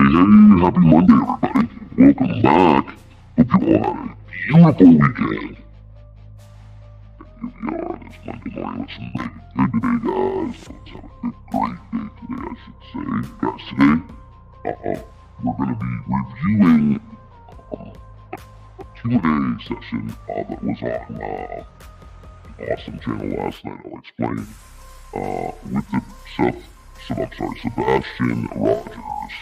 happy Monday, everybody. Welcome back. Hope you all had a beautiful weekend. And here we are this Monday morning with some good today, guys. Let's have a great day today, I should say. Guys, today, we're going to be reviewing a Q&A session that was on an awesome channel last night. I'll explain. With the Sebastian Rogers,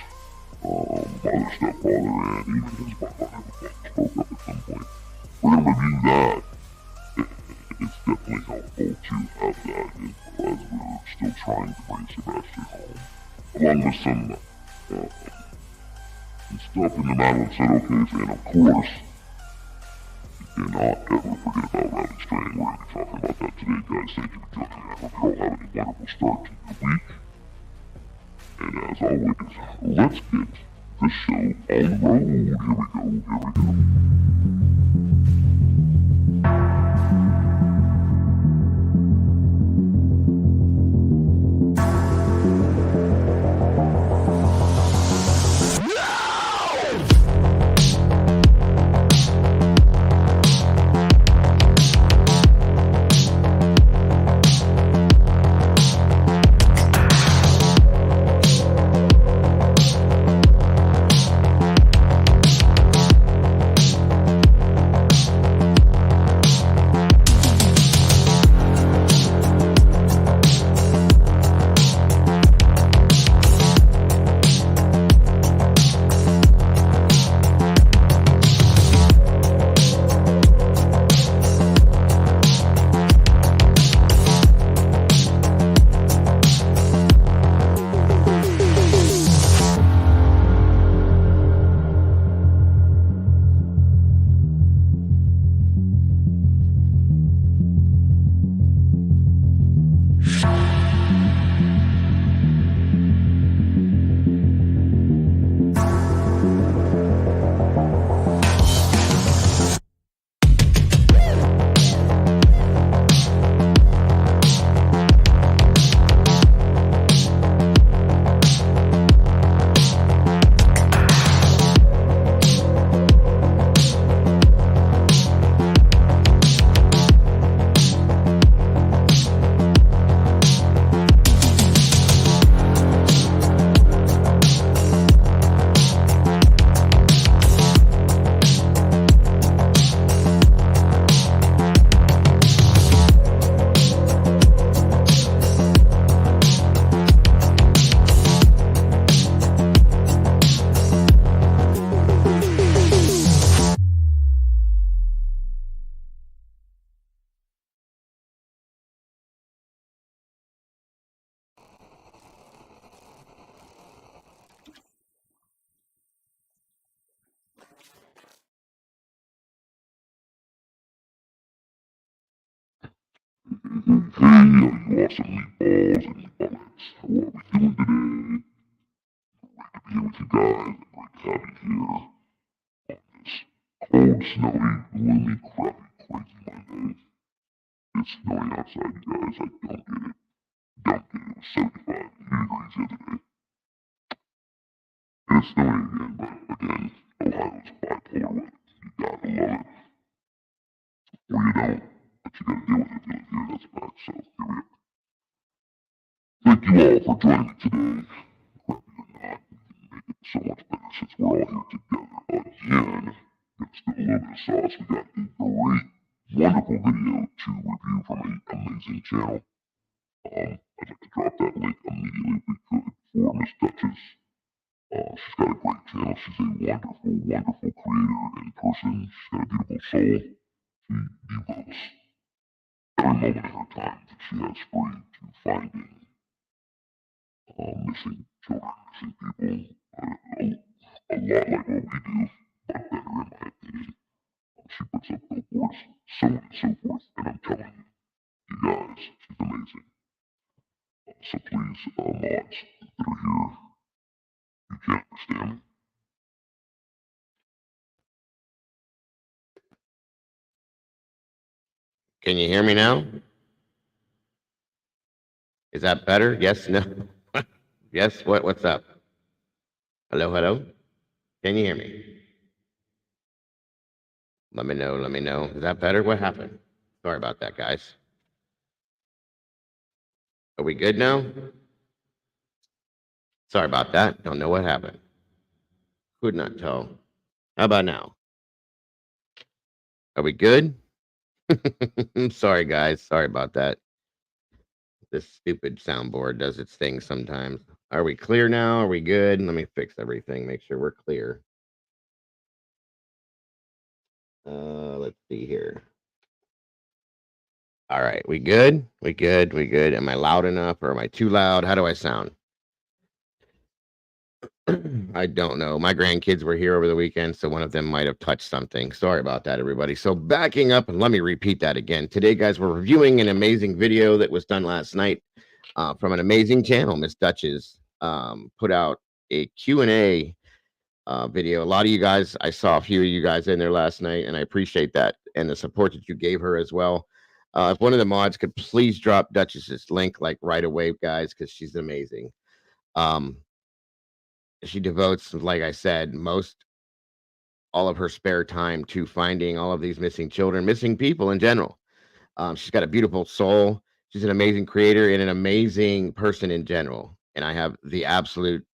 father, stepfather, and even his mother spoke up at some point. We're going to review that. It's definitely helpful to have that as we're still trying to bring Sebastian home, along with some stuff in the Madeline Soto case, and of course, you cannot ever forget about Riley Strain. We're going to be talking about that today, guys. Thank you for joining me. I hope you're all having a wonderful start to your week. And as always, let's get the show on the road. Here we go. Hey, you awesome meatballs and meatballs. How are we doing today? Great to be here with you guys. Great to have you here on this cold, snowy, gloomy, crappy, crazy Monday. It's snowing outside, you guys. I don't get it. Don't get it. It was 75 degrees the other day. And it's snowing again, but again, Ohio's bipolar weather. You gotta love it. Or you don't. But you gotta deal with it till here. That's a fact. So here we are. Thank you all for joining me today. Crappy or not, we can make it so much better since we're all here together again. Let's get a little bit of sauce. We got a great, wonderful video to review from an amazing channel. I'd like to drop that link immediately if we could for Miss Duchess. She's got a great channel. She's a wonderful, wonderful creator in person. She's got a beautiful soul. She devotes every moment of her time that she has free to finding missing children, missing people, a lot like what we do, but better in my opinion. She puts up billboards, so on and so forth, and I'm telling you guys, she's amazing. So please, mods that are here, you can't understand me. Can you hear me now? Is that better? Yes, no? Yes, what's up? Hello, hello. Can you hear me? Let me know. Let me know. Is that better? What happened? Sorry about that, guys. Are we good now? Sorry about that. Don't know what happened. Could not tell. How about now? Are we good? Sorry, guys. Sorry about that. This stupid soundboard does its thing sometimes. Are we clear now? Are we good? Let me fix everything. Make sure we're clear. Let's see here. All right, we good? We good? We good? Am I loud enough or am I too loud? How do I sound? I don't know. My grandkids were here over the weekend, so one of them might have touched something. Sorry about that, everybody. So backing up, and let me repeat that again. Today, guys, we're reviewing an amazing video that was done last night from an amazing channel. Miss Duchess put out a Q&A video. A lot of you guys, I saw a few of you guys in there last night, and I appreciate that and the support that you gave her as well. If one of the mods could please drop Duchess's link like right away, guys, because she's amazing. She devotes, like I said, most all of her spare time to finding all of these missing children, missing people in general. She's got a beautiful soul. She's an amazing creator and an amazing person in general. And I have the absolute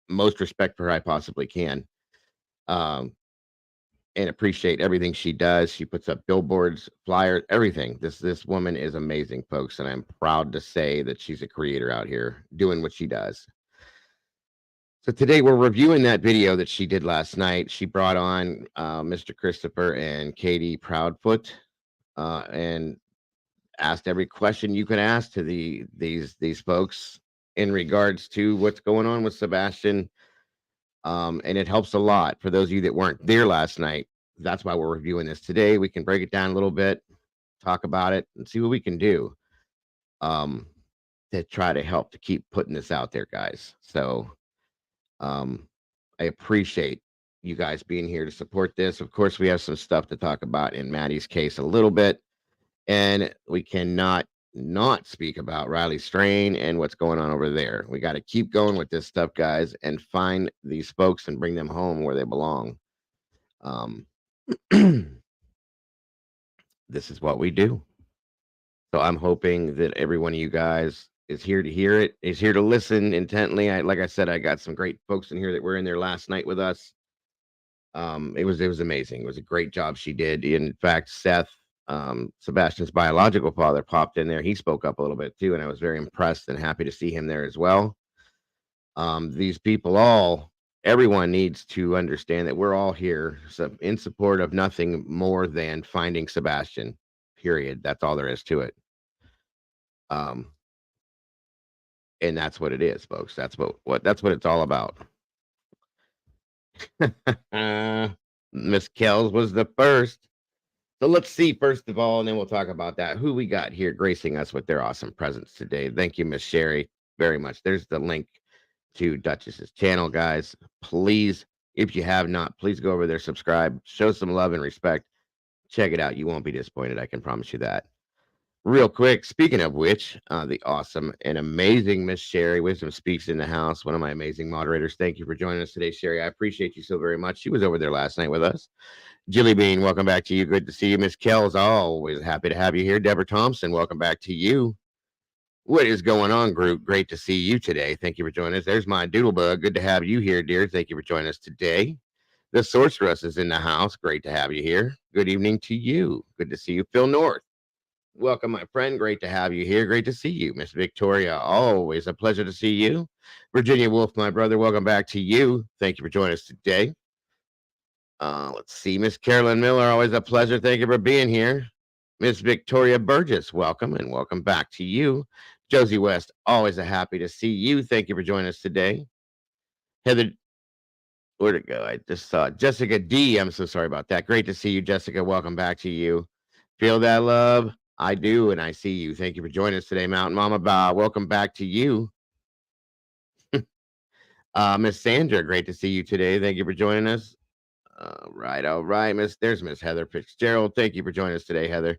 most respect for her I possibly can. Um, and appreciate everything she does. She puts up billboards, flyers, everything. This woman is amazing, folks, and I'm proud to say that she's a creator out here doing what she does. So today we're reviewing that video that she did last night. She brought on Mr. Christopher and Katie Proudfoot and asked every question you could ask to these folks in regards to what's going on with Sebastian. And it helps a lot for those of you that weren't there last night. That's why we're reviewing this today. We can break it down a little bit, talk about it, and see what we can do um, to try to help to keep putting this out there, guys. So I appreciate you guys being here to support this. Of course, we have some stuff to talk about in Maddie's case a little bit, and we cannot not speak about Riley Strain and what's going on over there. We got to keep going with this stuff, guys, and find these folks and bring them home where they belong. This is what we do. So I'm hoping that every one of you guys is here to hear it, is here to listen intently. Like I said, I got some great folks in here that were in there last night with us. It was amazing. It was a great job she did. In fact, Seth, Sebastian's biological father, popped in there. He spoke up a little bit too, and I was very impressed and happy to see him there as well. These people, everyone needs to understand that we're all here in support of nothing more than finding Sebastian. Period. That's all there is to it. And that's what it is, folks. That's what it's all about. Miss Kells was the first. So let's see, first of all, and then we'll talk about that. Who we got here gracing us with their awesome presence today. Thank you, Miss Sherry, very much. There's the link to Duchess's channel, guys. Please, if you have not, please go over there, subscribe, show some love and respect. Check it out. You won't be disappointed. I can promise you that. Real quick, speaking of which, the awesome and amazing Miss Sherry Wisdom Speaks in the house, one of my amazing moderators. Thank you for joining us today, Sherry. I appreciate you so very much. She was over there last night with us. Jilly Bean, welcome back to you. Good to see you. Miss Kells, always happy to have you here. Deborah Thompson, welcome back to you. What is going on, group? Great to see you today. Thank you for joining us. There's my Doodlebug. Good to have you here, dear. Thank you for joining us today. The Sorceress is in the house. Great to have you here. Good evening to you. Good to see you. Phil North, welcome, my friend. Great to have you here. Great to see you. Miss Victoria, always a pleasure to see you. Virginia Wolf, my brother, welcome back to you. Thank you for joining us today. Let's see. Miss Carolyn Miller, always a pleasure. Thank you for being here. Miss Victoria Burgess, welcome and welcome back to you. Josie West, always a happy to see you. Thank you for joining us today. Heather, where'd it go? I just saw Jessica D. I'm so sorry about that. Great to see you, Jessica. Welcome back to you. Feel that love? I do, and I see you. Thank you for joining us today, Mountain Mama Ba. Welcome back to you. Miss Sandra, great to see you today. Thank you for joining us. All right. There's Miss Heather Fitzgerald. Thank you for joining us today, Heather.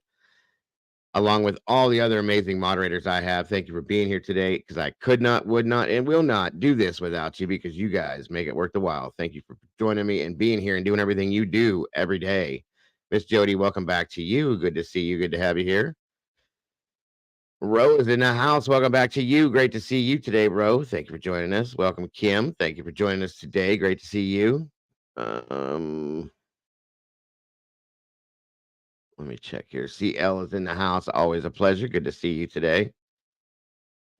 along with all the other amazing moderators I have. Thank you for being here today, because I could not, would not, and will not do this without you, because you guys make it worth the while. Thank you for joining me and being here and doing everything you do every day. Miss Jody, welcome back to you. Good to see you. Good to have you here. Ro is in the house. Welcome back to you. Great to see you today, Ro. Thank you for joining us. Welcome, Kim. Thank you for joining us today. Great to see you. Let me check here. CL is in the house. Always a pleasure. Good to see you today.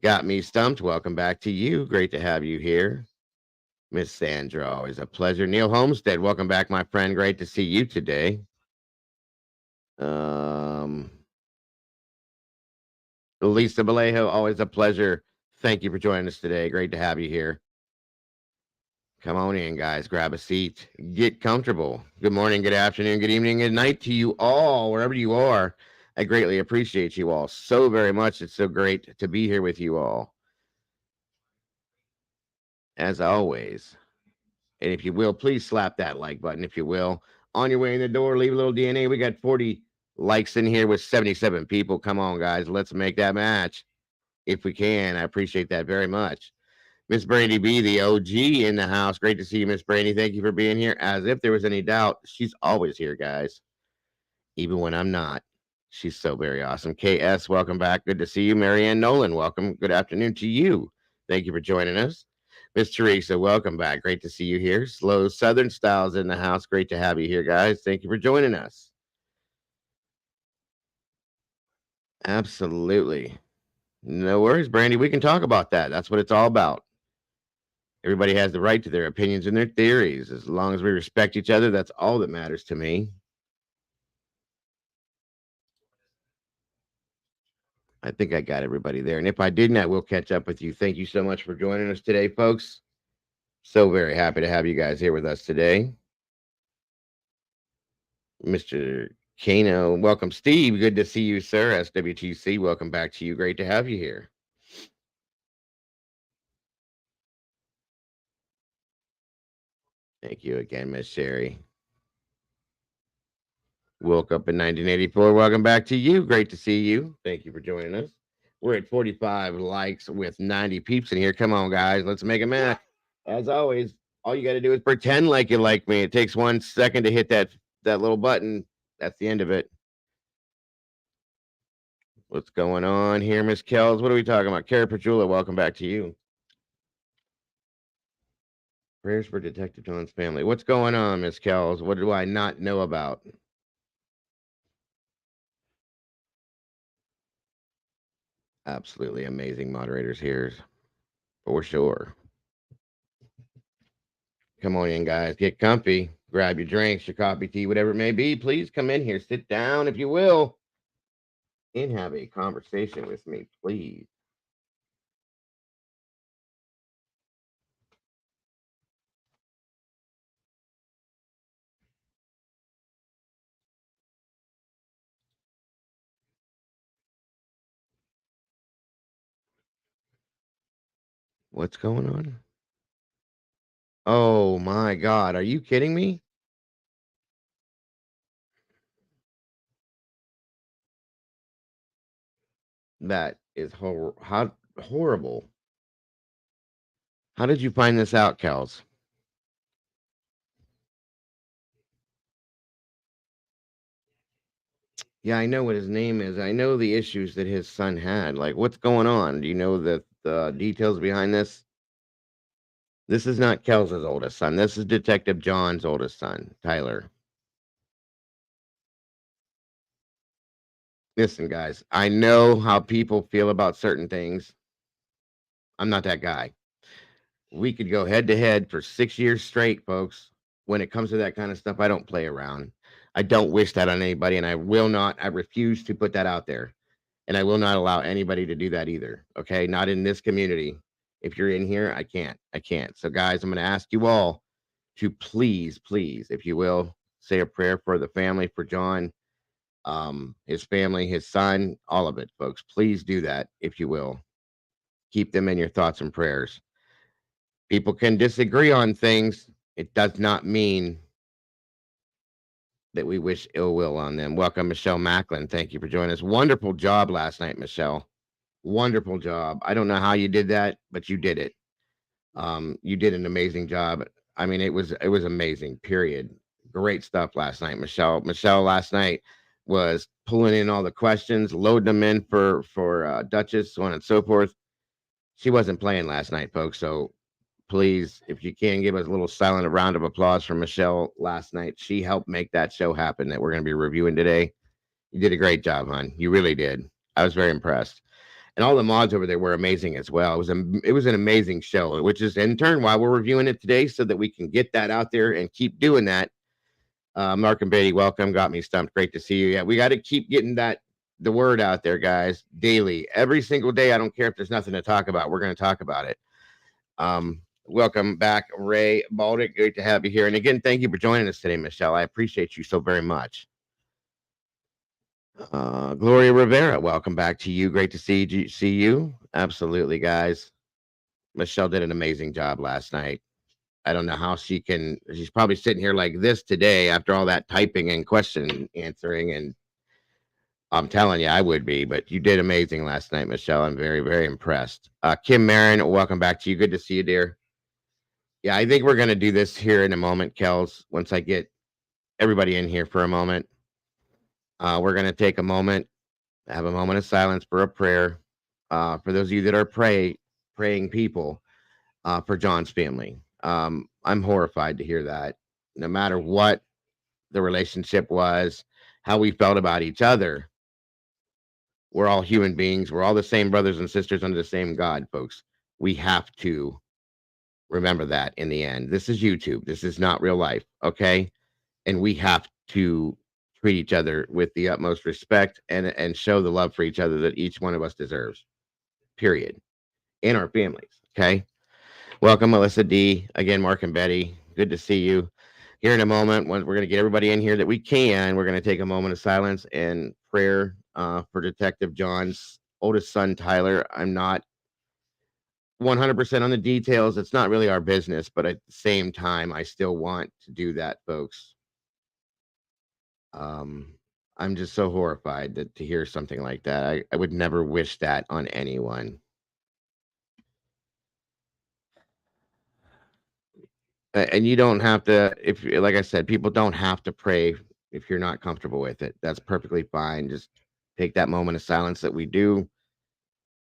Got me stumped. Welcome back to you. Great to have you here. Miss Sandra, always a pleasure. Neil Homestead, welcome back, my friend. Great to see you today. Lisa Vallejo, always a pleasure. Thank you for joining us today. Great to have you here. Come on in, guys. Grab a seat. Get comfortable. Good morning, good afternoon, good evening, good night to you all, wherever you are. I greatly appreciate you all so very much. It's so great to be here with you all. As always. And if you will, please slap that like button, if you will. On your way in the door, leave a little DNA. We got 40 likes in here with 77 people. Come on, guys. Let's make that match if we can. I appreciate that very much. Miss Brandy B, the OG in the house. Great to see you, Miss Brandy. Thank you for being here. As if there was any doubt, she's always here, guys. Even when I'm not. She's so very awesome. KS, welcome back. Good to see you. Marianne Nolan, welcome. Good afternoon to you. Thank you for joining us. Miss Teresa, welcome back. Great to see you here. Slow Southern Styles in the house. Great to have you here, guys. Thank you for joining us. Absolutely. No worries, Brandy. We can talk about that. That's what it's all about. Everybody has the right to their opinions and their theories. As long as we respect each other, that's all that matters to me. I think I got everybody there. And if I didn't, I will catch up with you. Thank you so much for joining us today, folks. So very happy to have you guys here with us today. Mr. Kano, welcome. Steve, good to see you, sir. SWTC, welcome back to you. Great to have you here. Thank you again, Miss Sherry. Woke up in 1984. Welcome back to you. Great to see you. Thank you for joining us. We're at 45 likes with 90 peeps in here. Come on, guys. Let's make a match. As always, all you got to do is pretend like you like me. It takes 1 second to hit that little button. That's the end of it. What's going on here, Miss Kells? What are we talking about? Kara Pajula, welcome back to you. Prayers for Detective John's family. What's going on, Miss Kells? What do I not know about? Absolutely amazing moderators here, for sure. Come on in, guys. Get comfy. Grab your drinks, your coffee, tea, whatever it may be. Please come in here. Sit down, if you will, and have a conversation with me, please. What's going on? Oh my God. Are you kidding me? That is horrible. How did you find this out, Kels? Yeah, I know what his name is. I know the issues that his son had. Like, what's going on? Do you know the details behind this? This is not Kels's oldest son. This is Detective John's oldest son, Tyler. Listen, guys, I know how people feel about certain things. I'm not that guy. We could go head to head for 6 years straight, folks. When it comes to that kind of stuff, I don't play around. I don't wish that on anybody, and I will not. I refuse to put that out there. And I will not allow anybody to do that either. Okay. Not in this community. If you're in here, I can't. I can't. So, guys, I'm going to ask you all to please, please, if you will, say a prayer for the family, for John, his family, his son, all of it, folks. Please do that, if you will. Keep them in your thoughts and prayers. People can disagree on things. It does not mean that we wish ill will on them. Welcome, Michelle Macklin. Thank you for joining us. Wonderful job last night, Michelle. Wonderful job. I don't know how you did that, but you did it. You did an amazing job. I mean, it was amazing. Period. Great stuff last night, Michelle. Michelle last night was pulling in all the questions, loading them in for Duchess, so on and so forth. She wasn't playing last night, folks. So please, if you can, give us a little silent round of applause for Michelle last night. She helped make that show happen that we're going to be reviewing today. You did a great job, hon. You really did. I was very impressed. And all the mods over there were amazing as well. It was an amazing show, which is in turn why we're reviewing it today, so that we can get that out there and keep doing that. Mark and Beatty, welcome. Got me stumped. Great to see you. Yeah, we got to keep getting the word out there, guys, daily, every single day. I don't care if there's nothing to talk about. We're going to talk about it. Welcome back, Ray Baldick. Great to have you here. And again, thank you for joining us today, Michelle. I appreciate you so very much. Gloria Rivera, welcome back to you. Great to see you. Absolutely, guys. Michelle did an amazing job last night. I don't know how she's probably sitting here like this today after all that typing and question answering. And I'm telling you, I would be, but you did amazing last night, Michelle. I'm very, very impressed. Kim Marin, welcome back to you. Good to see you, dear. Yeah, I think we're going to do this here in a moment, Kels, once I get everybody in here for a moment. We're going to take a moment, have a moment of silence for a prayer. For those of you that are praying people, for John's family. I'm horrified to hear that. No matter what the relationship was, how we felt about each other, we're all human beings. We're all the same brothers and sisters under the same God, folks. We have to remember that in the end. This is YouTube. This is not real life, okay? And we have to treat each other with the utmost respect and show the love for each other that each one of us deserves, period, in our families, okay? Welcome, Melissa D. Again, Mark and Betty. Good to see you. Here in a moment, when we're going to get everybody in here that we can, we're going to take a moment of silence and prayer for Detective John's oldest son, Tyler. I'm not 100% on the details. It's not really our business, but at the same time, I still want to do that, folks. I'm just so horrified to hear something like that. I would never wish that on anyone. And you don't have to, if like I said, people don't have to pray if you're not comfortable with it. That's perfectly fine. Just take that moment of silence that we do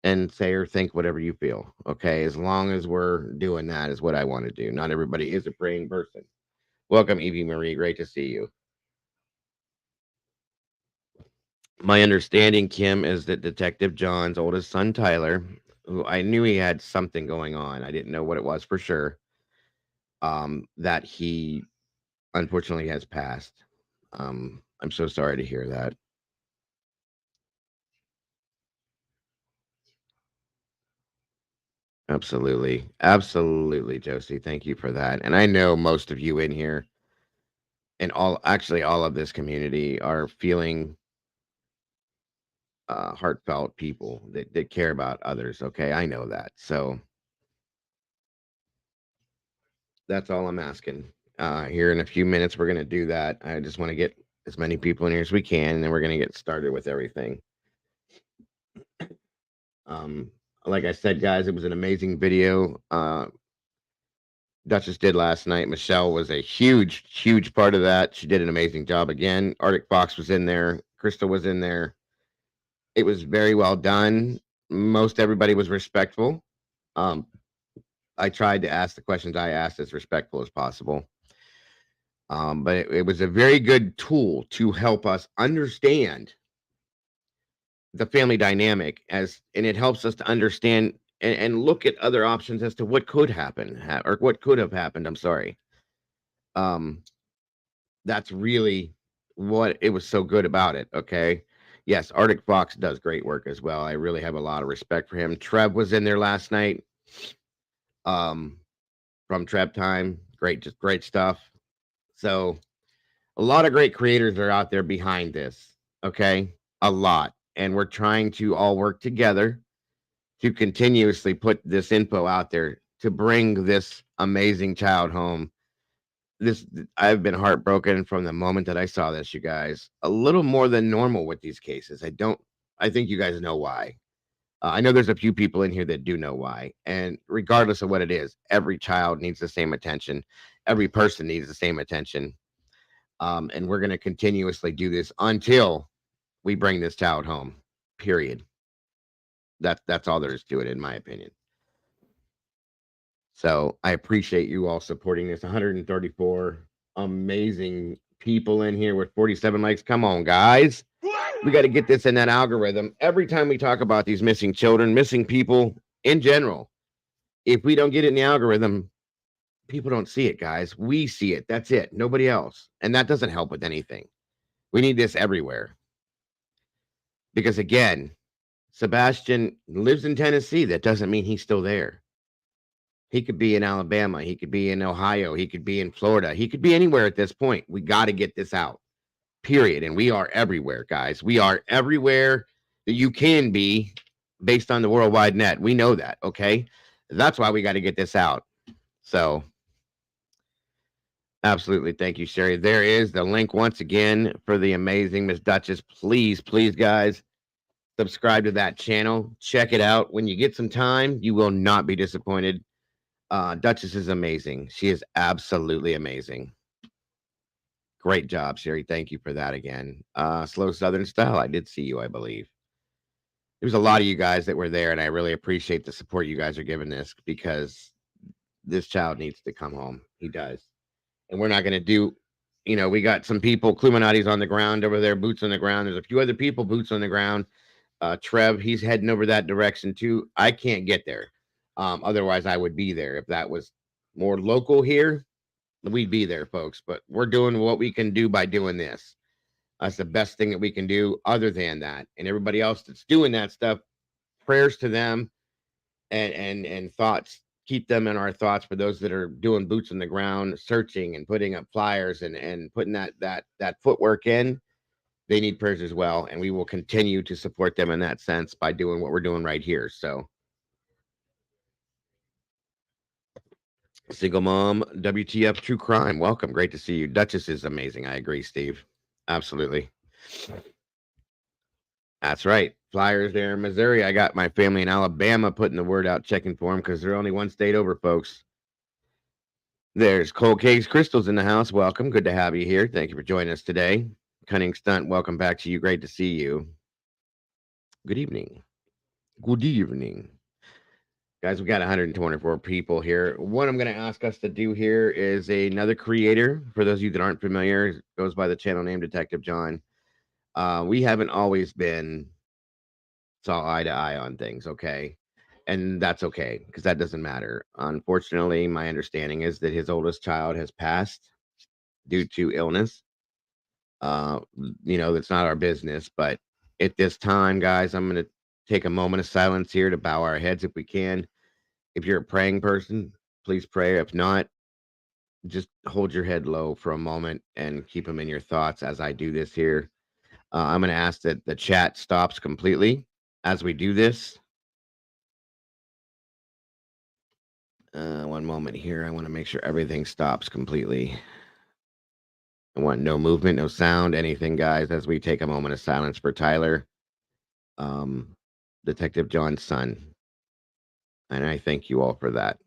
and say or think whatever you feel. Okay. As long as we're doing that is what I want to do. Not everybody is a praying person. Welcome, Evie Marie. Great to see you. My understanding, Kim, is that Detective John's oldest son, Tyler, who I knew he had something going on. I didn't know what it was for sure. That he unfortunately has passed. I'm so sorry to hear that. Absolutely. Absolutely, Josie. Thank you for that. And I know most of you in here and all of this community are feeling heartfelt people that care about others. Okay. I know that. So that's all I'm asking. Here in a few minutes, we're going to do that. I just want to get as many people in here as we can, and then we're going to get started with everything. Like I said, guys, it was an amazing video. Duchess did last night. Michelle was a huge, huge part of that. She did an amazing job again. Arctic Fox was in there. Crystal was in there. It was very well done. Most everybody was respectful. I tried to ask the questions I asked as respectful as possible. But it was a very good tool to help us understand the family dynamic and it helps us to understand and look at other options as to what could happen or what could have happened. I'm sorry. That's really what it was so good about it. Okay. Yes, Arctic Fox does great work as well. I really have a lot of respect for him. Trev was in there last night. From Trev Time. Just great stuff. So a lot of great creators are out there behind this. Okay. A lot. And we're trying to all work together to continuously put this info out there to bring this amazing child home this I've been heartbroken from the moment that I saw this, you guys. A little more than normal with these cases. I think you guys know why. I know there's a few people in here that do know why. And regardless of what it is, every child needs the same attention. Every person needs the same attention. And we're going to continuously do this until we bring this child home. Period. That's all there is to it, in my opinion. So I appreciate you all supporting this. 134 amazing people in here with 47 likes. Come on, guys. We got to get this in that algorithm. Every time we talk about these missing children, missing people in general, if we don't get it in the algorithm, people don't see it, guys. We see it. That's it. Nobody else. And that doesn't help with anything. We need this everywhere. Because again, Sebastian lives in Tennessee. That doesn't mean he's still there. He could be in Alabama. He could be in Ohio. He could be in Florida. He could be anywhere at this point. We got to get this out, period. And we are everywhere, guys. We are everywhere that you can be based on the worldwide net. We know that, okay? That's why we got to get this out. So, absolutely. Thank you, Sherry. There is the link once again for the amazing Miss Duchess. Please, please, guys, subscribe to that channel. Check it out. When you get some time, you will not be disappointed. Duchess is amazing. She is absolutely amazing. Great job, Sherry. Thank you for that again. Slow Southern Style. I did see you, I believe. There's a lot of you guys that were there, and I really appreciate the support you guys are giving this because this child needs to come home. He does. And we're not going to do, we got some people, Cluminati's on the ground over there, boots on the ground. There's a few other people, boots on the ground. Trev, he's heading over that direction too. I can't get there. Otherwise, I would be there. If that was more local here, we'd be there, folks. But we're doing what we can do by doing this. That's the best thing that we can do other than that. And everybody else that's doing that stuff, prayers to them and thoughts. Keep them in our thoughts for those that are doing boots on the ground, searching and putting up flyers and putting that footwork in. They need prayers as well. And we will continue to support them in that sense by doing what we're doing right here. So single mom, WTF True Crime. Welcome. Great to see you. Duchess is amazing. I agree, Steve. Absolutely. That's right. Flyers there in Missouri. I got my family in Alabama putting the word out, checking for them because they're only one state over, folks. There's Cold Cakes Crystals in the house. Welcome. Good to have you here. Thank you for joining us today. Cunning Stunt, welcome back to you. Great to see you. Good evening. Good evening. Guys, we got 124 people here. What I'm going to ask us to do here is another creator. For those of you that aren't familiar, goes by the channel name Detective John. We haven't always been saw eye to eye on things, okay? And that's okay because that doesn't matter. Unfortunately, my understanding is that his oldest child has passed due to illness. That's not our business, but at this time, guys, I'm going to take a moment of silence here to bow our heads if we can. If you're a praying person, please pray. If not, just hold your head low for a moment and keep them in your thoughts as I do this here. I'm going to ask that the chat stops completely as we do this. One moment here. I want to make sure everything stops completely. I want no movement, no sound, anything, guys, as we take a moment of silence for Tyler, Detective John's son. And I thank you all for that.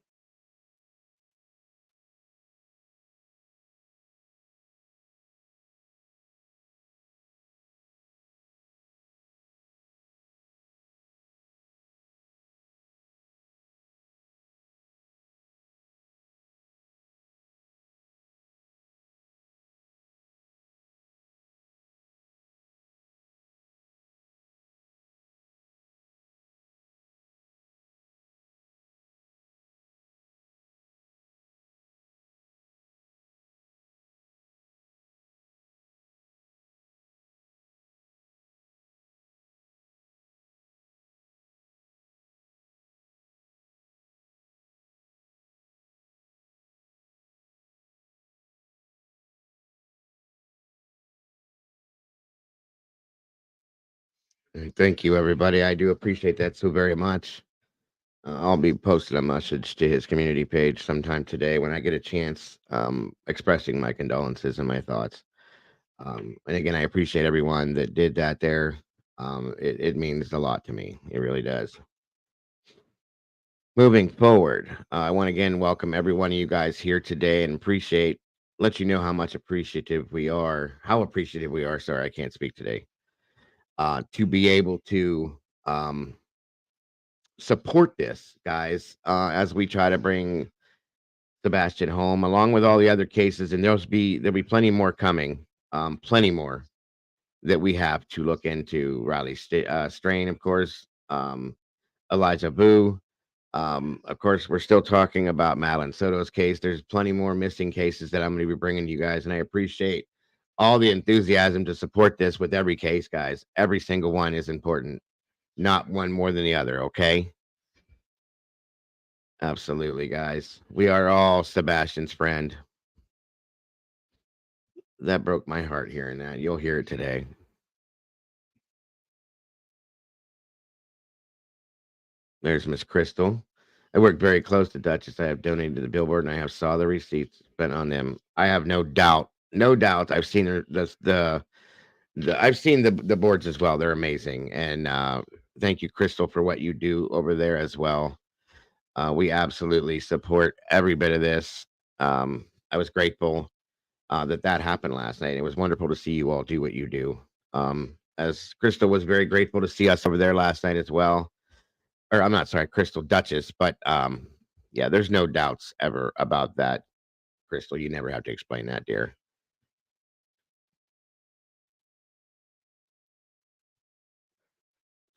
And thank you, everybody. I do appreciate that so very much. I'll be posting a message to his community page sometime today when I get a chance, expressing my condolences and my thoughts. And again, I appreciate everyone that did that there. It means a lot to me. It really does. Moving forward, I want to again welcome every one of you guys here today and let you know how much how appreciative we are. Sorry, I can't speak today. To be able to um, support this, guys, as we try to bring Sebastian home, along with all the other cases, and there'll be plenty more coming, plenty more that we have to look into. Strain, of course, Elijah Vu. Of course, we're still talking about Madeline Soto's case. There's plenty more missing cases that I'm going to be bringing to you guys, and I appreciate all the enthusiasm to support this with every case, guys. Every single one is important, not one more than the other. Okay. Absolutely, guys. We are all Sebastian's friend. That broke my heart hearing that. You'll hear it today. There's Miss Crystal. I worked very close to Duchess. I have donated to the billboard, and I have saw the receipts spent on them. I have no doubt. I've seen I've seen the boards as well. They're amazing, and thank you, Crystal, for what you do over there as well. We absolutely support every bit of this. I was grateful that happened last night. It was wonderful to see you all do what you do. As Crystal was very grateful to see us over there last night as well. Or I'm not sorry, Crystal Duchess, but yeah, there's no doubts ever about that, Crystal. You never have to explain that, dear.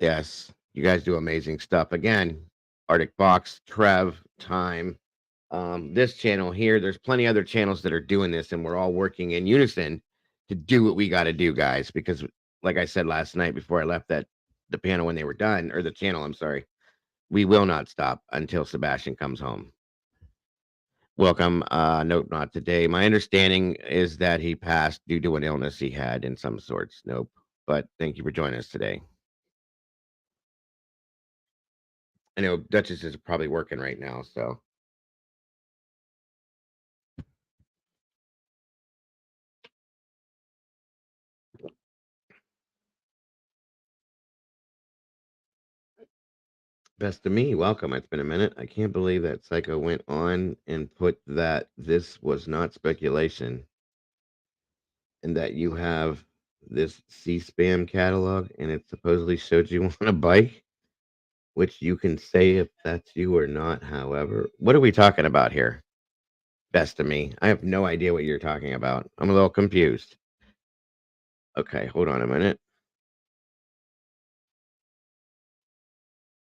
Yes, you guys do amazing stuff. Again, Arctic Fox, Trev, Time, this channel here. There's plenty other channels that are doing this, and we're all working in unison to do what we got to do, guys. Because, like I said last night before I left the panel when they were done, or the channel, I'm sorry, we will not stop until Sebastian comes home. Welcome. Nope, not today. My understanding is that he passed due to an illness he had in some sorts. Nope. But thank you for joining us today. I know Duchess is probably working right now, so best of me. Welcome. It's been a minute. I can't believe that Psycho went on and put that this was not speculation and that you have this C-SPAM catalog and it supposedly showed you on a bike, which you can say if that's you or not. However, what are we talking about here? Best of me. I have no idea what you're talking about. I'm a little confused. Okay, hold on a minute.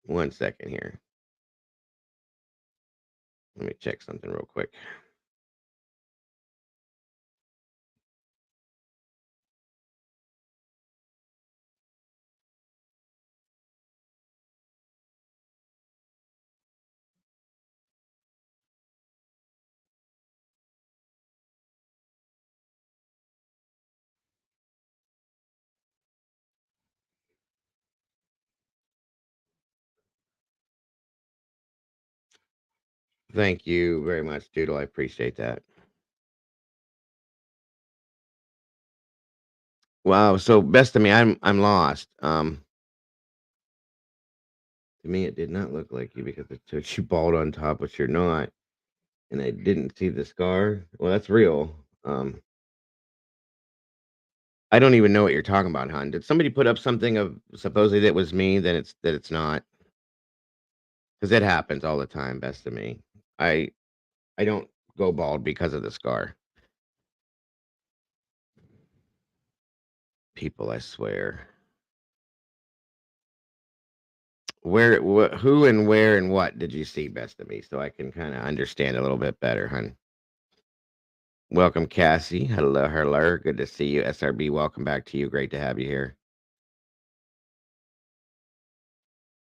1 second here. Let me check something real quick. Thank you very much, Doodle. I appreciate that. Wow. So best of me, I'm lost. To me, it did not look like you because it showed you bald on top, which you're not, and I didn't see the scar. Well, that's real. I don't even know what you're talking about, hon. Did somebody put up something of supposedly that was me? Then it's not because it happens all the time. Best of me. I I don't go bald because of the scar. People, I swear. Who and where and what did you see, best of me, so I can kind of understand a little bit better, hon? Welcome, Cassie. Hello, hello. Good to see you. SRB, welcome back to you. Great to have you here.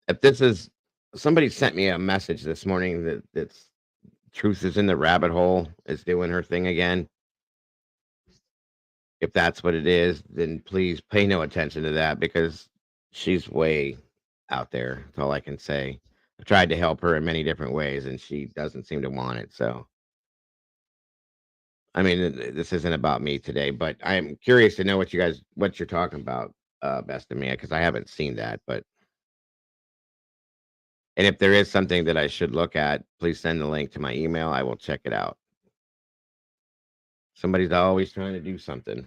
If this is somebody sent me a message this morning that's truth is in the rabbit hole is doing her thing again. If that's what it is, then please pay no attention to that because she's way out there. That's all I can say. I've tried to help her in many different ways, and she doesn't seem to want it. So, I mean, this isn't about me today, but I'm curious to know what you're talking about, Best of Mia, because I haven't seen that. But and if there is something that I should look at, please send the link to my email. I will check it out. Somebody's always trying to do something.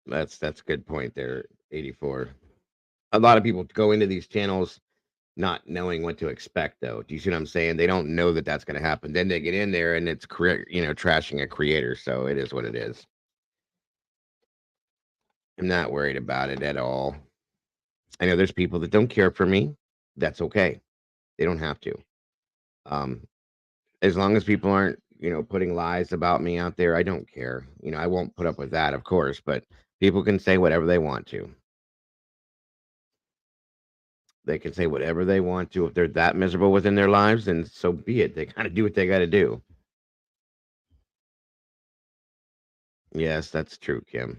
That's a good point there, 84. A lot of people go into these channels not knowing what to expect, though. Do you see what I'm saying? They don't know that that's going to happen. Then they get in there and it's trashing a creator. So it is what it is. I'm not worried about it at all. I know there's people that don't care for me. That's okay. They don't have to. Um, as long as people aren't, putting lies about me out there, I don't care. I won't put up with that, of course, but people can say whatever they want to. They can say whatever they want to. If they're that miserable within their lives, then so be it. They gotta do what they gotta do. Yes, that's true, Kim.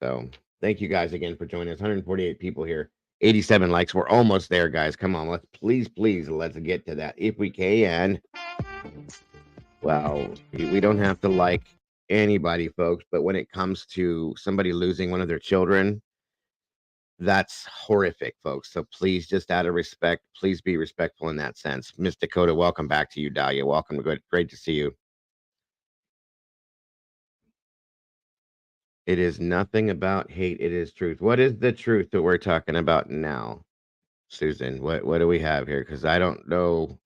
So thank you guys again for joining us. 148 people here, 87 likes. We're almost there, guys. Come on, please, let's get to that if we can. Well, we don't have to like anybody, folks, but when it comes to somebody losing one of their children, that's horrific, folks. So please, just out of respect, please be respectful in that sense. Miss Dakota, welcome back to you, Dahlia. Welcome. Great to see you. It is nothing about hate. It is truth. What is the truth that we're talking about now, Susan? What do we have here? Because I don't know.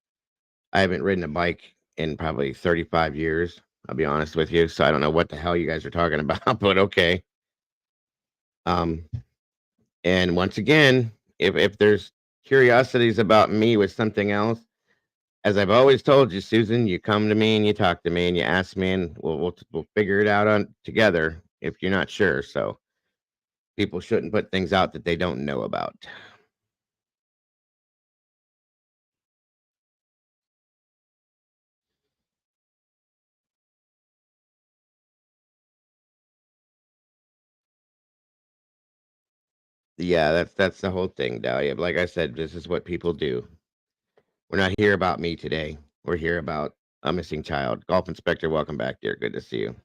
I haven't ridden a bike in probably 35 years. I'll be honest with you. So I don't know what the hell you guys are talking about, but okay. Um, and once again, if there's curiosities about me with something else, as I've always told you, Susan, you come to me and you talk to me and you ask me, and we'll figure it out on together if you're not sure. So people shouldn't put things out that they don't know about. Yeah, that's the whole thing, Dahlia. Like I said, this is what people do. We're not here about me today. We're here about a missing child. Golf inspector, welcome back, dear. Good to see you.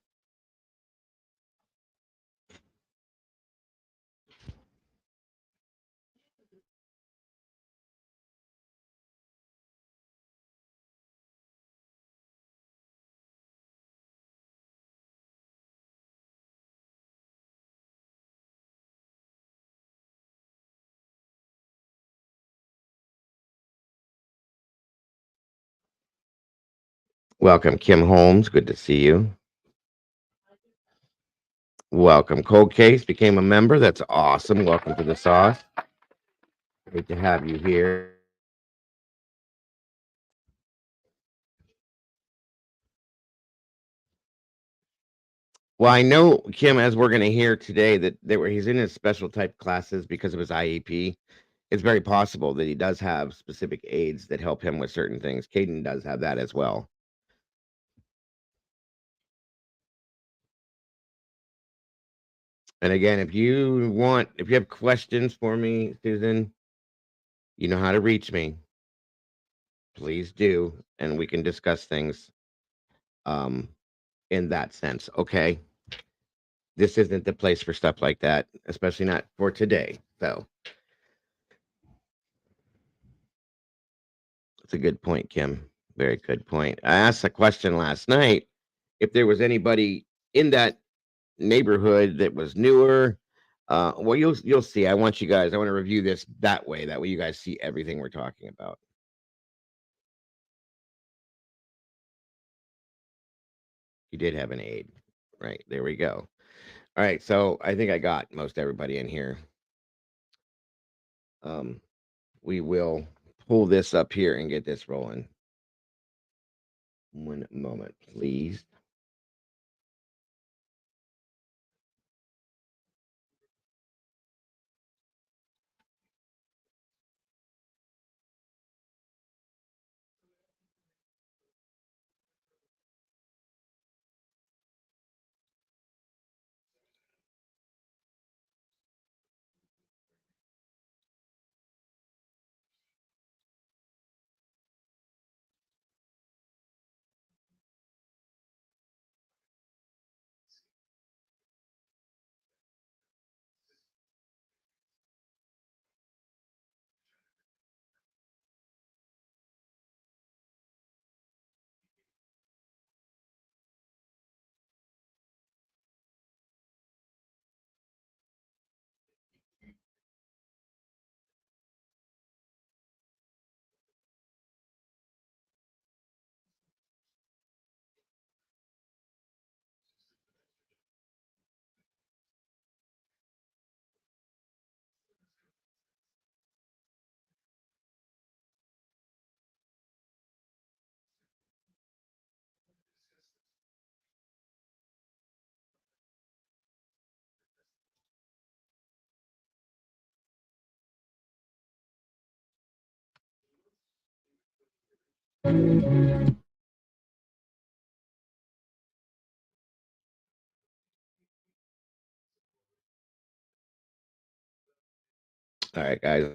Welcome, Kim Holmes. Good to see you. Welcome, Cold Case became a member. That's awesome. Welcome to the sauce. Great to have you here. Well, I know, Kim, as we're going to hear today, that he's in his special type classes because of his IEP. It's very possible that he does have specific aids that help him with certain things. Caden does have that as well. And again, if you have questions for me, Susan, you know how to reach me. Please do, and we can discuss things um in that sense. Okay. This isn't the place for stuff like that, especially not for today. So it's a good point, Kim. Very good point. I asked a question last night if there was anybody in that neighborhood that was newer. Well, you'll see. I want to review this that way. That way you guys see everything we're talking about. You did have an aid. Right. There we go. All right. So I think I got most everybody in here. Um, we will pull this up here and get this rolling. One moment, please. All right, guys.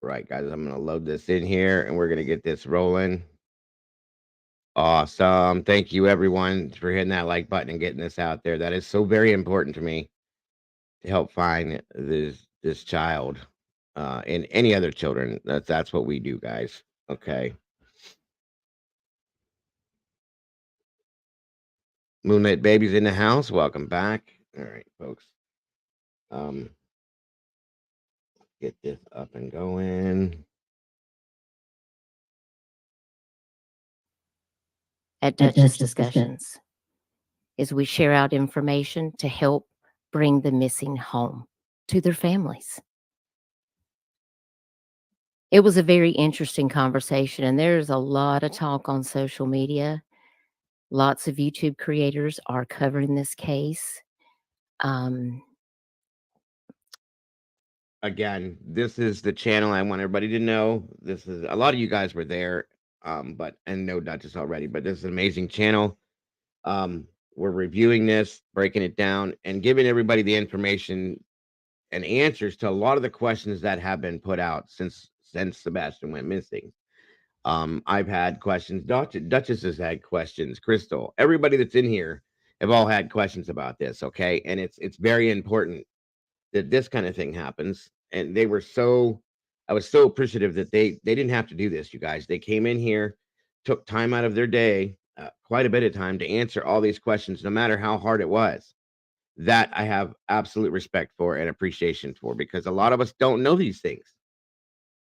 Right, guys. I'm going to load this in here and we're going to get this rolling. Awesome. Thank you, everyone, for hitting that like button and getting this out there. That is so very important to me to help find this child and any other children. That's what we do, guys. Okay. Moonlit Babies in the house. Welcome back. All right, folks. Um, get this up and going. At Duchess Discussions is we share out information to help bring the missing home to their families. It was a very interesting conversation, and there's a lot of talk on social media. Lots of YouTube creators are covering this case. Again, this is the channel I want everybody to know. This is a lot of you guys were there, but and know Duchess already, but this is an amazing channel. We're reviewing this, breaking it down, and giving everybody the information and answers to a lot of the questions that have been put out since Sebastian went missing. I've had questions. Duchess has had questions. Crystal, everybody that's in here have all had questions about this. Okay, and it's very important that this kind of thing happens. And they were I was so appreciative that they didn't have to do this. You guys, they came in here, took time out of their day, quite a bit of time to answer all these questions, no matter how hard it was. That I have absolute respect for and appreciation for, because a lot of us don't know these things.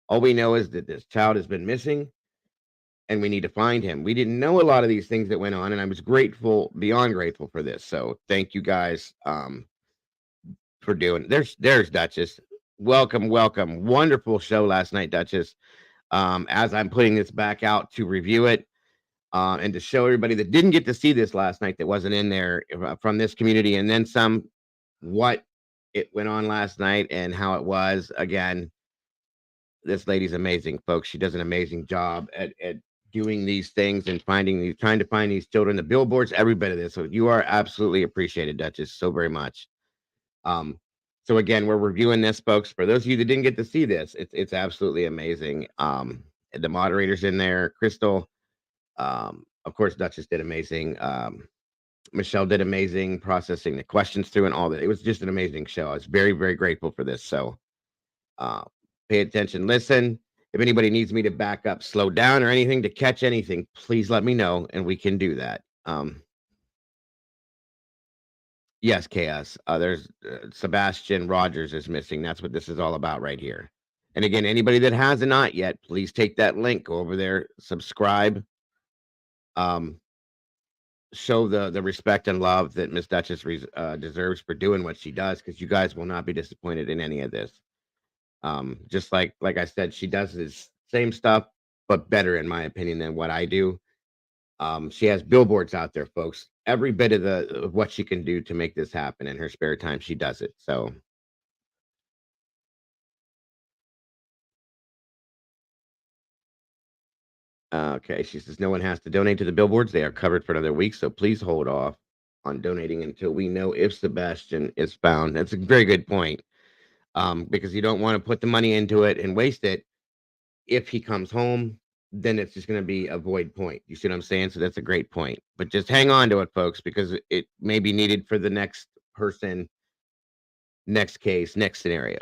All we know is that this child has been missing and we need to find him. We didn't know a lot of these things that went on, and I was grateful, beyond grateful for this. So thank you guys for doing. There's Duchess. Welcome, welcome. Wonderful show last night, Duchess. As I'm putting this back out to review it, and to show everybody that didn't get to see this last night, that wasn't in there from this community, and then some, what it went on last night and how it was. Again, this lady's amazing, folks. She does an amazing job at doing these things and trying to find these children, the billboards, every bit of this. So you are absolutely appreciated, Duchess, so very much. So again, we're reviewing this, folks. For those of you that didn't get to see this, it's absolutely amazing. The moderators in there, Crystal, of course, Duchess did amazing. Michelle did amazing processing the questions through and all that. It was just an amazing show. I was very, very grateful for this. So pay attention, listen. If anybody needs me to back up, slow down, or anything to catch anything, please let me know and we can do that. Yes, Chaos. There's Sebastian Rogers is missing. That's what this is all about right here. And again, anybody that has not yet, please take that link, go over there, subscribe. Show the respect and love that Miss Duchess deserves for doing what she does, because you guys will not be disappointed in any of this. Just like I said, she does this same stuff, but better, in my opinion, than what I do. She has billboards out there, folks. Every bit of what she can do to make this happen in her spare time, she does it. So okay, she says no one has to donate to the billboards. They are covered for another week, so please hold off on donating until we know if Sebastian is found. That's a very good point. Because you don't want to put the money into it and waste it. If he comes home, then it's just going to be a void point. You see what I'm saying? So that's a great point. But just hang on to it, folks, because it may be needed for the next person, next case, next scenario.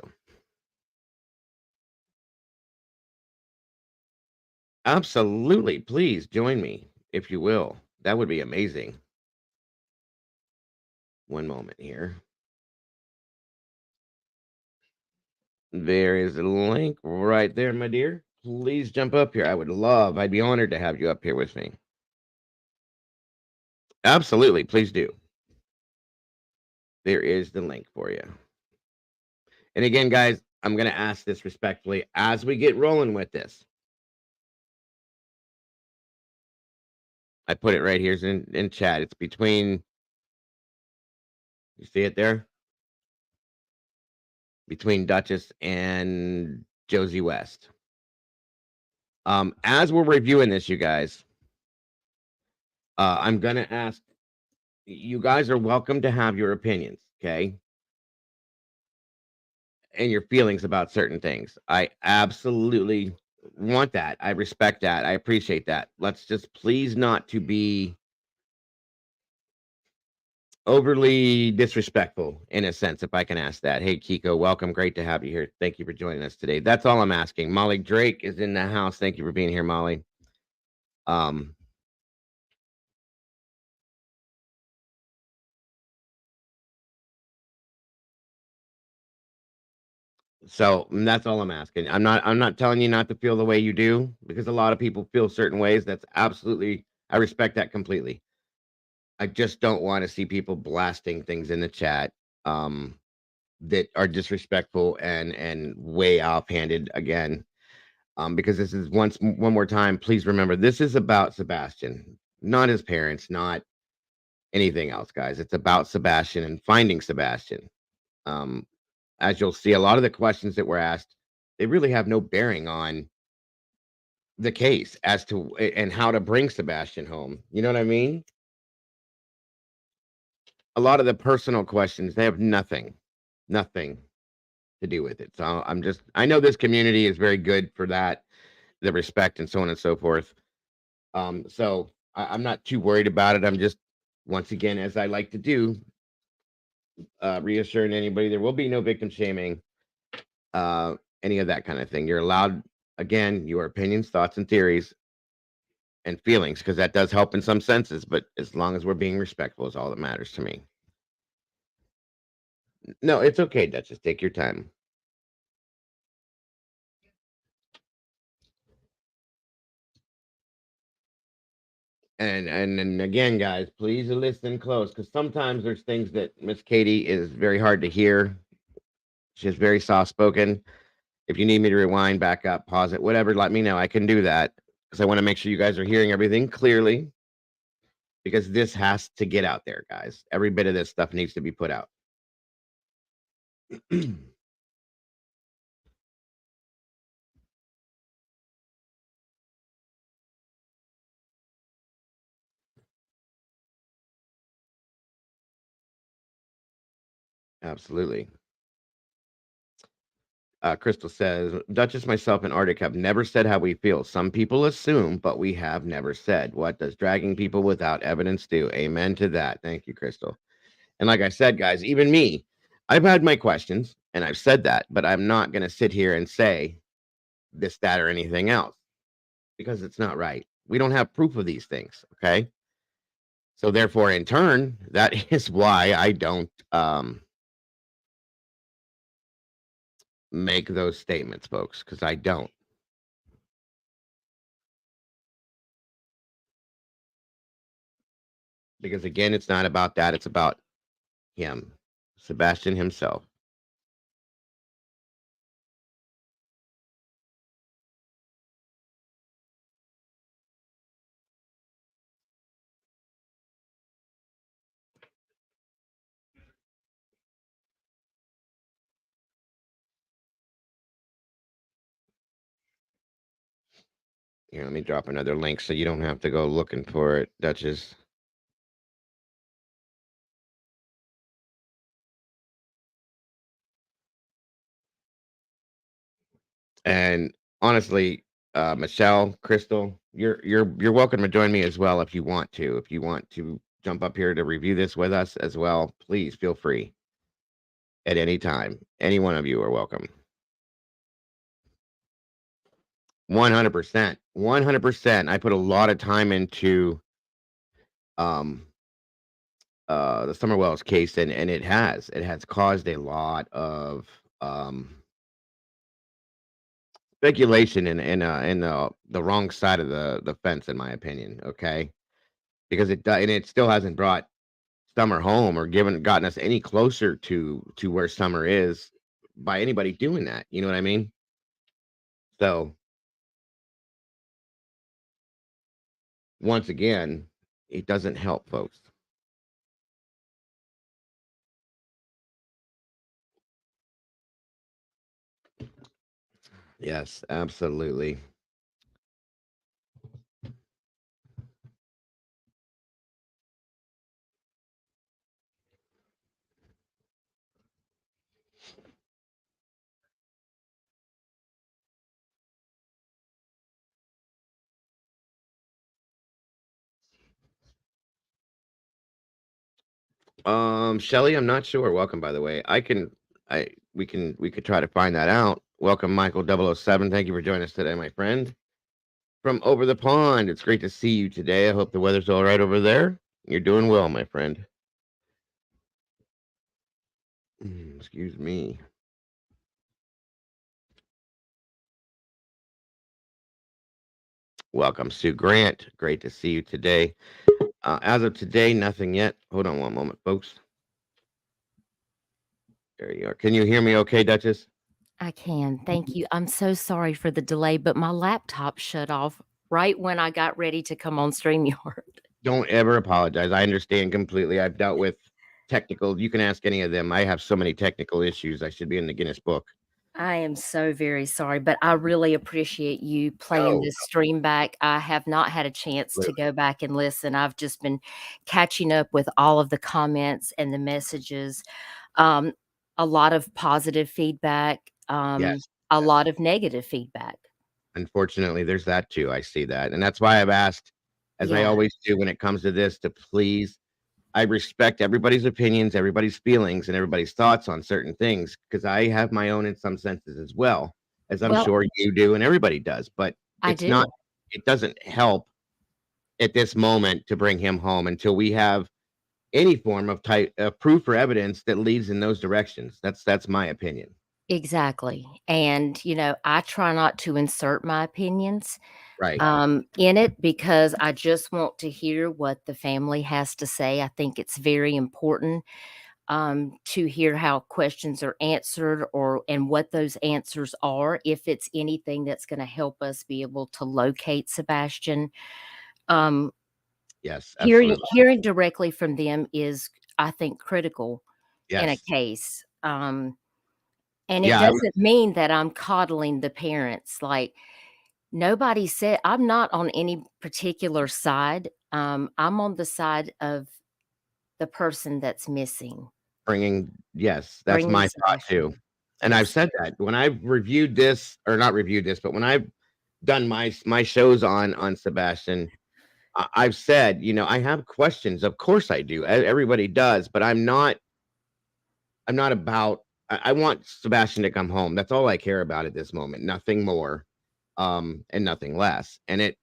Absolutely. Please join me, if you will. That would be amazing. One moment here. There is a link right there, my dear. Please jump up here. I'd be honored to have you up here with me. Absolutely. Please do. There is the link for you. And again, guys, I'm going to ask this respectfully as we get rolling with this. I put it right here in chat. It's between, you see it there? Between Duchess and Josie West. As we're reviewing this, you guys, I'm going to ask, you guys are welcome to have your opinions, okay? And your feelings about certain things. I absolutely want that. I respect that. I appreciate that. Let's just please not to be overly disrespectful in a sense, if I can ask that. Hey, Kiko, welcome. Great to have you here. Thank you for joining us today. That's all I'm asking. Molly Drake is in the house. Thank you for being here, Molly. So that's all I'm asking. I'm not telling you not to feel the way you do, because a lot of people feel certain ways. That's absolutely, I respect that completely. I just don't want to see people blasting things in the chat that are disrespectful and way offhanded again. Because this is one more time, please remember, this is about Sebastian, not his parents, not anything else, guys. It's about Sebastian and finding Sebastian. As you'll see, a lot of the questions that were asked, they really have no bearing on the case as to and how to bring Sebastian home. You know what I mean? A lot of the personal questions, they have nothing to do with it. So I know this community is very good for that, the respect and so on and so forth. So I'm not too worried about it. I'm just, once again, as I like to do, reassuring anybody there will be no victim shaming, any of that kind of thing. You're allowed, again, your opinions, thoughts, and theories and feelings, because that does help in some senses, but as long as we're being respectful is all that matters to me. No, it's okay, Duchess. Take your time. And again, guys, please listen close, because sometimes there's things that Miss Katie is very hard to hear. She's very soft spoken. If you need me to rewind, back up, pause it, whatever, let me know. I can do that, because I want to make sure you guys are hearing everything clearly, because this has to get out there, guys. Every bit of this stuff needs to be put out. Absolutely. Crystal says, Duchess, myself, and Arctic have never said how we feel. Some people assume, but we have never said. What does dragging people without evidence do? Amen to that. Thank you, Crystal. And like I said, guys, even me, I've had my questions and I've said that, but I'm not going to sit here and say this, that, or anything else, because it's not right. We don't have proof of these things. Okay. So therefore, in turn, that is why I don't make those statements, folks, because I don't. Because again, it's not about that. It's about him, Sebastian himself. Here, let me drop another link so you don't have to go looking for it, Duchess. And honestly, Michelle, Crystal, you're welcome to join me as well if you want to. If you want to jump up here to review this with us as well, please feel free at any time. Any one of you are welcome. 100%. 100%. I put a lot of time into the Summer Wells case, and it has caused a lot of speculation in the wrong side of the fence, in my opinion. Okay, because it still hasn't brought Summer home or gotten us any closer to where Summer is by anybody doing that. You know what I mean? So once again, it doesn't help, folks. Yes, absolutely. Shelly, I'm not sure. Welcome, by the way. We could try to find that out. Welcome, Michael 007. Thank you for joining us today, my friend. From over the pond. It's great to see you today. I hope the weather's all right over there. You're doing well, my friend. Excuse me. Welcome, Sue Grant. Great to see you today. As of today, nothing yet. Hold on one moment, folks. There you are. Can you hear me okay, Duchess? I can. Thank you. I'm so sorry for the delay, but my laptop shut off right when I got ready to come on StreamYard. Don't ever apologize. I understand completely. I've dealt with technical. You can ask any of them. I have so many technical issues. I should be in the Guinness Book. I am so very sorry, but I really appreciate you playing Oh, this stream back. I have not had a chance to go back and listen. I've just been catching up with all of the comments and the messages. Um, a lot of positive feedback, yes. a lot of negative feedback. Unfortunately, there's that too. I see that. And that's why I've asked, as I Yeah, always do when it comes to this, to please, I respect everybody's opinions, everybody's feelings, and everybody's thoughts on certain things because I have my own in some senses as well, as I'm well, sure you do and everybody does. But I it's not, do. it doesn't help at this moment to bring him home until we have any form of type of proof or evidence that leads in those directions. That's my opinion. Exactly. And, I try not to insert my opinions Right. in it because I just want to hear what the family has to say. I think it's very important to hear how questions are answered and what those answers are, if it's anything that's going to help us be able to locate Sebastian. Um, Yes, hearing absolutely. hearing directly from them is, I think, critical in a Yes. case. And it Yeah, doesn't mean that I'm coddling the parents. Like, nobody said I'm not on any particular side. I'm on the side of the person that's missing, yes, that's bringing my thought too. Sebastian. And I've Yes. said that when I've reviewed this, or not reviewed this, but when I've done my shows on Sebastian, I've said, I have questions. Of course I do. Everybody does, but I'm not about I want Sebastian to come home. That's all I care about at this moment. Nothing more. And nothing less. And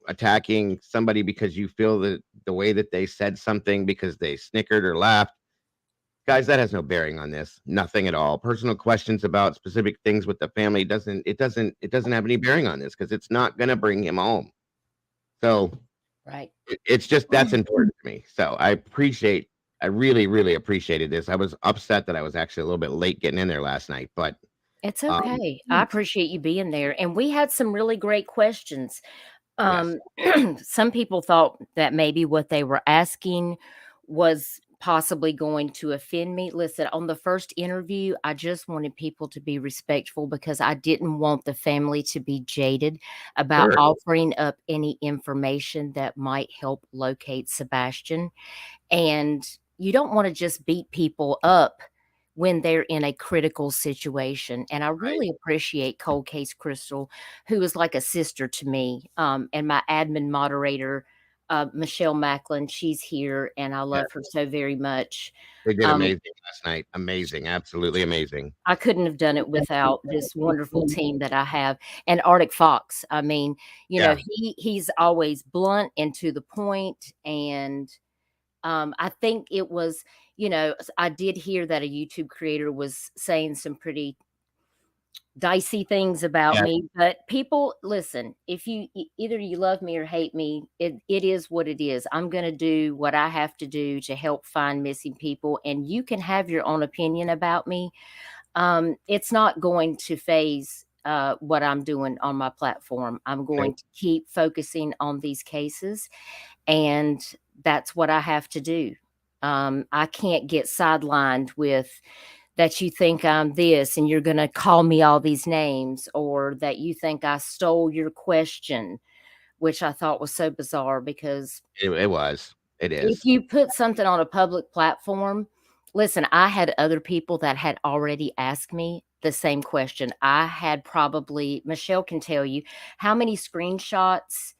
attacking somebody because you feel that the way that they said something because they snickered or laughed. Guys, that has no bearing on this. Nothing at all. Personal questions about specific things with the family doesn't have any bearing on this because it's not gonna bring him home. So Right. it's just that's important to me. So I really, really appreciated this. I was upset that I was actually a little bit late getting in there last night, but It's um, okay. I appreciate you being there. And we had some really great questions. yes, Um, some people thought that maybe what they were asking was possibly going to offend me. Listen, on the first interview, I just wanted people to be respectful because I didn't want the family to be jaded about sure, offering up any information that might help locate Sebastian. And you don't want to just beat people up when they're in a critical situation. And I right. really appreciate Cold Case Crystal, who is like a sister to me, and my admin moderator, Michelle Macklin. She's here, and I Yeah, love her so very much. they did Um, amazing last night. Amazing, absolutely amazing. I couldn't have done it without this wonderful team that I have. And Arctic Fox. I mean, Yeah, he's always blunt and to the point, and I think it was, I did hear that a YouTube creator was saying some pretty dicey things about yeah, me, but people, listen, if either you love me or hate me, it is what it is. I'm going to do what I have to do to help find missing people, and you can have your own opinion about me. it's not going to phase what I'm doing on my platform. I'm going to keep focusing on these cases, and that's what I have to do. I can't get sidelined with that you think I'm this and you're going to call me all these names, or that you think I stole your question, which I thought was so bizarre because It was. It if is. you put something on a public platform, listen, I had other people that had already asked me the same question. I had probably, Michelle can tell you, how many screenshots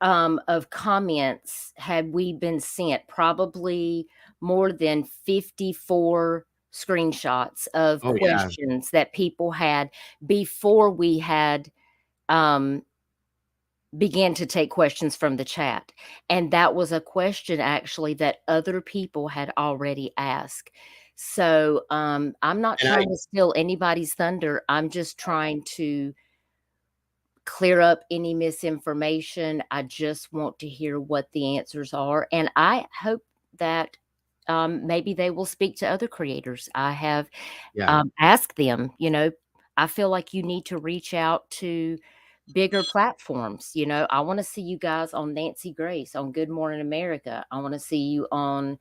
of comments had we been sent? Probably more than 54 screenshots of Oh, yeah. questions that people had before we had began to take questions from the chat. And that was a question actually that other people had already asked. So I'm not And trying to steal anybody's thunder. I'm just trying to clear up any misinformation. I just want to hear what the answers are. And I hope that maybe they will speak to other creators. I have asked them, I feel like you need to reach out to bigger platforms. I want to see you guys on Nancy Grace, on Good Morning America. I want to see you on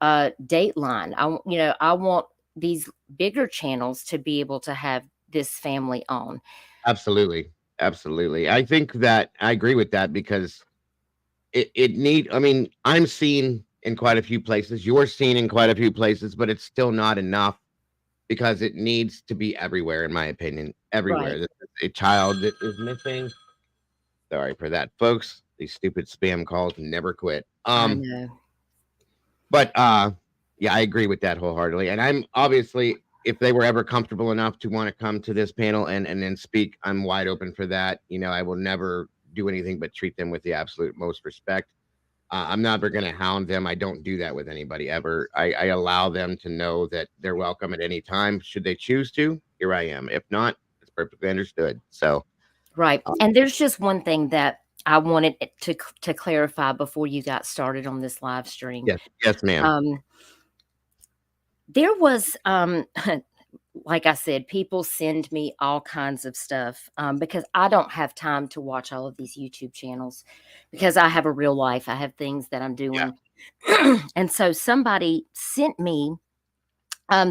Dateline. I want these bigger channels to be able to have this family on. Absolutely. Absolutely. I think that I agree with that because I mean, I'm seen in quite a few places. You're seen in quite a few places, but it's still not enough because it needs to be everywhere, in my opinion. Everywhere. Right. There's a child that is missing. Sorry for that, folks. These stupid spam calls never quit. I know. But yeah, I agree with that wholeheartedly. And I'm obviously, if they were ever comfortable enough to want to come to this panel and then speak, I'm wide open for that. I will never do anything but treat them with the absolute most respect. I'm never going to hound them. I don't do that with anybody ever. I allow them to know that they're welcome at any time. Should they choose to, here I am. If not, it's perfectly understood. So, right. And there's just one thing that I wanted to clarify before you got started on this live stream. yes, ma'am. There was, like I said, people send me all kinds of stuff because I don't have time to watch all of these YouTube channels because I have a real life. I have things that I'm doing. And so somebody sent me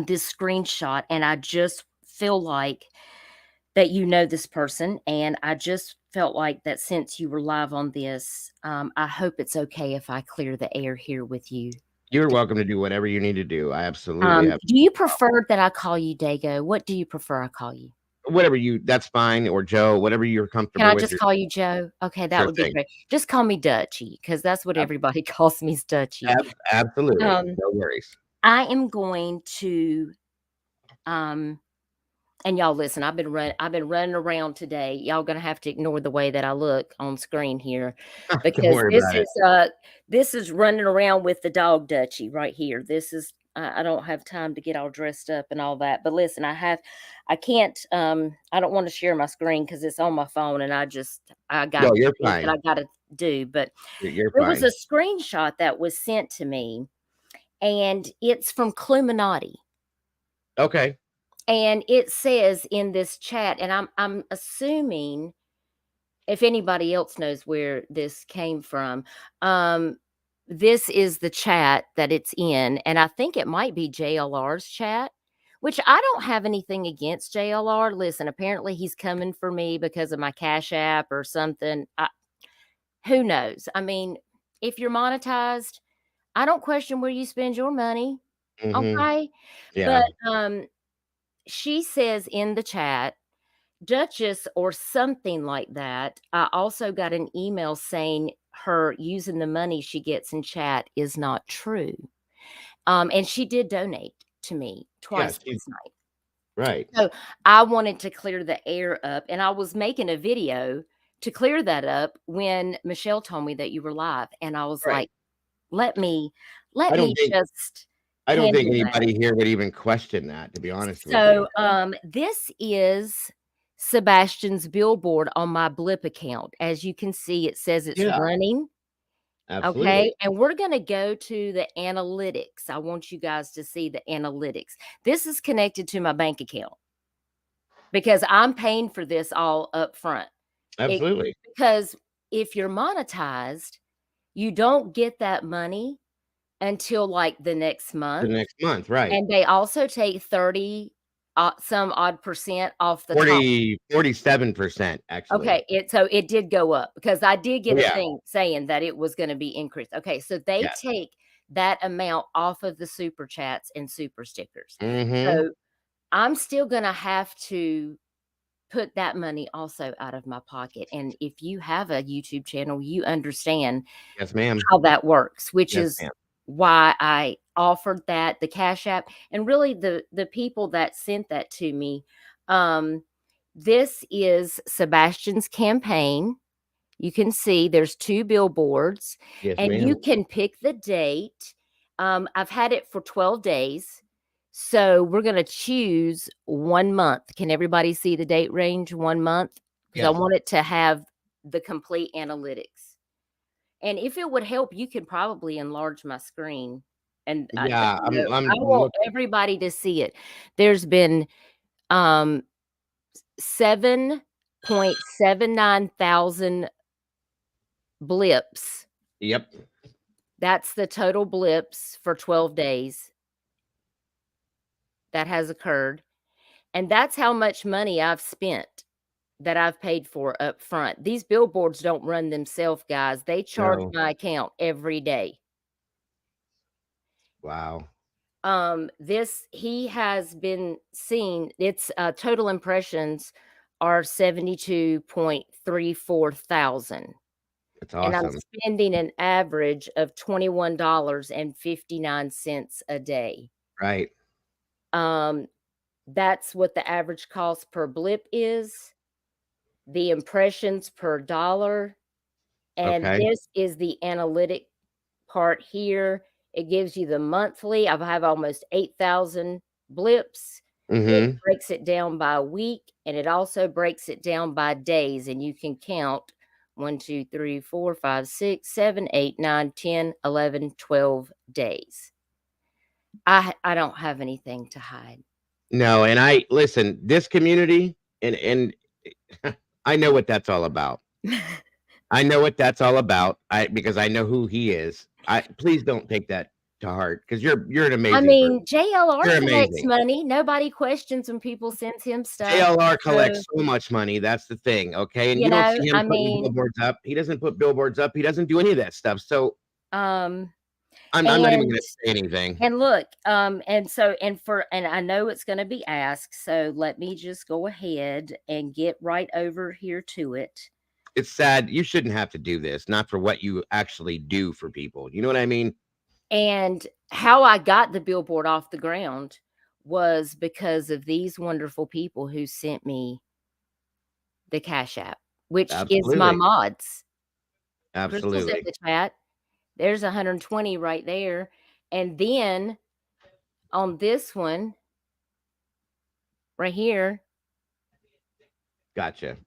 this screenshot, and I just feel like that this person, and I just felt like that since you were live on this, I hope it's okay if I clear the air here with you. You're welcome to do whatever you need to do. I absolutely have. Do you prefer that I call you Dago? What do you prefer I call you? Whatever that's fine, or Joe, whatever you're comfortable Can I with. just call you Joe? Okay, that would be great. Just call me Dutchie, because that's what everybody calls me is Dutchie. Absolutely. No worries. I am going to and y'all listen, I've been running around today. Y'all gonna have to ignore the way that I look on screen here, because this is running around with the dog Dutchie right here. This is I don't have time to get all dressed up and all that. But listen, I can't I don't want to share my screen because it's on my phone, and I got no, you're fine. that I gotta do. But there was a screenshot that was sent to me, and it's from Cluminati. Okay. And it says in this chat, and I'm assuming if anybody else knows where this came from, this is the chat that it's in, and I think it might be JLR's chat, which I don't have anything against JLR. Listen, apparently he's coming for me because of my Cash App or something. Who knows? I mean, if you're monetized, I don't question where you spend your money. Okay. Yeah. But she says in the chat, Duchess or something like that. I also got an email saying her using the money she gets in chat is not true. And she did donate to me twice this night. Right. So I wanted to clear the air up, and I was making a video to clear that up when Michelle told me that you were live. And I was like, let me just. I don't think anybody here would even question that, to be honest with you. So this is Sebastian's billboard on my Blip account. As you can see, it says it's running. Absolutely. Okay. And we're going to go to the analytics. I want you guys to see the analytics. This is connected to my bank account because I'm paying for this all up front. Absolutely. Because if you're monetized, you don't get that money until like the next The month. next month, right? And they also take 30 some odd percent off the top. 47% actually. Okay, so it did go up because I did get a Yeah. thing saying that it was going to be increased. Okay, so they Yes. take that amount off of the super chats and super stickers. Mhm. So I'm still going to have to put that money also out of my pocket. And if you have a YouTube channel, you understand Yes, ma'am. how that works, which Yes, is ma'am. why I offered that, the Cash App, and really the people that sent that to me. This is Sebastian's campaign. You can see there's 2 billboards, Yes, and ma'am. you can pick the date. I've had it for 12 days. So we're going to choose 1 month. Can everybody see the date range 1 month? Because I Yes. want it to have the complete analytics. And if it would help, you could probably enlarge my screen. And Yeah, I I'm want looking. everybody to see it. There's been 7.79 thousand blips. Yep. That's the total blips for 12 days that has occurred. And that's how much money I've spent that I've paid for up front. These billboards don't run themselves, guys. They charge No. my account every day. Wow. This he has been seen. Its total impressions are 72.34 thousand. That's And I'm awesome. spending an average of $21.59 a day. Right. That's what the average cost per blip is. The impressions per dollar. And Okay. this is the analytic part here. It gives you the monthly. I have almost 8,000 blips. It Mhm. breaks it down by week, and it also breaks it down by days. And you can count 1, 2, 3, 4, 5, 6, 7, 8, 9, 10, 11, 12 days. I don't have anything to hide. No, and I listen, this community and I know what that's all about. I know what that's all about. Because I know who he is. Please don't take that to heart because you're an I amazing mean, person. JLR You're collects amazing. money. Nobody questions when people send him stuff. JLR So, collects so much money. That's the thing. Okay. And you you don't know, see him I putting mean, billboards up. He doesn't put billboards up. He doesn't do any of that stuff. So um, I'm not even and gonna say anything. and look, and I know it's going to be asked, so let me just go ahead and get right over here to it. It's sad. You shouldn't have to do this, not for what you actually do for people. You know what I mean? And how I got the billboard off the ground was because of these wonderful people who sent me the Cash App, which is my Absolutely. mods. Crystal's in Absolutely. the chat. There's 120 right there. And then on this one right here, Gotcha.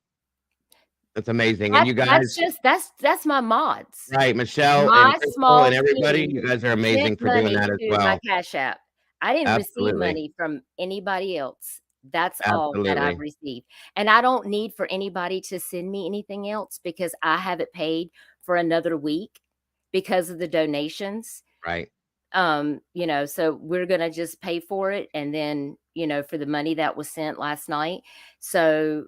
That's amazing. And you guys, that's my mods. right, Michelle and My Crystal small and everybody, team you guys are sent amazing for doing money that as to my well. Cash App. I didn't receive Absolutely. money from anybody else. That's all that Absolutely. I've received. And I don't need for anybody to send me anything else because I have it paid for another week because of the donations. Right. So we're going to just pay for it. And then, for the money that was sent last night. So,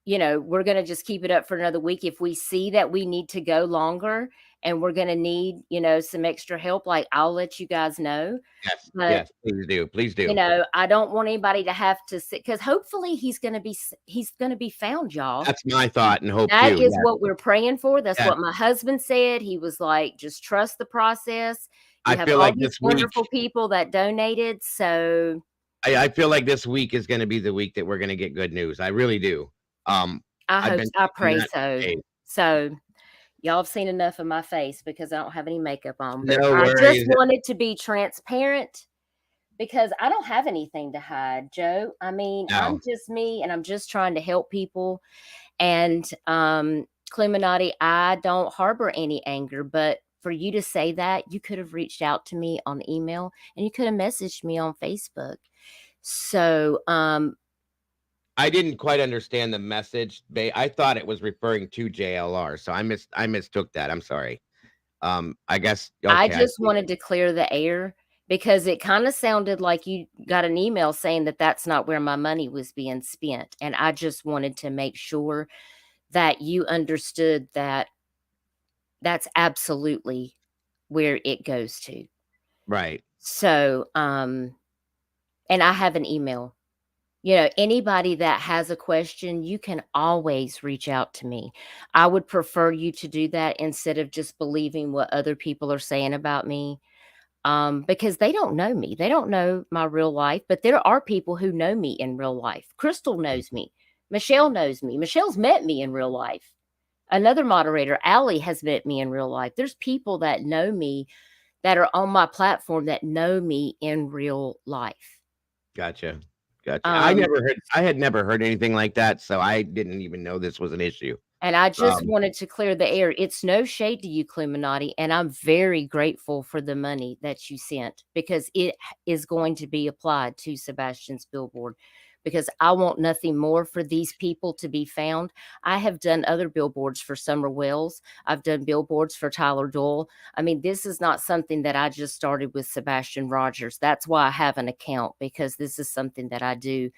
we're going to just keep it up for another week. If we see that we need to go longer and we're going to need, some extra help, like I'll let you guys know. Yes. But, Yes. Please do. Please do. I don't want anybody to have to sit because hopefully he's going to be found, y'all. That's my thought and hope That too. is Yes. what we're praying for. That's Yes. what my husband said. He was like, just trust the process. You I have feel all like these this week, wonderful people that donated. So I feel like this week is going to be the week that we're going to get good news. I really do. I pray that so. today. So y'all have seen enough of my face because I don't have any makeup on. But No I just worries. wanted to be transparent because I don't have anything to hide, Joe. I mean, I'm No. just me and I'm just trying to help people. And Cleminati, I don't harbor any anger, but for you to say that, you could have reached out to me on email and you could have messaged me on Facebook. So, I didn't quite understand the message. I thought it was referring to JLR, so I mistook that. I'm sorry. I guess I okay. I just see. wanted to clear the air because it kind of sounded like you got an email saying that that's not where my money was being spent. And I just wanted to make sure that you understood that that's absolutely where it goes to. Right. So, and I have an email. Anybody that has a question, you can always reach out to me. I would prefer you to do that instead of just believing what other people are saying about me. Because they don't know me. They don't know my real life, but there are people who know me in real life. Crystal knows me. Michelle knows me. Michelle's met me in real life. Another moderator, Allie, has met me in real life. There's people that know me that are on my platform that know me in real life. Gotcha. Gotcha. Um, I had never heard anything like that, so I didn't even know this was an issue. And I just Um, wanted to clear the air. It's no shade to you, Cluminati, and I'm very grateful for the money that you sent because it is going to be applied to Sebastian's billboard because I want nothing more for these people to be found. I have done other billboards for Summer Wells. I've done billboards for Tyler Doyle. I mean, this is not something that I just started with Sebastian Rogers. That's why I have an account because this is something that I do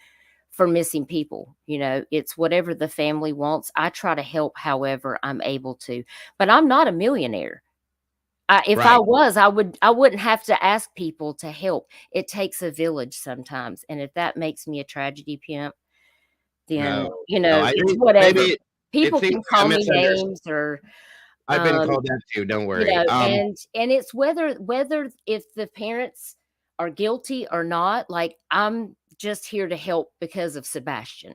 for missing people. It's whatever the family wants. I try to help however I'm able to, but I'm not a millionaire. If I right. was, I wouldn't have to ask people to help. It takes a village sometimes. And if that makes me a tragedy pimp, then, No. No, I it's think whatever. maybe it People seems can like I call me misunderstood. names or, I've been um, called that too. Don't worry. and it's whether if the parents are guilty or not, like I'm just here to help because of Sebastian.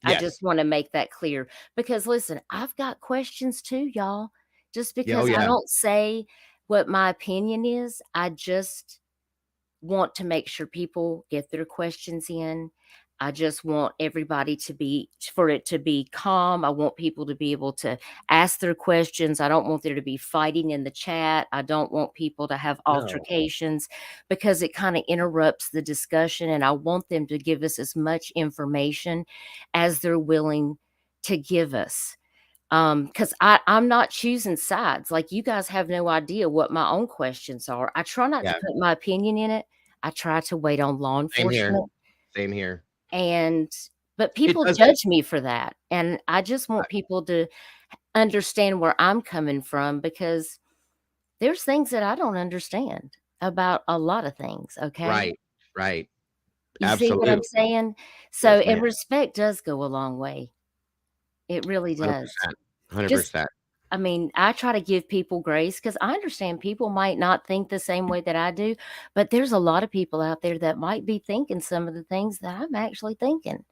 I Yes. just want to make that clear because listen, I've got questions too, y'all. Just Yeah, oh because I yeah. don't say what my opinion is, I just want to make sure people get their questions in. I just want everybody for it to be calm. I want people to be able to ask their questions. I don't want there to be fighting in the chat. I don't want people to have No. altercations because it kind of interrupts the discussion. And I want them to give us as much information as they're willing to give us. Because I'm not choosing sides. Like you guys have no idea what my own questions are. I try not to Yeah. put my opinion in it. I try to wait on law Same here. enforcement Same here. and but It people doesn't. judge me for that. And I just want people to understand where I'm coming from because there's things that I don't understand about a lot of things. Okay. Right. Right. You see what I'm Absolutely. saying? So, Yes, and ma'am. respect does go a long way. It really does. 100%. 100%. Just I mean, I try to give people grace because I understand people might not think the same way that I do, but there's a lot of people out there that might be thinking some of the things that I'm actually thinking.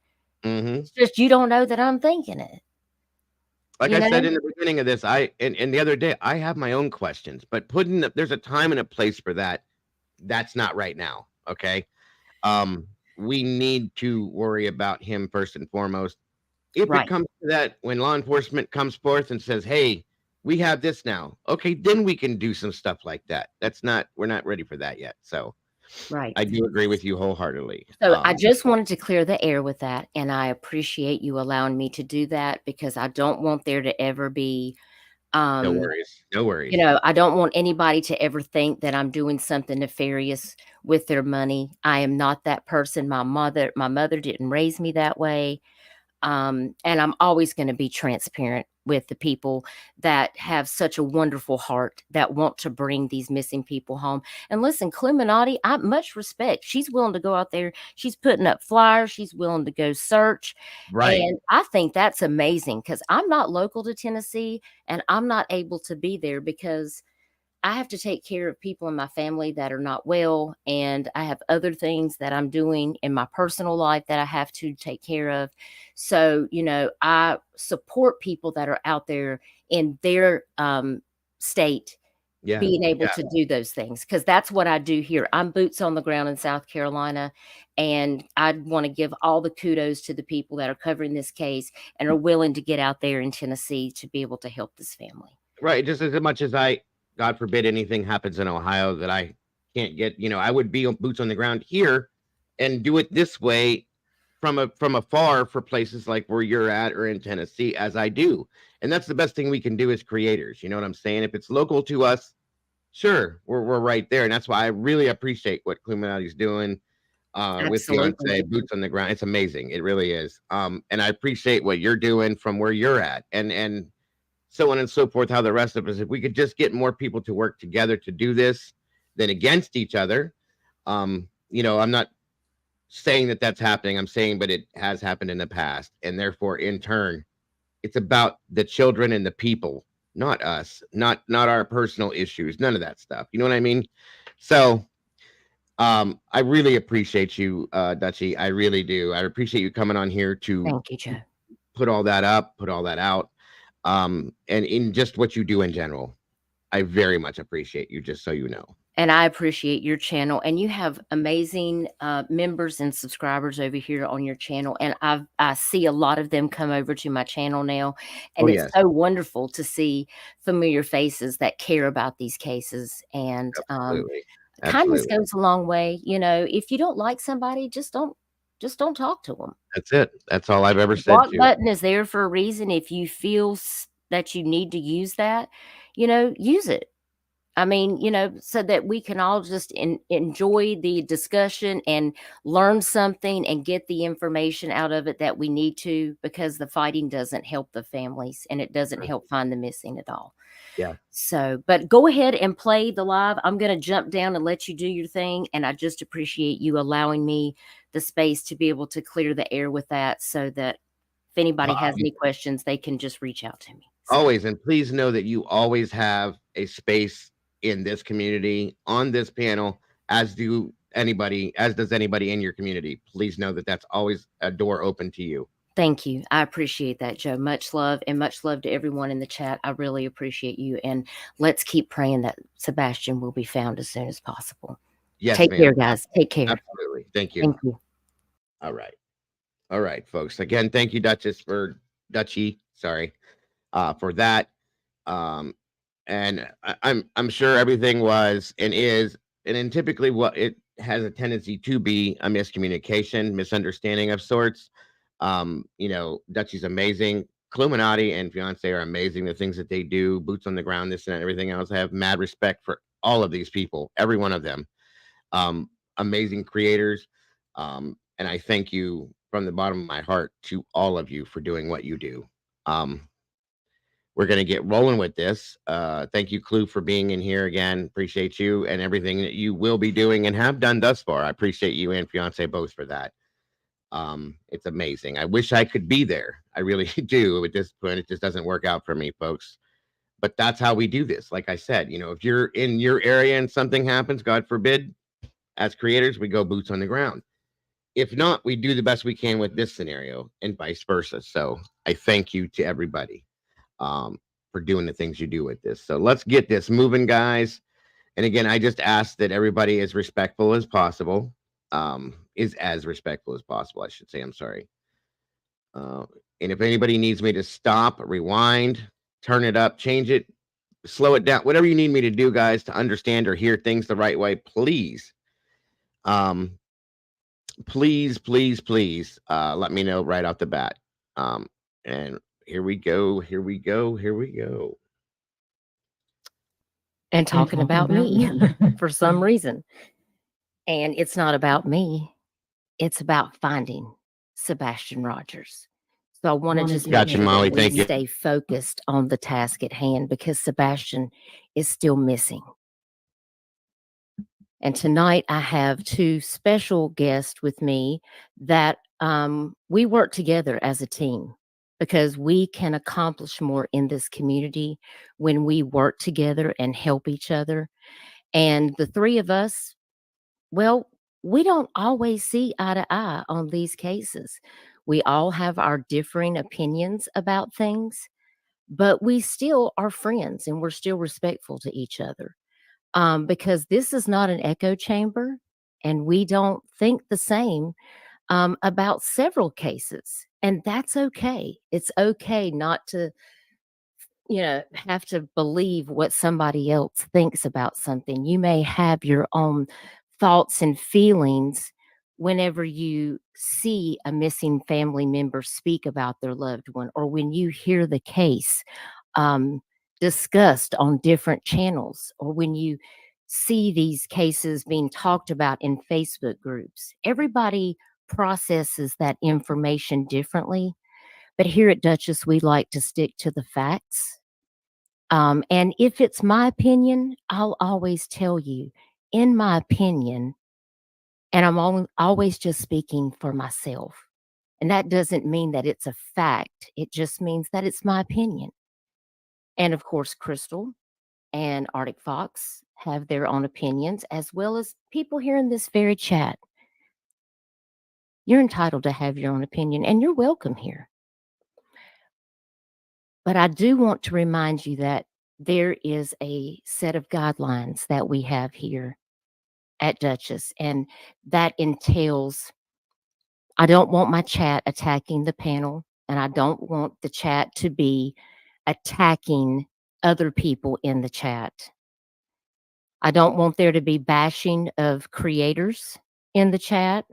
Mhm. It's just you don't know that I'm thinking it, Like you I said know? in the beginning of this, and the other day, I have my own questions, but there's a time and a place for that. That's not right now. Okay. We need to worry about him first and foremost. If it Right. comes to that, when law enforcement comes forth and says, "Hey, we have this now," okay, then we can do some stuff like that. We're not ready for that yet. So Right. I do agree with you wholeheartedly. So I just wanted to clear the air with that, and I appreciate you allowing me to do that because I don't want there to ever be, No um, worries. No worries. I don't want anybody to ever think that I'm doing something nefarious with their money. I am not that person. My mother didn't raise me that way. And I'm always going to be transparent with the people that have such a wonderful heart that want to bring these missing people home. And listen, Cluminati, I much respect. She's willing to go out there. She's putting up flyers. She's willing to go search. Right. And I think that's amazing because I'm not local to Tennessee and I'm not able to be there because I have to take care of people in my family that are not well, and I have other things that I'm doing in my personal life that I have to take care of. So, I support people that are out there in their state Yeah. being able Yeah. to do those things because that's what I do here. I'm boots on the ground in South Carolina, and I want to give all the kudos to the people that are covering this case and are willing to get out there in Tennessee to be able to help this family. Right. Just as much as God forbid anything happens in Ohio that I can't get, I would be boots on the ground here and do it this way from afar for places like where you're at or in Tennessee, as I do. And that's the best thing we can do as creators. You know what I'm saying? If it's local to us, sure, we're right there. And that's why I really appreciate what Cluminati's doing with Absolutely. Fiance, boots on the ground. It's amazing. It really is. And I appreciate what you're doing from where you're at, and so on and so forth. How the rest of us, if we could just get more people to work together to do this than against each other. I'm not saying that that's happening. I'm saying, but it has happened in the past, and therefore, in turn, it's about the children and the people, not us, not our personal issues, none of that stuff. You know what I mean? So, I really appreciate you, Dutchie. I really do. I appreciate you coming on here to Thank you, Joe. put all that up, put all that out, and in just what you do in general. I very much appreciate you, just so you know. And I appreciate your channel, and you have amazing members and subscribers over here on your channel. And I see a lot of them come over to my channel now, and it's yes. so wonderful to see familiar faces that care about these cases. And Absolutely. kindness goes a long way. If you don't like somebody, just don't talk to them. That's it. That's all I've ever The said. block button is there for a reason. If you feel that you need to use that, use it. I mean, so that we can all just enjoy the discussion and learn something and get the information out of it that we need to, because the fighting doesn't help the families and it doesn't help find the missing at all. Yeah. So, but go ahead and play the live. I'm going to jump down and let you do your thing. And I just appreciate you allowing me the space to be able to clear the air with that, so that if anybody has any questions, they can just reach out to me. So. Always. And please know that you always have a space in this community, on this panel, as does anybody in your community. Please know that that's always a door open to you. Thank you. I appreciate that, Joe. Much love, and much love to everyone in the chat. I really appreciate you. And let's keep praying that Sebastian will be found as soon as possible. Yes, Take care, guys. Take care. Absolutely. Thank you. Thank you. All right, folks. Again, thank you, Dutchie, sorry, for that. And I'm sure everything was and is, and then typically what it has a tendency to be a miscommunication, misunderstanding of sorts. Dutchie's amazing. Cluminati and Fiance are amazing. The things that they do, boots on the ground, this and everything else. I have mad respect for all of these people, every one of them. Amazing creators. And I thank you from the bottom of my heart to all of you for doing what you do. We're going to get rolling with this. Thank you, Clue, for being in here again. Appreciate you and everything that you will be doing and have done thus far. I appreciate you and Fiance both for that. It's amazing. I wish I could be there. I really do. At this point, it just doesn't work out for me, folks. But that's how we do this. Like I said, if you're in your area and something happens, God forbid, as creators, we go boots on the ground. If not, we do the best we can with this scenario and vice versa. So I thank you to everybody for doing the things you do with this. So let's get this moving, guys. And again, I just ask that everybody is respectful as possible. Is as respectful as possible, I should say. I'm sorry. And if anybody needs me to stop, rewind, turn it up, change it, slow it down, whatever you need me to do, guys, to understand or hear things the right way, please. Please let me know right off the bat. And here we go. And talking about me for some reason. And it's not about me. It's about finding Sebastian Rogers. So I want to just Gotcha, Molly. Thank you. Stay focused on the task at hand, because Sebastian is still missing. And tonight I have two special guests with me that we work together as a team, because we can accomplish more in this community when we work together and help each other. And the three of us, well, we don't always see eye to eye on these cases. We all have our differing opinions about things, but we still are friends and we're still respectful to each other. Because this is not an echo chamber, and we don't think the same about several cases. And that's okay. It's okay not to have to believe what somebody else thinks about something. You may have your own thoughts and feelings whenever you see a missing family member speak about their loved one, or when you hear the case um, discussed on different channels, or when you see these cases being talked about in Facebook groups. Everybody processes that information differently. But here at Duchess, we like to stick to the facts. And if it's my opinion, I'll always tell you, in my opinion, and always just speaking for myself. And that doesn't mean that it's a fact. It just means that it's my opinion. And of course, Crystal and Arctic Fox have their own opinions, as well as people here in this very chat. You're entitled to have your own opinion, and you're welcome here. But I do want to remind you that there is a set of guidelines that we have here at Duchess, and that entails I don't want my chat attacking the panel, and I don't want the chat to be attacking other people in the chat. I don't want there to be bashing of creators in the chat,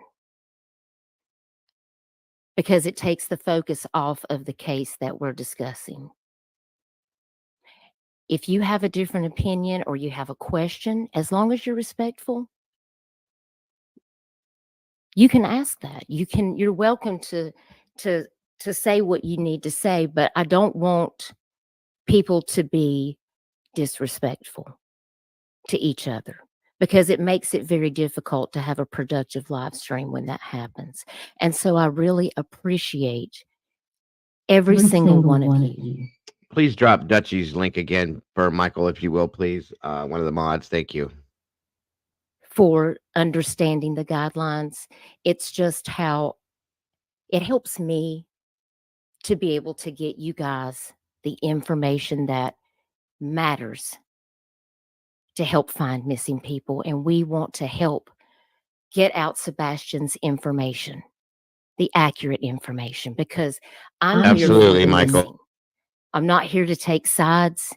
because it takes the focus off of the case that we're discussing. If you have a different opinion or you have a question, as long as you're respectful, you can ask that. You're welcome to say what you need to say, but I don't want people to be disrespectful to each other, because it makes it very difficult to have a productive live stream when that happens. And so I really appreciate every single one of you. Please drop Dutchie's link again for Michael, if you will, please. One of the mods. Thank you. For understanding the guidelines. It's just how it helps me to be able to get you guys the information that matters to help find missing people. And we want to help get out Sebastian's information, the accurate information, because I'm here for Absolutely, the Michael. missing. I'm not here to take sides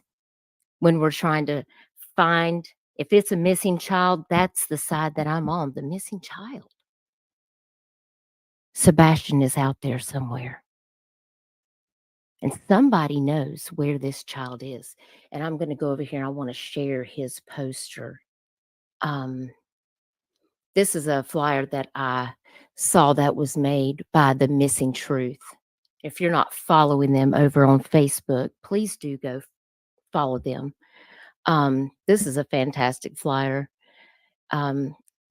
when we're trying to find, if it's a missing child, that's the side that I'm on, the missing child. Sebastian is out there somewhere. And somebody knows where this child is. And I'm going to go over here and I want to share his poster. This is a flyer that I saw that was made by The Missing Truth. If you're not following them over on Facebook, please do go follow them. This is a fantastic flyer.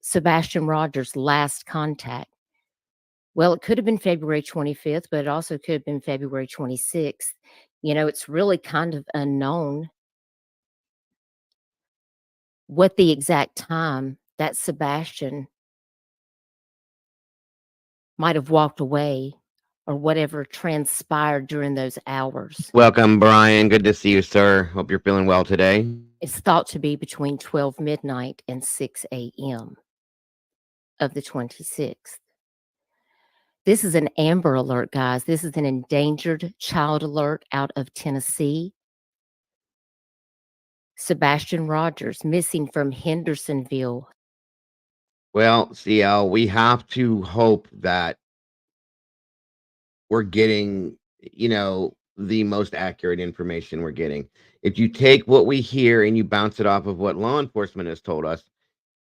Sebastian Rogers' last contact. Well, it could have been February 25th, but it also could have been February 26th. It's really kind of unknown what the exact time that Sebastian might have walked away or whatever transpired during those hours. Welcome, Brian. Good to see you, sir. Hope you're feeling well today. It's thought to be between 12 midnight and 6 a.m. of the 26th. This is an Amber Alert, guys. This is an endangered child alert out of Tennessee. Sebastian Rogers, missing from Hendersonville. Well, CL, we have to hope that we're getting, the most accurate information we're getting. If you take what we hear and you bounce it off of what law enforcement has told us,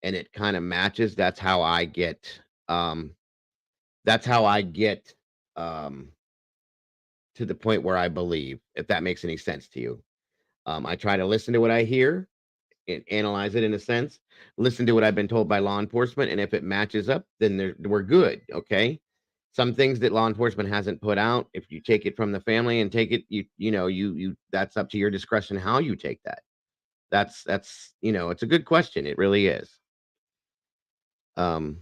and it kind of matches, that's how I get to the point where I believe, if that makes any sense to you. I try to listen to what I hear and analyze it in a sense, listen to what I've been told by law enforcement, and if it matches up, then we're good. Okay. Some things that law enforcement hasn't put out, if you take it from the family and take it, you that's up to your discretion how you take that. That's it's a good question. It really is. Real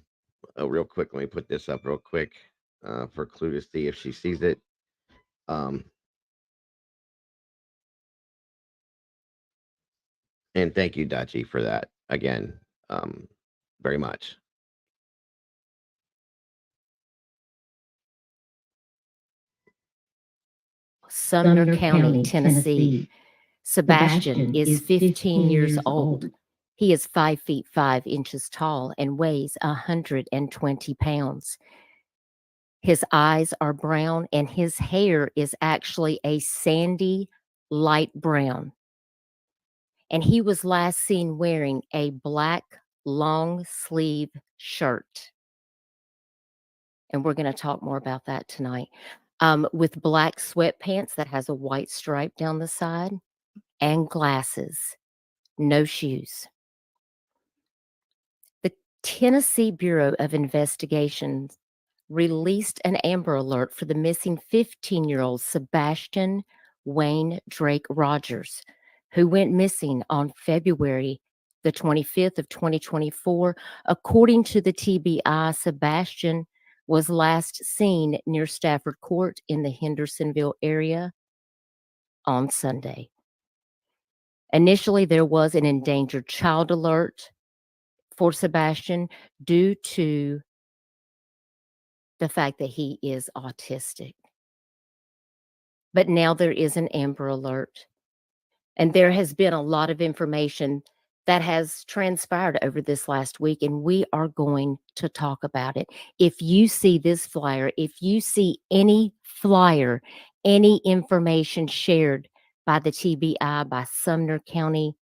quick, let me put this up real quick for Clue to see if she sees it. And thank you, Dachi, for that again, very much. Sumner County, Tennessee. Sebastian is 15 years old. He is 5 feet 5 inches tall and weighs 120 pounds. His eyes are brown and his hair is actually a sandy light brown. And he was last seen wearing a black long sleeve shirt. And we're going to talk more about that tonight. With black sweatpants that has a white stripe down the side and glasses, no shoes. The Tennessee Bureau of Investigation released an Amber Alert for the missing 15-year-old Sebastian Wayne Drake Rogers, who went missing on February the 25th of 2024. According to the TBI, Sebastian was last seen near Stafford Court in the Hendersonville area on Sunday. Initially, there was an endangered child alert for Sebastian due to the fact that he is autistic. But now there is an Amber Alert. And there has been a lot of information that has transpired over this last week, and we are going to talk about it. If you see this flyer, if you see any flyer, any information shared by the TBI, by Sumner County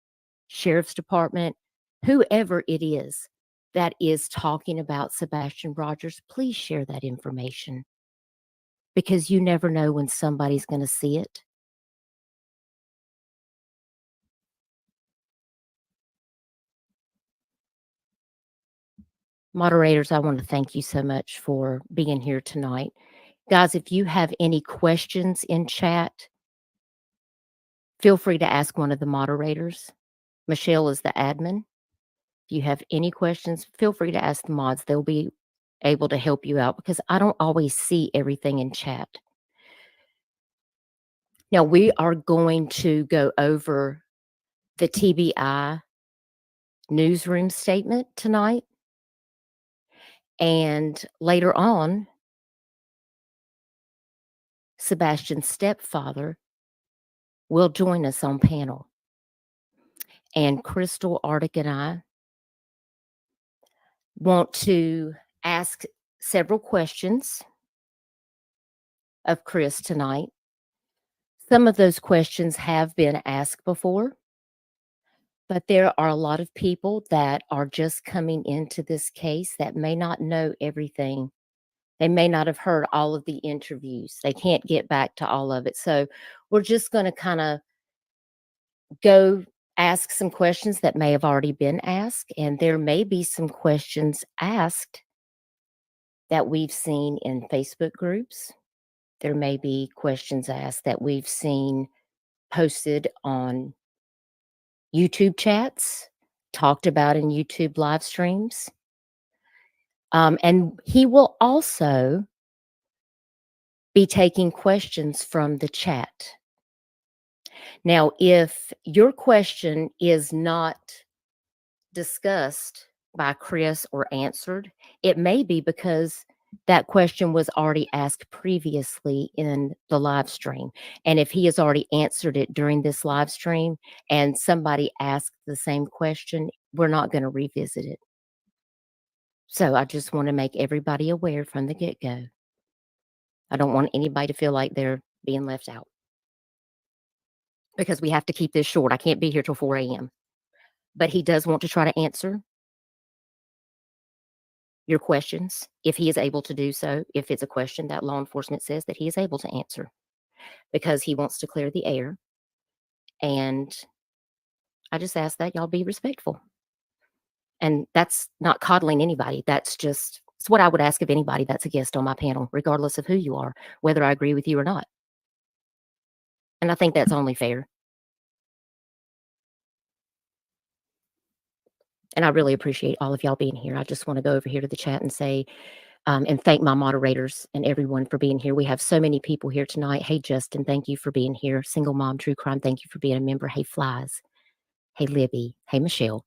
Sheriff's Department, whoever it is that is talking about Sebastian Rogers, please share that information, because you never know when somebody's going to see it. Moderators, I want to thank you so much for being here tonight. Guys, if you have any questions in chat, feel free to ask one of the moderators. Michelle is the admin. If you have any questions, feel free to ask the mods. They'll be able to help you out, because I don't always see everything in chat. Now, we are going to go over the TBI newsroom statement tonight. And later on, Sebastian's stepfather will join us on panel. And Crystal, Arctic, and I want to ask several questions of Chris tonight. Some of those questions have been asked before, but there are a lot of people that are just coming into this case that may not know everything. They may not have heard all of the interviews. They can't get back to all of it. So we're just going to kind of go ask some questions that may have already been asked, and there may be some questions asked that we've seen in Facebook groups. There may be questions asked that we've seen posted on YouTube chats, talked about in YouTube live streams. And he will also be taking questions from the chat. Now, if your question is not discussed by Chris or answered, it may be because that question was already asked previously in the live stream. And if he has already answered it during this live stream and somebody asked the same question, we're not going to revisit it. So I just want to make everybody aware from the get-go. I don't want anybody to feel like they're being left out, because we have to keep this short. I can't be here till 4 a.m. But he does want to try to answer your questions if he is able to do so, if it's a question that law enforcement says that he is able to answer, because he wants to clear the air. And I just ask that y'all be respectful. And that's not coddling anybody. That's just, it's what I would ask of anybody that's a guest on my panel, regardless of who you are, whether I agree with you or not. And I think that's only fair. And I really appreciate all of y'all being here. I just want to go over here to the chat and say, and thank my moderators and everyone for being here. We have so many people here tonight. Hey, Justin, thank you for being here. Single Mom True Crime, thank you for being a member. Hey, Flies. Hey, Libby. Hey, Michelle.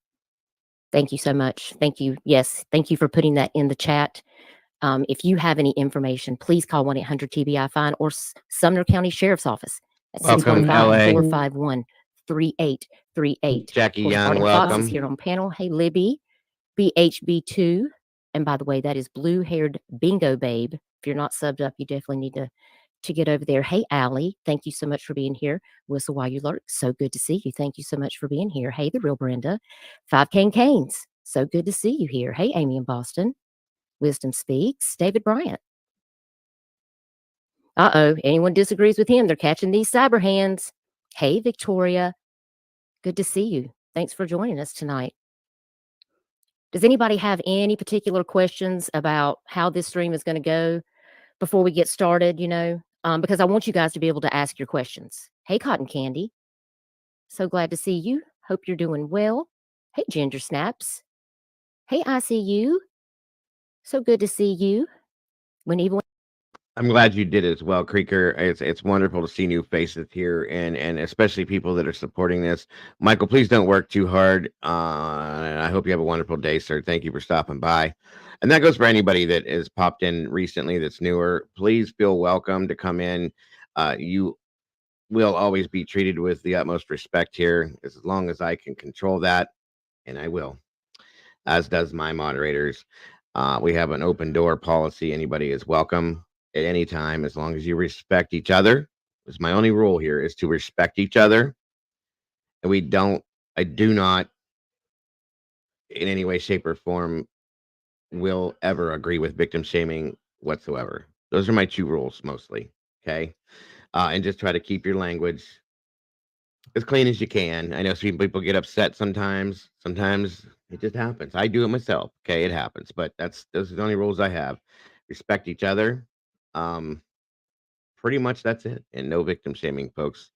Thank you so much. Thank you. Yes, thank you for putting that in the chat. If you have any information, please call 1-800-TBI-FINE or Sumner County Sheriff's Office at Welcome, 615-451-3838. Jackie Of course, Young, Arctic Fox is welcome. here on panel. Hey, Libby, BHB2. And by the way, that is blue-haired bingo babe. If you're not subbed up, you definitely need to get over there. Hey, Allie, thank you so much for being here. Whistle while you lurk. So good to see you. Thank you so much for being here. Hey, the real Brenda. 5 Cane Canes. So good to see you here. Hey, Amy in Boston. Wisdom Speaks. David Bryant. Uh-oh. Anyone disagrees with him, they're catching these cyber hands. Hey, Victoria. Good to see you. Thanks for joining us tonight. Does anybody have any particular questions about how this stream is going to go before we get started, because I want you guys to be able to ask your questions. Hey, Cotton Candy. So glad to see you. Hope you're doing well. Hey, Ginger Snaps. Hey, ICU. So good to see you. I'm glad you did as well, Creeker. It's wonderful to see new faces here, and especially people that are supporting this. Michael, please don't work too hard. And I hope you have a wonderful day, sir. Thank you for stopping by. And that goes for anybody that has popped in recently that's newer. Please feel welcome to come in. You will always be treated with the utmost respect here, as long as I can control that, and I will, as does my moderators. We have an open door policy. Anybody is welcome at any time, as long as you respect each other. It's my only rule here, is to respect each other. And I do not in any way, shape, or form will ever agree with victim shaming whatsoever. Those are my 2 rules mostly. Okay. And just try to keep your language as clean as you can. I know some people get upset sometimes. Sometimes it just happens. I do it myself. Okay, it happens. But those are the only rules I have. Respect each other. Pretty much that's it. And no victim shaming, folks,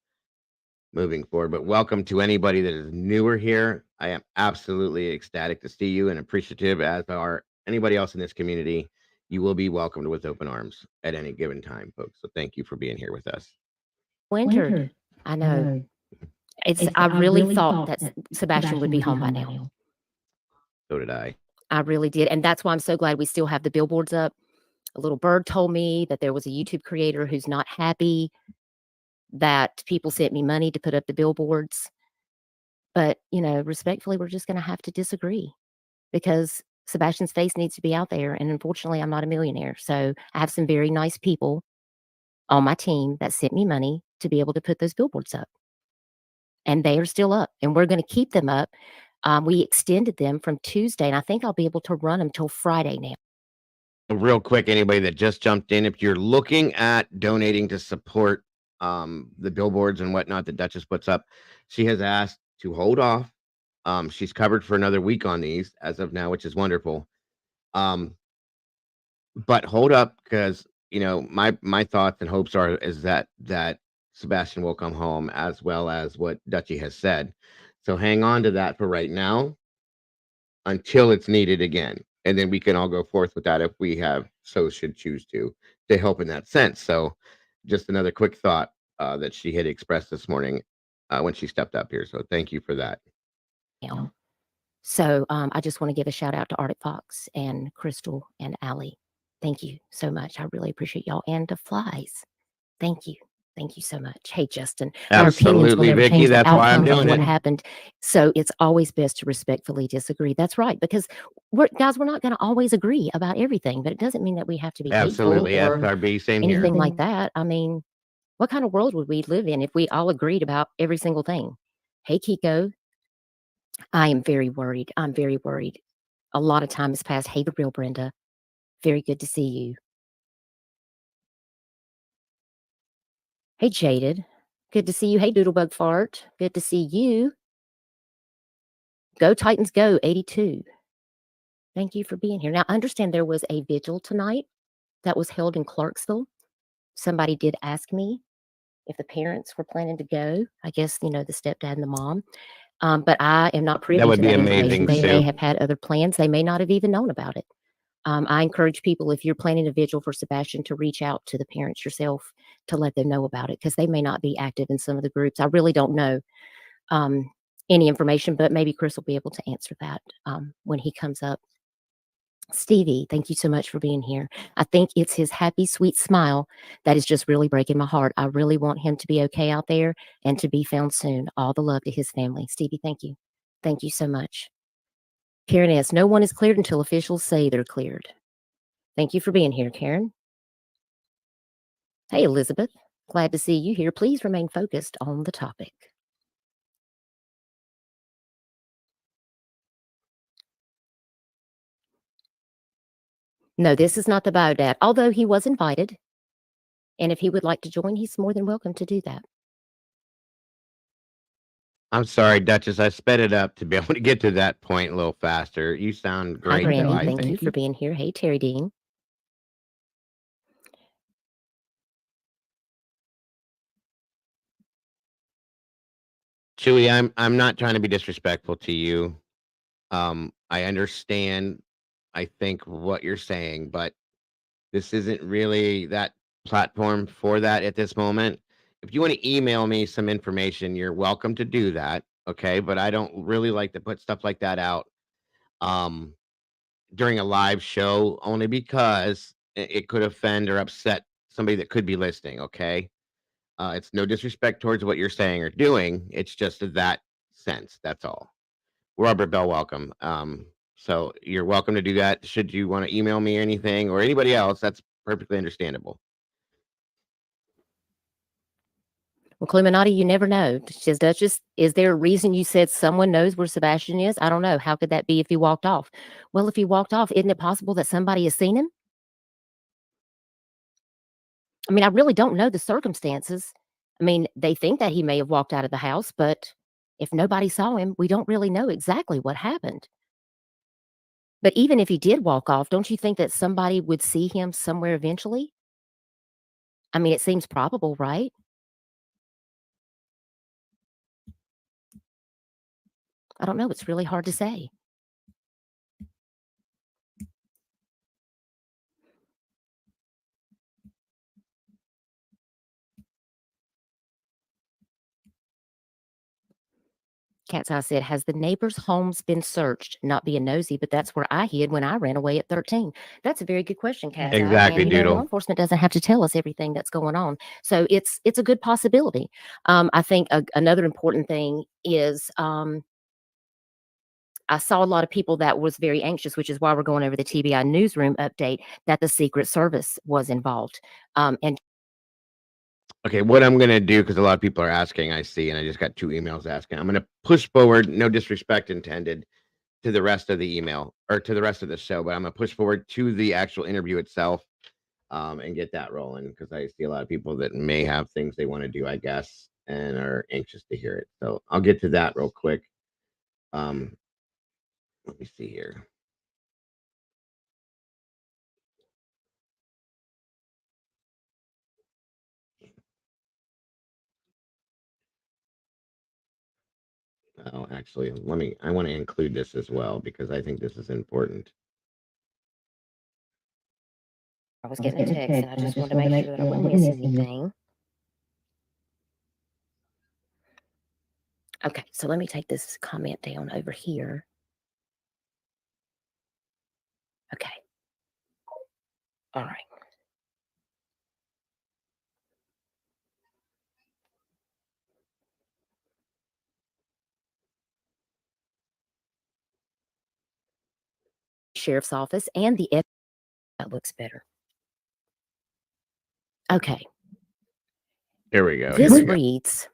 moving forward. But welcome to anybody that is newer here. I am absolutely ecstatic to see you and appreciative, as are anybody else in this community. You will be welcomed with open arms at any given time, folks. So thank you for being here with us. Winter. I know. I really thought that Sebastian would be home by now. So did I. I really did. And that's why I'm so glad we still have the billboards up. A little bird told me that there was a YouTube creator who's not happy that people sent me money to put up the billboards. But, respectfully, we're just going to have to disagree, because Sebastian's face needs to be out there. And unfortunately, I'm not a millionaire. So I have some very nice people on my team that sent me money to be able to put those billboards up. And they are still up, and we're going to keep them up. We extended them from Tuesday, and I think I'll be able to run them till Friday now. Real quick, anybody that just jumped in, if you're looking at donating to support the billboards and whatnot that Duchess puts up, she has asked to hold off. She's covered for another week on these as of now, which is wonderful. But hold up, because my thoughts and hopes is that Sebastian will come home, as well as what Dutchie has said. So hang on to that for right now until it's needed again. And then we can all go forth with that if we should choose to help in that sense. So just another quick thought that she had expressed this morning when she stepped up here. So thank you for that. So I just want to give a shout out to Arctic Fox and Crystal and Allie. Thank you so much. I really appreciate y'all. And the flies. Thank you. Thank you so much. Hey, Justin. Absolutely, Vicky. That's why I'm doing what happened. So it's always best to respectfully disagree. That's right. Because we're not going to always agree about everything, but it doesn't mean that we have to be absolutely SRB, same here. Anything like that. I mean, what kind of world would we live in if we all agreed about every single thing? Hey, Kiko. I am very worried. I'm very worried. A lot of time has passed. Hey, the real Brenda. Very good to see you. Hey, Jaded. Good to see you. Hey, Doodlebug Fart. Good to see you. Go Titans Go 82. Thank you for being here. Now, I understand there was a vigil tonight that was held in Clarksville. Somebody did ask me if the parents were planning to go. I guess, the stepdad and the mom. But I am not privy to that. That would be amazing. They may have had other plans. They may not have even known about it. I encourage people, if you're planning a vigil for Sebastian, to reach out to the parents yourself to let them know about it, because they may not be active in some of the groups. I really don't know any information, but maybe Chris will be able to answer that when he comes up. Stevie, thank you so much for being here. I think it's his happy, sweet smile that is just really breaking my heart. I really want him to be okay out there and to be found soon. All the love to his family. Stevie, thank you. Thank you so much. Karen S., no one is cleared until officials say they're cleared. Thank you for being here, Karen. Hey, Elizabeth. Glad to see you here. Please remain focused on the topic. No, this is not the BioDad, although he was invited. And if he would like to join, he's more than welcome to do that. I'm sorry, Duchess. I sped it up to be able to get to that point a little faster. You sound Hi, great, Brandy. though. Thank you for being here. Hey, Terry Dean. Chewy, I'm not trying to be disrespectful to you. I understand, I think, what you're saying, but this isn't really that platform for that at this moment. If you want to email me some information, you're welcome to do that. Okay. But I don't really like to put stuff like that out during a live show, only because it could offend or upset somebody that could be listening. Okay. It's no disrespect towards what you're saying or doing. It's just that sense. That's all. Robert Bell, welcome. So you're welcome to do that. Should you want to email me or anything or anybody else, that's perfectly understandable. Well, Cluminati, you never know. Says Duchess, is there a reason you said someone knows where Sebastian is? I don't know. How could that be if he walked off? Well, if he walked off, isn't it possible that somebody has seen him? I mean, I really don't know the circumstances. I mean, they think that he may have walked out of the house, but if nobody saw him, we don't really know exactly what happened. But even if he did walk off, don't you think that somebody would see him somewhere eventually? I mean, it seems probable, right? I don't know. It's really hard to say. Cat's Eye said, has the neighbors' homes been searched? Not being nosy, but that's where I hid when I ran away at 13. That's a very good question, Cat's Eye. Exactly, and, you know, Doodle. law enforcement doesn't have to tell us everything that's going on. So it's a good possibility. I think another important thing is I saw a lot of people that was very anxious, which is why we're going over the TBI newsroom update, that the Secret Service was involved. And Okay, what I'm going to do, because a lot of people are asking, I see, and I just got 2 emails asking. I'm going to push forward, no disrespect intended, to the rest of the email or to the rest of the show, but I'm going to push forward to the actual interview itself and get that rolling because I see a lot of people that may have things they want to do, I guess, and are anxious to hear it. So I'll get to that real quick. Let me see here. Oh, actually, I want to include this as well because I think this is important. I was getting a text, and I just wanted to make sure that I wouldn't miss anything. Okay, so let me take this comment down over here. Okay. All right. Sheriff's Office and the that looks better. Okay. Here we go. This reads,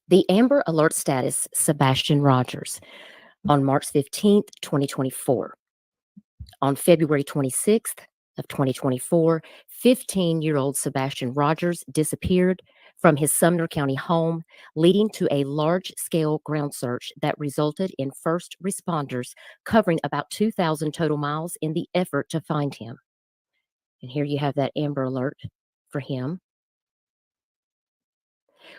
the Amber Alert status, Sebastian Rogers, on March 15th, 2024. On February 26th of 2024, 15-year-old Sebastian Rogers disappeared from his Sumner County home, leading to a large-scale ground search that resulted in first responders covering about 2,000 total miles in the effort to find him. And here you have that Amber Alert for him.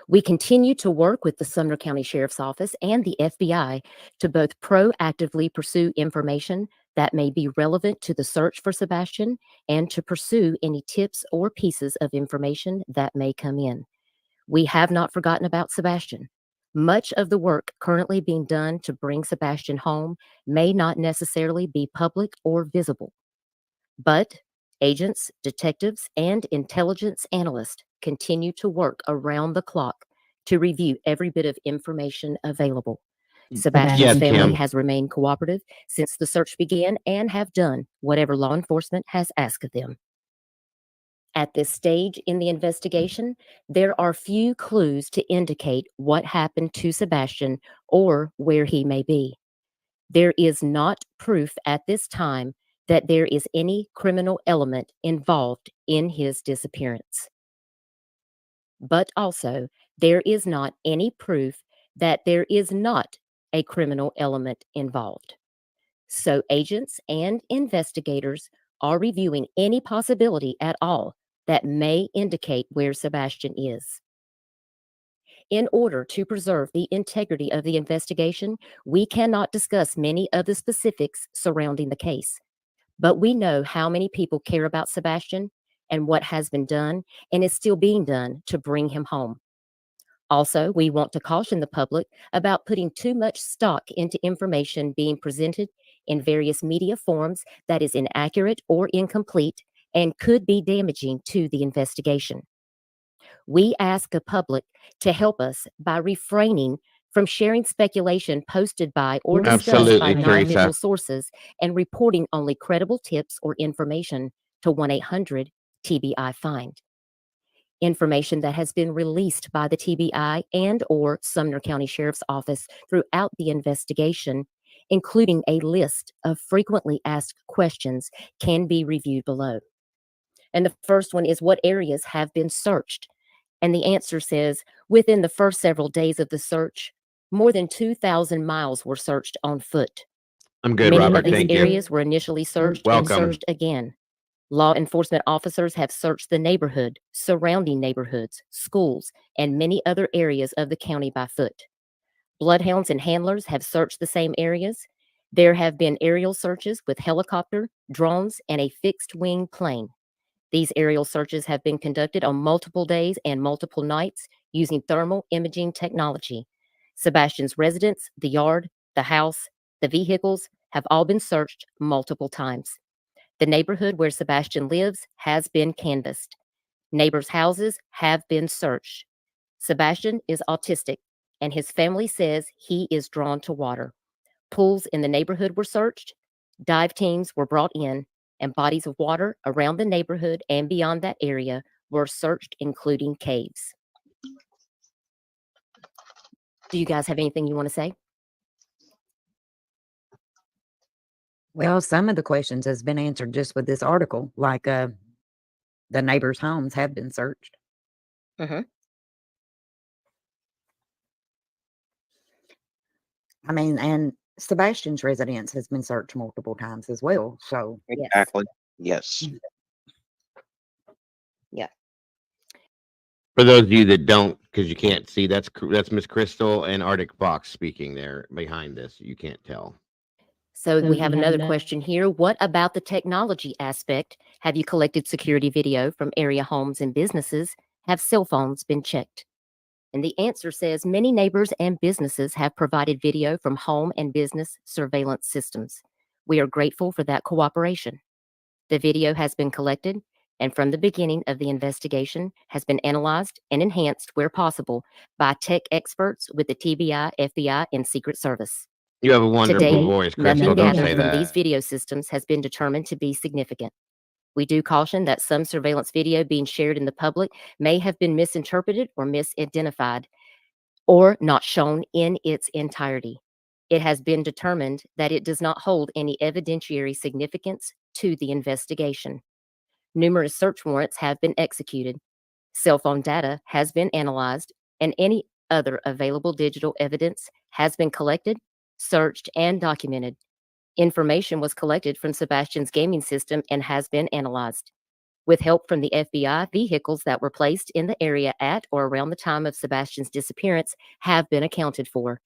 We continue to work with the Sumner County Sheriff's Office and the FBI to both proactively pursue information that may be relevant to the search for Sebastian and to pursue any tips or pieces of information that may come in. We have not forgotten about Sebastian. Much of the work currently being done to bring Sebastian home may not necessarily be public or visible. But agents, detectives, and intelligence analysts continue to work around the clock to review every bit of information available. Sebastian's Yes, family Kim. has remained cooperative since the search began and have done whatever law enforcement has asked of them. At this stage in the investigation, there are few clues to indicate what happened to Sebastian or where he may be. There is not proof at this time that there is any criminal element involved in his disappearance. But also, there is not any proof that there is not a criminal element involved. So agents and investigators are reviewing any possibility at all that may indicate where Sebastian is. In order to preserve the integrity of the investigation, we cannot discuss many of the specifics surrounding the case. But we know how many people care about Sebastian and what has been done and is still being done to bring him home. Also, we want to caution the public about putting too much stock into information being presented in various media forms that is inaccurate or incomplete and could be damaging to the investigation. We ask the public to help us by refraining from sharing speculation posted by or discussed by Absolutely, non-official Teresa. sources and reporting only credible tips or information to 1-800-TBI-FIND. Information that has been released by the TBI and or Sumner County Sheriff's Office throughout the investigation, including a list of frequently asked questions, can be reviewed below. And the first one is, what areas have been searched? And the answer says, within the first several days of the search, more than 2,000 miles were searched on foot. I'm good, Many Robert. of these Thank you. areas were initially searched and Welcome. searched again. Law enforcement officers have searched the neighborhood, surrounding neighborhoods, schools, and many other areas of the county by foot. Bloodhounds and handlers have searched the same areas. There have been aerial searches with helicopter, drones, and a fixed-wing plane. These aerial searches have been conducted on multiple days and multiple nights using thermal imaging technology. Sebastian's residence, the yard, the house, the vehicles have all been searched multiple times. The neighborhood where Sebastian lives has been canvassed. Neighbors' houses have been searched. Sebastian is autistic, and his family says he is drawn to water. Pools in the neighborhood were searched. Dive teams were brought in, and bodies of water around the neighborhood and beyond that area were searched, including caves. Do you guys have anything you want to say? Well, some of the questions has been answered just with this article, like the neighbors' homes have been searched. Mm-hmm. I mean, and Sebastian's residence has been searched multiple times as well. So Exactly. Yes. Yeah. For those of you that don't, because you can't see, that's Miss Crystal and Arctic Fox speaking there behind this. You can't tell. So we have another question here. What about the technology aspect? Have you collected security video from area homes and businesses? Have cell phones been checked? And the answer says many neighbors and businesses have provided video from home and business surveillance systems. We are grateful for that cooperation. The video has been collected and from the beginning of the investigation has been analyzed and enhanced where possible by tech experts with the TBI, FBI, and Secret Service. You have a wonderful Today, voice, nothing Crystal. Don't gathered say from that. these video systems has been determined to be significant. We do caution that some surveillance video being shared in the public may have been misinterpreted or misidentified or not shown in its entirety. It has been determined that it does not hold any evidentiary significance to the investigation. Numerous search warrants have been executed. Cell phone data has been analyzed, and any other available digital evidence has been collected, searched, and documented. Information was collected from Sebastian's gaming system and has been analyzed. With help from the FBI, vehicles that were placed in the area at or around the time of Sebastian's disappearance have been accounted for.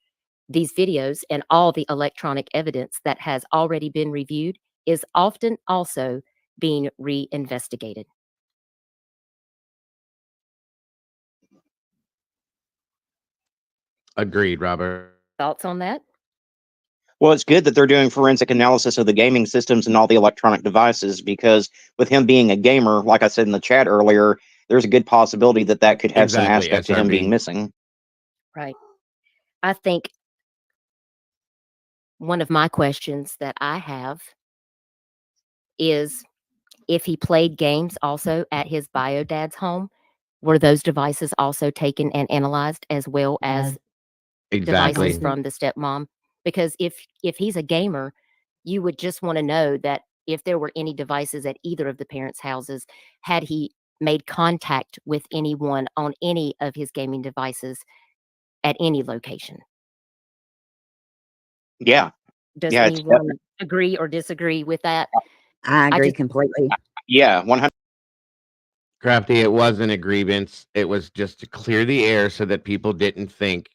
These videos and all the electronic evidence that has already been reviewed is often also being reinvestigated. Agreed, Robert. Thoughts on that? Well, it's good that they're doing forensic analysis of the gaming systems and all the electronic devices, because with him being a gamer, like I said in the chat earlier, there's a good possibility that that could have some Exactly, aspect to him being SRB. missing. Right. I think one of my questions that I have is if he played games also at his bio dad's home, were those devices also taken and analyzed as well as devices Exactly. from the stepmom? Because if he's a gamer, you would just want to know that if there were any devices at either of the parents' houses, had he made contact with anyone on any of his gaming devices at any location. Yeah. Does Yeah, it's anyone agree or disagree with that? I agree just- completely. Yeah, 100. Crafty, it wasn't a grievance. It was just to clear the air so that people didn't think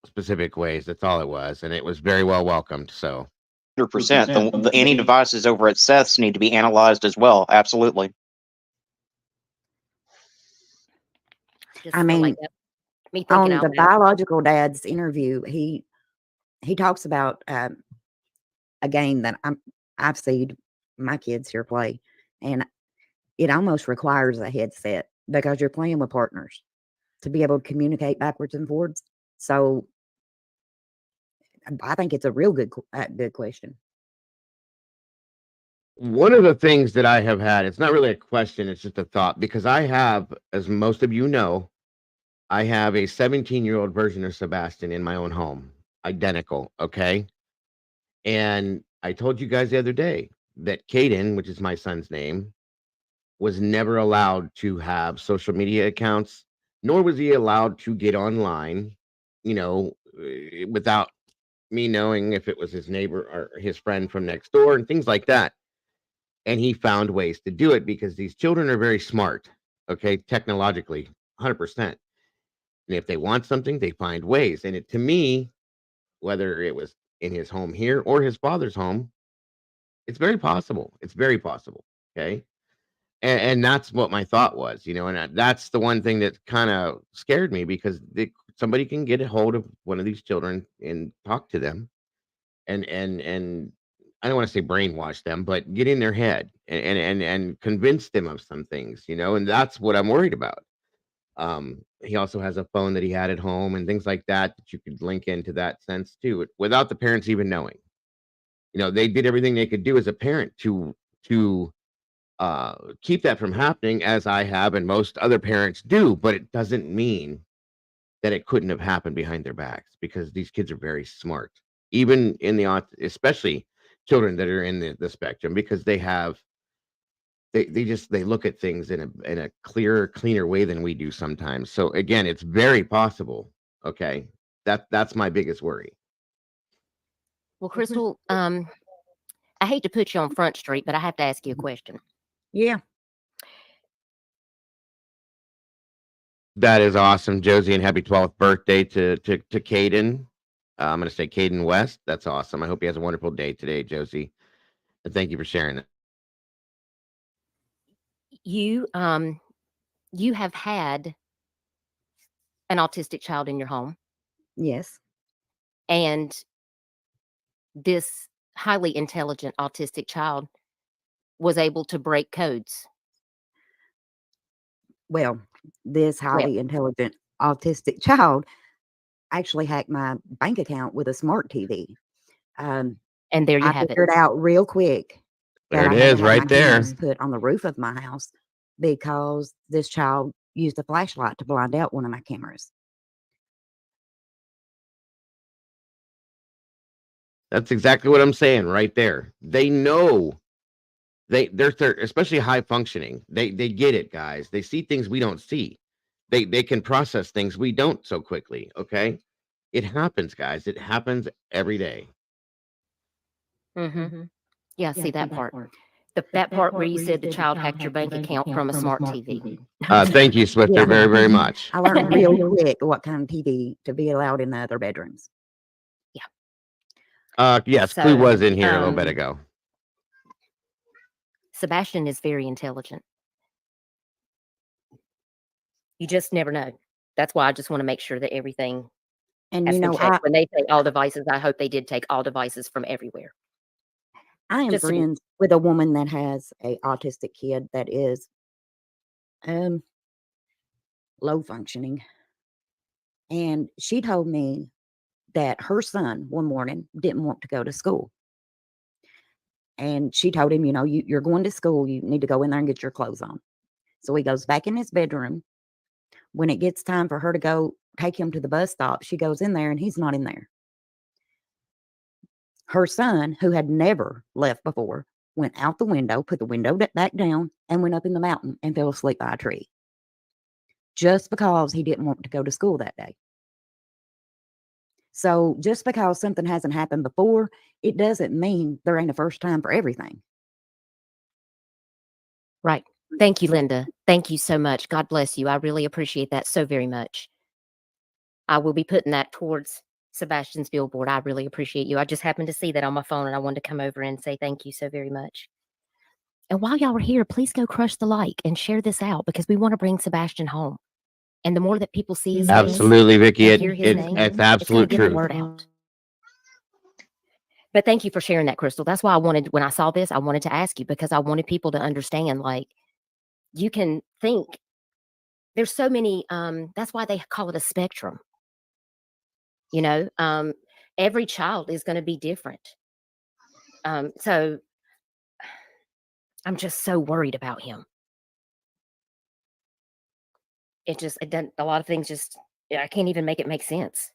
specific ways. That's all it was. And it was very well welcomed. So 100%. Any devices over at Seth's need to be analyzed as well. Absolutely. just I feel mean, like that. Me thinking on out the loud. biological dad's interview, he talks about a game that I've seen my kids here play, and it almost requires a headset because you're playing with partners to be able to communicate backwards and forwards. So I think it's a real good question. one of the things that I have had, it's not really a question, it's just a thought, because I have, as most of you know, I have a 17-year-old version of Sebastian in my own home, identical. Okay. And I told you guys the other day that Caden, which is my son's name, was never allowed to have social media accounts, nor was he allowed to get online, without me knowing if it was his neighbor or his friend from next door and things like that. And he found ways to do it because these children are very smart, okay, technologically, 100%. And if they want something, they find ways. And to me, whether it was in his home here or his father's home, it's very possible. It's very possible. Okay. And that's what my thought was, and that's the one thing that kind of scared me because somebody can get a hold of one of these children and talk to them and I don't want to say brainwash them, but get in their head and convince them of some things, and that's what I'm worried about. He also has a phone that he had at home and things like that you could link into that sense too, without the parents even knowing. They did everything they could do as a parent to keep that from happening, as I have and most other parents do, but it doesn't mean that it couldn't have happened behind their backs because these kids are very smart, even in especially children that are in the spectrum, because they look at things in a clearer, cleaner way than we do sometimes. So again, it's very possible. Okay. That's my biggest worry. Well, Crystal, I hate to put you on Front Street, but I have to ask you a question. Yeah. That is awesome, Josie, and happy 12th birthday to Caden. I'm going to say Caden West. That's awesome. I hope he has a wonderful day today, Josie. And thank you for sharing that. You have had an autistic child in your home, Yes. and this highly intelligent autistic child was able to break codes. Well, this highly intelligent autistic child actually hacked my bank account with a smart TV. And there you I have it. figured out real quick There that it I had to is, have right my there. cameras put on the roof of my house because this child used a flashlight to blind out one of my cameras. That's exactly what I'm saying right there. They know they're especially high functioning. They get it, guys. They see things we don't see. They can process things we don't so quickly. Okay. It happens, guys. It happens every day. Mm-hmm. Yeah, see that part. That part where you said the child hacked your bank account from a smart TV. Thank you, Swifter, Yeah. very, very much. I learned real quick what kind of TV to be allowed in the other bedrooms. Yes, So, Clue was in here a little bit ago. Sebastian is very intelligent. You just never know. That's why I just want to make sure that everything And has you been know, checked. When they say all devices, I hope they did take all devices from everywhere. I am Just to be- friends with a woman that has a autistic kid that is low functioning. And she told me that her son one morning didn't want to go to school. And she told him, you know, you're going to school. You need to go in there and get your clothes on. So he goes back in his bedroom. When it gets time for her to go take him to the bus stop, she goes in there and he's not in there. Her son, who had never left before, went out the window, put the window back down, and went up in the mountain and fell asleep by a tree. Just because he didn't want to go to school that day. So just because something hasn't happened before, it doesn't mean there ain't a first time for everything. Right. Thank you, Linda. Thank you so much. God bless you. I really appreciate that so very much. I will be putting that towards Sebastian's billboard. I really appreciate you. I just happened to see that on my phone and I wanted to come over and say thank you so very much. And while y'all are here, please go crush the like and share this out because we want to bring Sebastian home. And the more that people see his face Absolutely, Vicky. and hear his name, It's it's going absolute to get the truth. word out. But thank you for sharing that, Crystal. That's why I wanted, when I saw this, I wanted to ask you because I wanted people to understand, like, you can think there's so many, that's why they call it a spectrum. You know, every child is going to be different. So I'm just so worried about him. It doesn't, a lot of things just, I can't even make it make sense.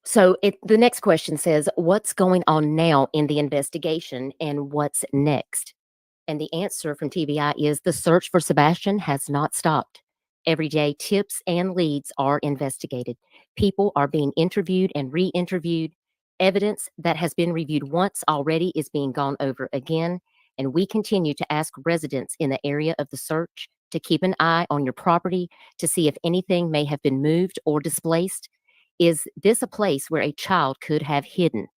So the next question says, what's going on now in the investigation and what's next? And the answer from TBI is the search for Sebastian has not stopped. Every day, tips and leads are investigated. People are being interviewed and re-interviewed. Evidence that has been reviewed once already is being gone over again. And we continue to ask residents in the area of the search to keep an eye on your property to see if anything may have been moved or displaced. Is this a place where a child could have hidden?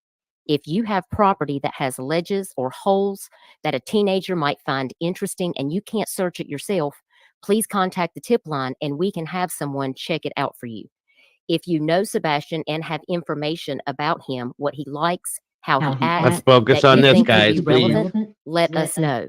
If you have property that has ledges or holes that a teenager might find interesting and you can't search it yourself, please contact the tip line and we can have someone check it out for you. If you know Sebastian and have information about him, what he likes, how he acts, Let's focus that on you this, think could guys, be please. relevant, let us know.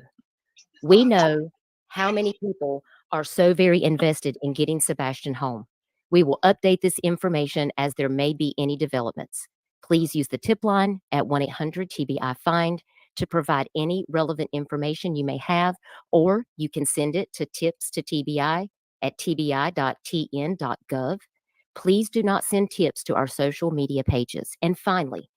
We know how many people are so very invested in getting Sebastian home. We will update this information as there may be any developments. Please use the tip line at 1-800-TBI-FIND to provide any relevant information you may have, or you can send it to tips@tbi.gov. Please do not send tips to our social media pages. And finally,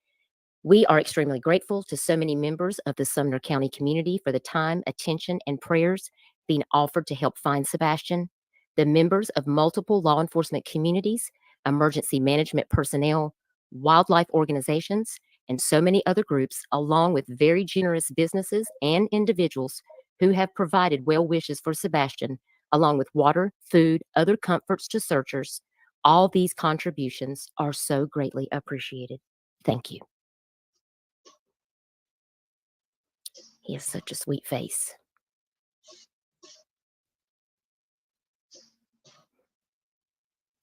we are extremely grateful to so many members of the Sumner County community for the time, attention, and prayers being offered to help find Sebastian. The members of multiple law enforcement communities, emergency management personnel, wildlife organizations, and so many other groups, along with very generous businesses and individuals who have provided well wishes for Sebastian, along with water, food, other comforts to searchers. All these contributions are so greatly appreciated. Thank you. He has such a sweet face.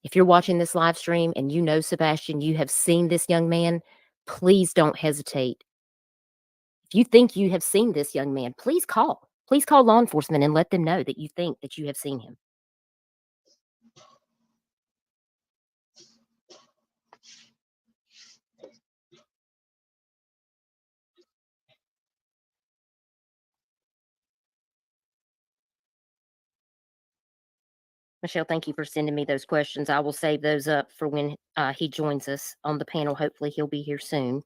If you're watching this live stream and you know Sebastian, you have seen this young man, please don't hesitate. If you think you have seen this young man, please call. Please call law enforcement and let them know that you think that you have seen him. Michelle, thank you for sending me those questions. I will save those up for when he joins us on the panel. Hopefully he'll be here soon.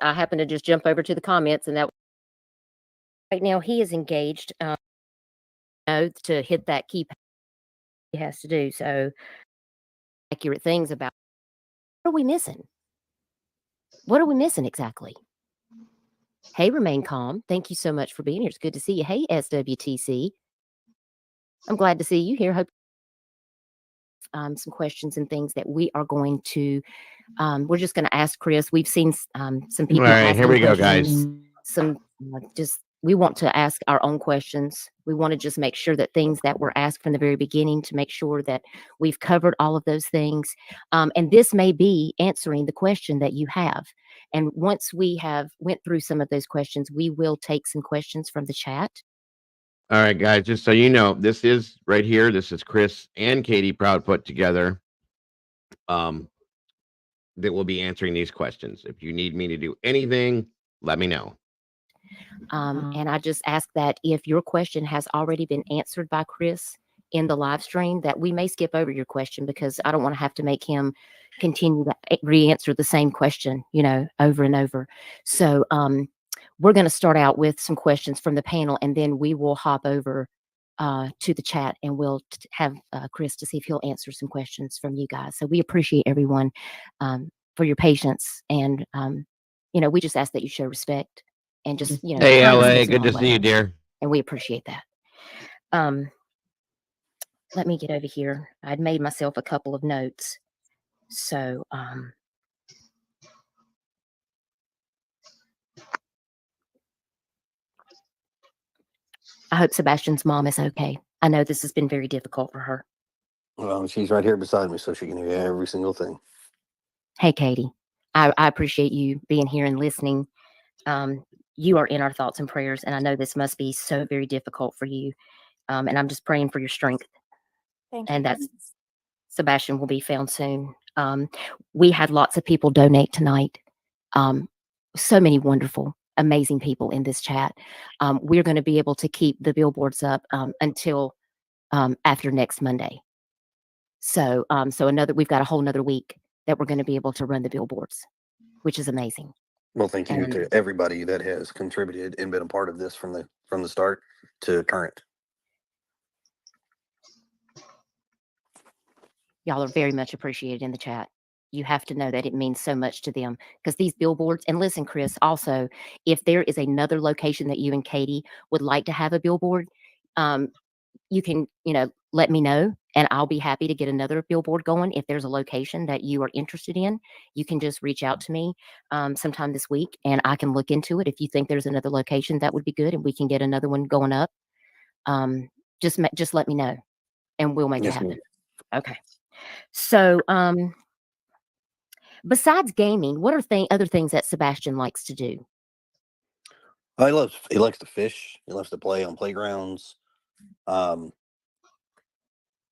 I happened to just jump over to the comments, and that right now he is engaged to hit that key he has to do. So accurate things about what are we missing? What are we missing exactly? Hey, Remain Calm. Thank you so much for being here. It's good to see you. Hey, SWTC. I'm glad to see you here. Hope some questions and things that we are going to. We're just going to ask Chris. We've seen some people. All right, here asking we go, questions, guys. Some just we want to ask our own questions. We want to just make sure that things that were asked from the very beginning, to make sure that we've covered all of those things. And this may be answering the question that you have. And once we have went through some of those questions, we will take some questions from the chat. All right, guys, just so you know, this is right here. This is Chris and Katie Proudfoot together. That will be answering these questions. If you need me to do anything, let me know. And I just ask that if your question has already been answered by Chris in the live stream, that we may skip over your question, because I don't want to have to make him continue to re-answer the same question, over and over. So we're going to start out with some questions from the panel, and then we will hop over to the chat, and we'll have Chris to see if he'll answer some questions from you guys. So we appreciate everyone for your patience, and we just ask that you show respect and just Hey, kind LA, us good to see you, dear. and we appreciate that. Let me get over here. I'd made myself a couple of notes, so I hope Sebastian's mom is okay. I know this has been very difficult for her. Well, she's right here beside me, so she can hear every single thing. Hey, Katie, I appreciate you being here and listening. You are in our thoughts and prayers, and I know this must be so very difficult for you. And I'm just praying for your strength. Thank and you. that Sebastian will be found soon. We had lots of people donate tonight. So many wonderful, amazing people in this chat. We're going to be able to keep the billboards up until after next Monday. So, we've got a whole nother week that we're going to be able to run the billboards, which is amazing. Well, thank you to everybody that has contributed and been a part of this from the start to current. Y'all are very much appreciated in the chat. You have to know that it means so much to them, because these billboards, and listen, Chris, also, if there is another location that you and Katie would like to have a billboard, you can, let me know, and I'll be happy to get another billboard going. If there's a location that you are interested in, you can just reach out to me sometime this week, and I can look into it. If you think there's another location, that would be good, and we can get another one going up. Just let me know, and we'll make it happen. Okay. So, besides gaming, what are other things that Sebastian likes to do? He likes to fish. He loves to play on playgrounds.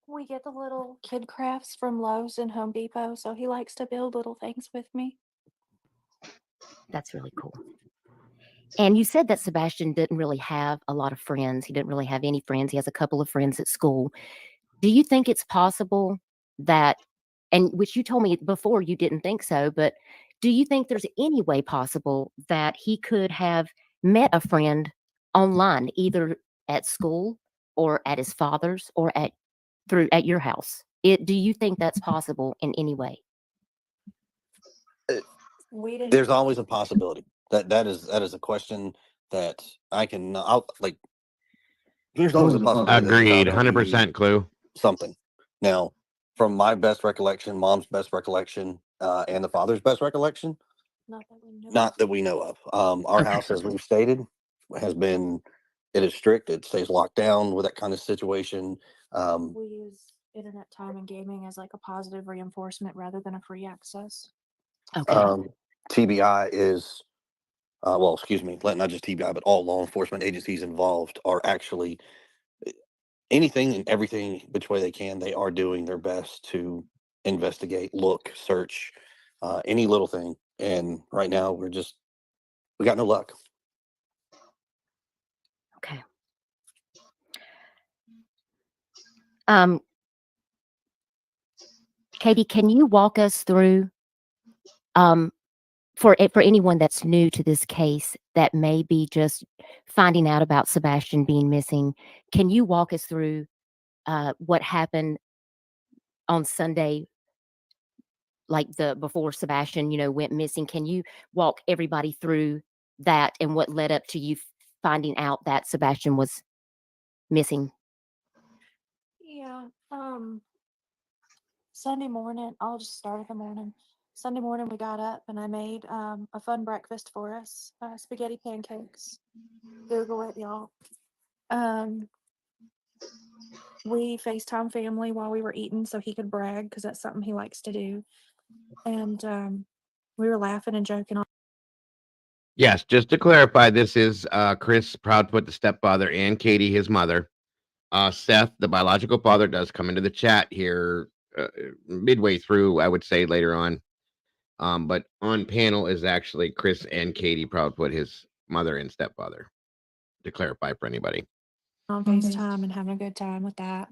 We get the little kid crafts from Lowe's and Home Depot, so he likes to build little things with me. That's really cool. And you said that Sebastian didn't really have a lot of friends. He didn't really have any friends. He has a couple of friends at school. Do you think it's possible that, and which you told me before you didn't think so, but do you think there's any way possible that he could have met a friend online, either at school or at his father's or at your house? Do you think that's possible in any way? There's always a possibility. That is a question that there's always a possibility. Agreed, 100% clue. Something. Now, from my best recollection, mom's best recollection, and the father's best recollection, not that we know of. Our house, as we've stated, it is strict. It stays locked down with that kind of situation. We use internet time and gaming as like a positive reinforcement rather than a free access. Okay. TBI is, not just TBI, but all law enforcement agencies involved are actually anything and everything which way they can. They are doing their best to investigate, look, search, any little thing. And right now we got no luck. Okay. Katie, can you walk us through, for anyone that's new to this case that may be just finding out about Sebastian being missing, can you walk us through what happened on Sunday, like before Sebastian, went missing? Can you walk everybody through that and what led up to you finding out that Sebastian was missing? Yeah. Sunday morning, I'll just start at the morning. Sunday morning, we got up and I made a fun breakfast for us, spaghetti pancakes. Google it, y'all. We FaceTime family while we were eating so he could brag because that's something he likes to do. And we were laughing and joking. Yes, just to clarify, this is Chris Proudfoot, the stepfather, and Katie, his mother. Seth, the biological father, does come into the chat here midway through, I would say later on. But on panel is actually Chris and Katie Proudfoot, his mother and stepfather, to clarify for anybody. On FaceTime and having a good time with that.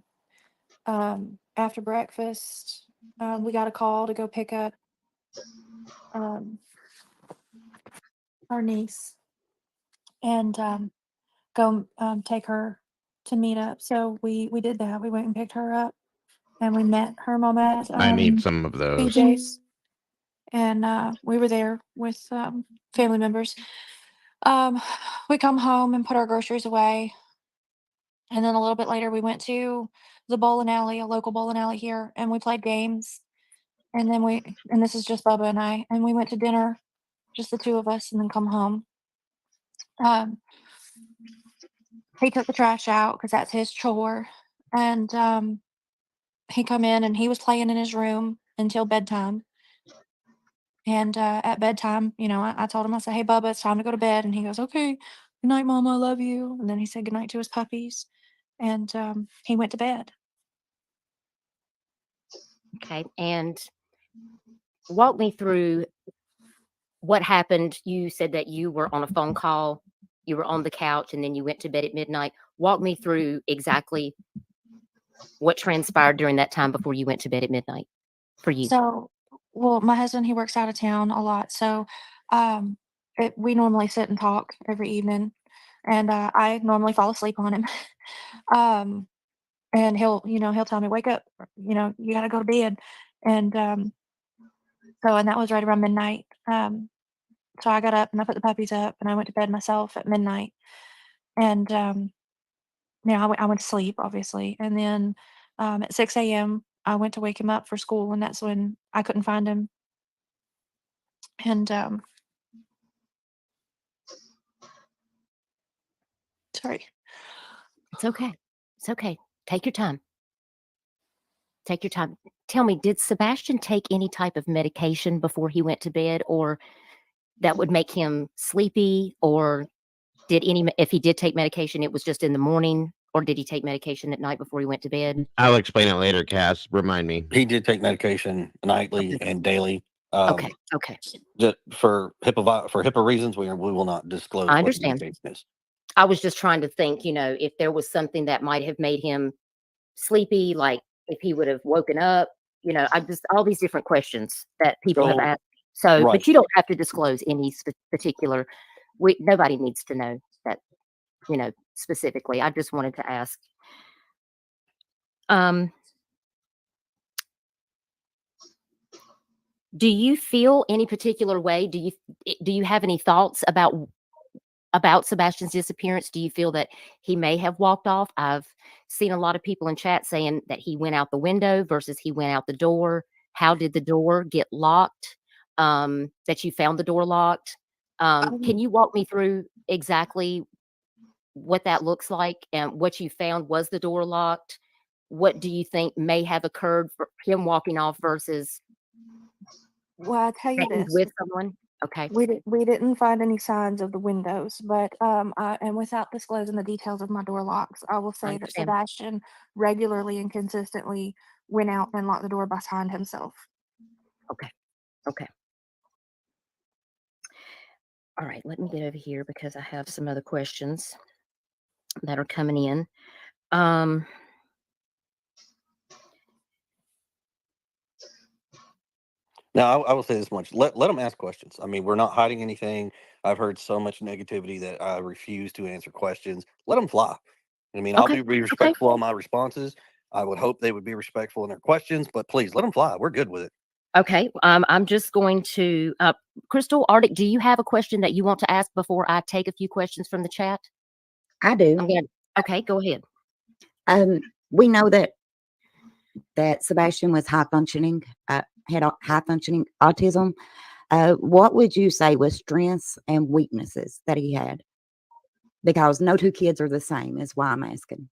After breakfast, we got a call to go pick up our niece and go take her to meet up. So we did that. We went and picked her up and we met her mom at I need some of those. PJ's. And we were there with family members. We come home and put our groceries away. And then a little bit later, we went to the bowling alley, a local bowling alley here, and we played games. And then and this is just Bubba and I, and we went to dinner, just the two of us, and then come home. He took the trash out because that's his chore. And he come in and he was playing in his room until bedtime. And at bedtime, I told him, I said, hey, Bubba, it's time to go to bed. And he goes, okay, good night, Mama, I love you. And then he said goodnight to his puppies. And he went to bed. Okay. And walk me through what happened. You said that you were on a phone call, you were on the couch, and then you went to bed at midnight. Walk me through exactly what transpired during that time before you went to bed at midnight for you. So, well, my husband, he works out of town a lot. So we normally sit and talk every evening. And I normally fall asleep on him. And he'll tell me, wake up, you got to go to bed. And and that was right around midnight. So I got up and I put the puppies up and I went to bed myself at midnight. And I went to sleep, obviously. And then at 6 a.m., I went to wake him up for school, and that's when I couldn't find him. And sorry. It's okay. It's okay. Take your time. Take your time. Tell me, did Sebastian take any type of medication before he went to bed, or that would make him sleepy? Or if he did take medication, it was just in the morning, or did he take medication at night before he went to bed? I'll explain it later, Cass. Remind me. He did take medication nightly and daily. Okay. Just for HIPAA reasons, we will not disclose I what understand. the medication is. I was just trying to think, if there was something that might have made him sleepy, like if he would have woken up, all these different questions that people have asked. So, right. But you don't have to disclose any particular. Nobody needs to know that, specifically. I just wanted to ask. Do you feel any particular way? Do you have any thoughts about Sebastian's disappearance? Do you feel that he may have walked off? I've seen a lot of people in chat saying that he went out the window versus he went out the door. How did the door get locked? That you found the door locked? Can you walk me through exactly what that looks like and what you found? Was the door locked? What do you think may have occurred for him walking off versus Well, I'll tell you this. with someone? Okay. We didn't find any signs of the windows, but and without disclosing the details of my door locks, I will say that Sebastian regularly and consistently went out and locked the door behind himself. Okay. All right, let me get over here because I have some other questions that are coming in. Now, I will say this much. Let them ask questions. I mean, we're not hiding anything. I've heard so much negativity that I refuse to answer questions. Let them fly. I mean, I'll be respectful on my responses. I would hope they would be respectful in their questions, but please let them fly. We're good with it. Okay. I'm just going to, Crystal, Arctic, do you have a question that you want to ask before I take a few questions from the chat? I do. Okay, go ahead. We know that that Sebastian was high functioning, had high functioning autism. What would you say was strengths and weaknesses that he had? Because no two kids are the same, is why I'm asking.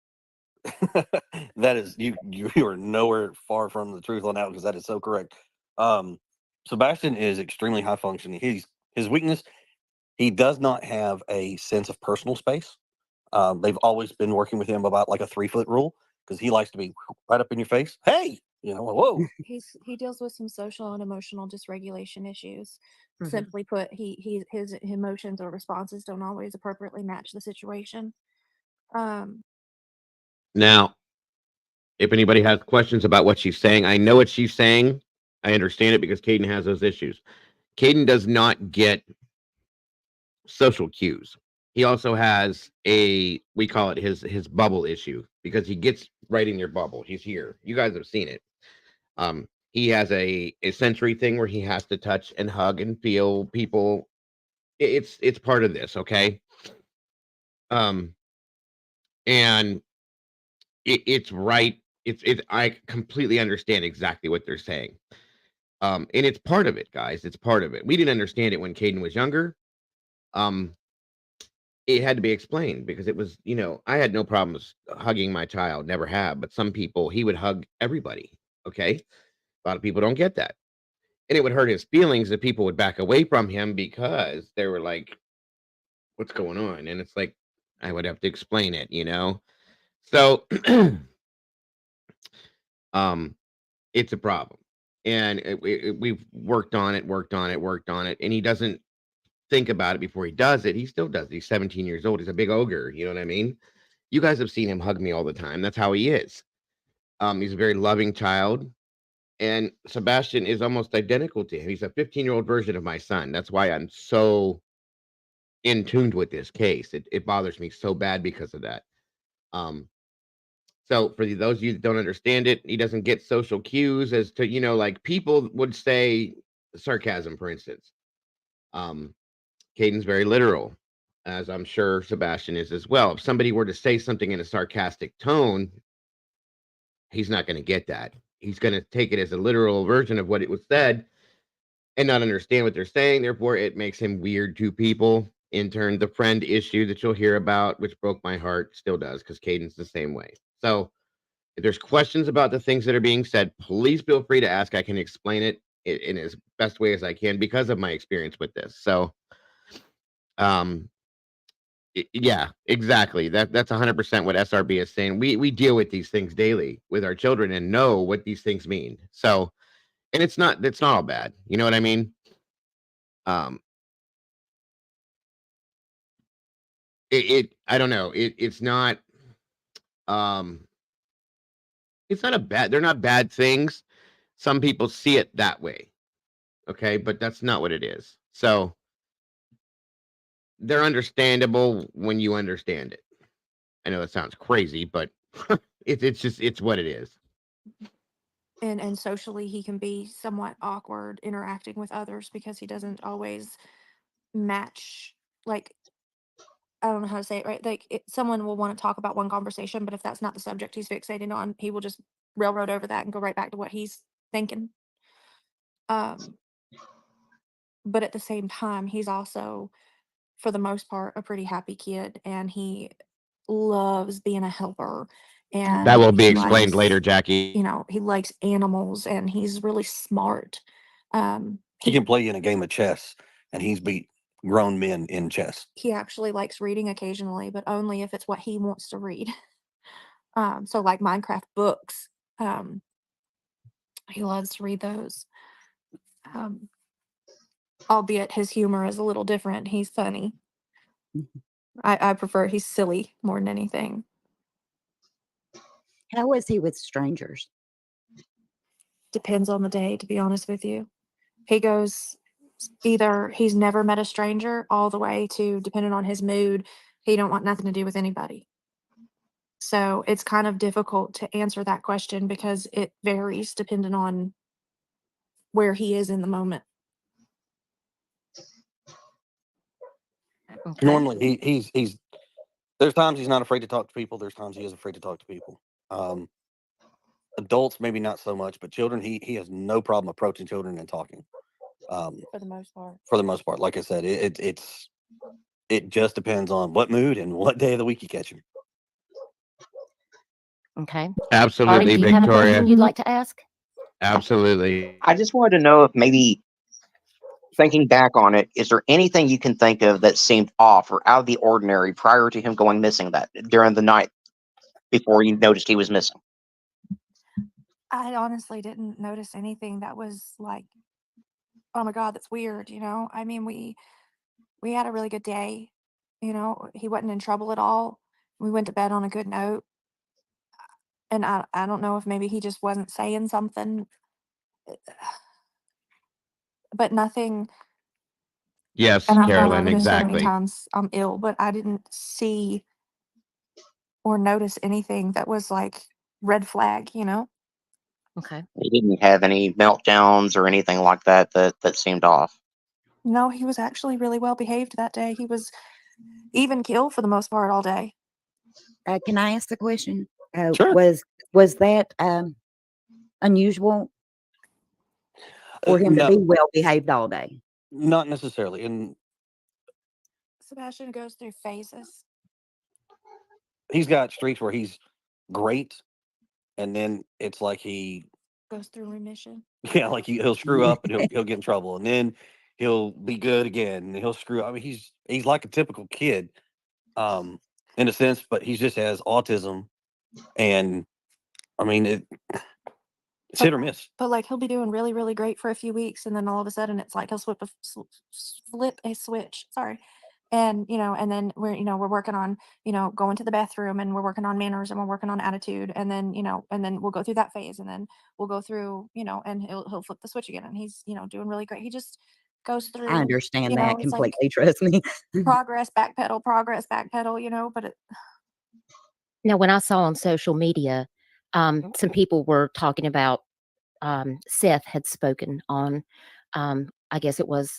That is you are nowhere far from the truth on that, because that is so correct. Sebastian is extremely high functioning. His weakness, he does not have a sense of personal space. They've always been working with him about like a 3-foot rule, because he likes to be right up in your face. Hey, whoa. He deals with some social and emotional dysregulation issues. Mhm. Simply put, his emotions or responses don't always appropriately match the situation. Now, if anybody has questions about what she's saying, I know what she's saying. I understand it because Caden has those issues. Caden does not get social cues. He also has we call it his bubble issue, because he gets right in your bubble. He's here. You guys have seen it. He has a sensory thing where he has to touch and hug and feel people. It's part of this, okay? And it's right. I completely understand exactly what they're saying. And it's part of it, guys. It's part of it. We didn't understand it when Caden was younger. It had to be explained because it was, I had no problems hugging my child, never have. But some people, he would hug everybody. Okay. A lot of people don't get that. And it would hurt his feelings that people would back away from him because they were like, what's going on? And it's like, I would have to explain it, So, it's a problem. And we've worked on it. And he doesn't think about it before he does it. He still does. He's 17 years old. He's a big ogre. You know what I mean? You guys have seen him hug me all the time. That's how he is. He's a very loving child. And Sebastian is almost identical to him. He's a 15-year-old version of my son. That's why I'm so in tuned with this case. It bothers me so bad because of that. So for those of you that don't understand it, he doesn't get social cues as to, like people would say sarcasm, for instance. Caden's very literal, as I'm sure Sebastian is as well. If somebody were to say something in a sarcastic tone, he's not going to get that. He's going to take it as a literal version of what it was said and not understand what they're saying. Therefore, it makes him weird to people. In turn, the friend issue that you'll hear about, which broke my heart, still does, because Caden's the same way. So if there's questions about the things that are being said, please feel free to ask. I can explain it in as best way as I can because of my experience with this. So, yeah, exactly. That's 100% what SRB is saying. We deal with these things daily with our children and know what these things mean. So, and it's not all bad. You know what I mean? I don't know. It's not a bad, they're not bad things. Some people see it that way. Okay, but that's not what it is. So they're understandable when you understand it. I know that sounds crazy, but it's what it is. And socially, he can be somewhat awkward interacting with others because he doesn't always match, like, I don't know how to say it right. Like, someone will want to talk about one conversation, but if that's not the subject he's fixated on, he will just railroad over that and go right back to what he's thinking. But at the same time, he's also, for the most part, a pretty happy kid, and he loves being a helper. And That will be he explained likes, later, Jackie. he likes animals, and he's really smart. He can play in a game of chess, and he's beat grown men in chess. He actually likes reading occasionally, but only if it's what he wants to read. So like Minecraft books, he loves to read those. Albeit his humor is a little different. He's funny. I prefer he's silly more than anything. How is he with strangers? Depends on the day, to be honest with you. He goes either he's never met a stranger all the way to, depending on his mood, he don't want nothing to do with anybody. So it's kind of difficult to answer that question because it varies depending on where he is in the moment. Okay. Normally, he's there's times he's not afraid to talk to people. There's times he is afraid to talk to people. Adults, maybe not so much, but children, he has no problem approaching children and talking. For the most part. For the most part, like I said, it just depends on what mood and what day of the week you catch him. Okay. Artie, Absolutely, do you have a question Victoria. you'd like to ask? Absolutely. I just wanted to know if maybe thinking back on it, is there anything you can think of that seemed off or out of the ordinary prior to him going missing that during the night before you noticed he was missing? I honestly didn't notice anything that was like, oh my God, that's weird, you know? I mean, we had a really good day. You know, he wasn't in trouble at all. We went to bed on a good note. And I don't know if maybe he just wasn't saying something, but nothing. Yes, And I know Carolyn, I've been so many exactly. times I'm ill, but I didn't see or notice anything that was like red flag, you know? Okay. He didn't have any meltdowns or anything like that that seemed off. No, he was actually really well behaved that day. He was even keel for the most part all day. Can I ask the question? Sure. Was that unusual for him to No, be well behaved all day? not necessarily. And Sebastian goes through phases. he's got streaks where he's great, and then it's like he, Goes through remission. yeah, like he'll screw up and he'll get in trouble, and then he'll be good again, and he'll screw up. I mean, he's like a typical kid, in a sense, but he just has autism, and I mean it's hit or miss. But like he'll be doing really, really great for a few weeks, and then all of a sudden it's like he'll flip a switch. Sorry. And and then we're working on going to the bathroom, and we're working on manners, and we're working on attitude, and then and then we'll go through that phase, and then we'll go through and he'll flip the switch again, and he's doing really great. He just goes through. I understand that It's like completely. Trust me. progress, backpedal, but Now, when I saw on social media, some people were talking about Seth had spoken on, I guess it was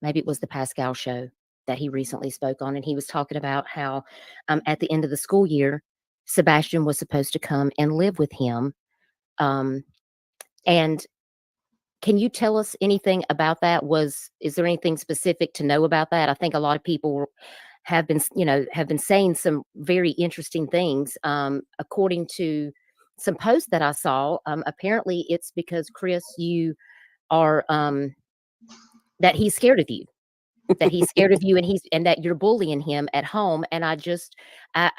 maybe it was the Pascal show that he recently spoke on, and he was talking about how at the end of the school year, Sebastian was supposed to come and live with him. And can you tell us anything about that? Is there anything specific to know about that? I think a lot of people have been, have been saying some very interesting things. According to some posts that I saw, apparently it's because Chris, you are that he's scared of you. That he's scared of you, and that you're bullying him at home. And I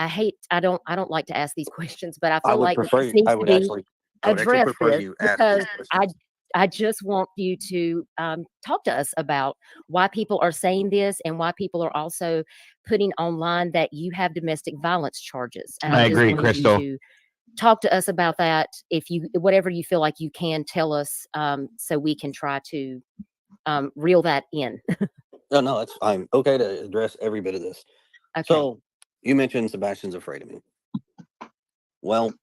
hate, I don't like to ask these questions, but I I feel would like prefer this needs I to would be actually address prefer this, you ask because these questions. I just want you to talk to us about why people are saying this, and why people are also putting online that you have domestic violence charges. And I I just agree, want Crystal. you to talk to us about that. If you, whatever you feel like you can tell us, so we can try to reel that in. No, I'm okay to address every bit of this. Okay. So you mentioned Sebastian's afraid of me. Well,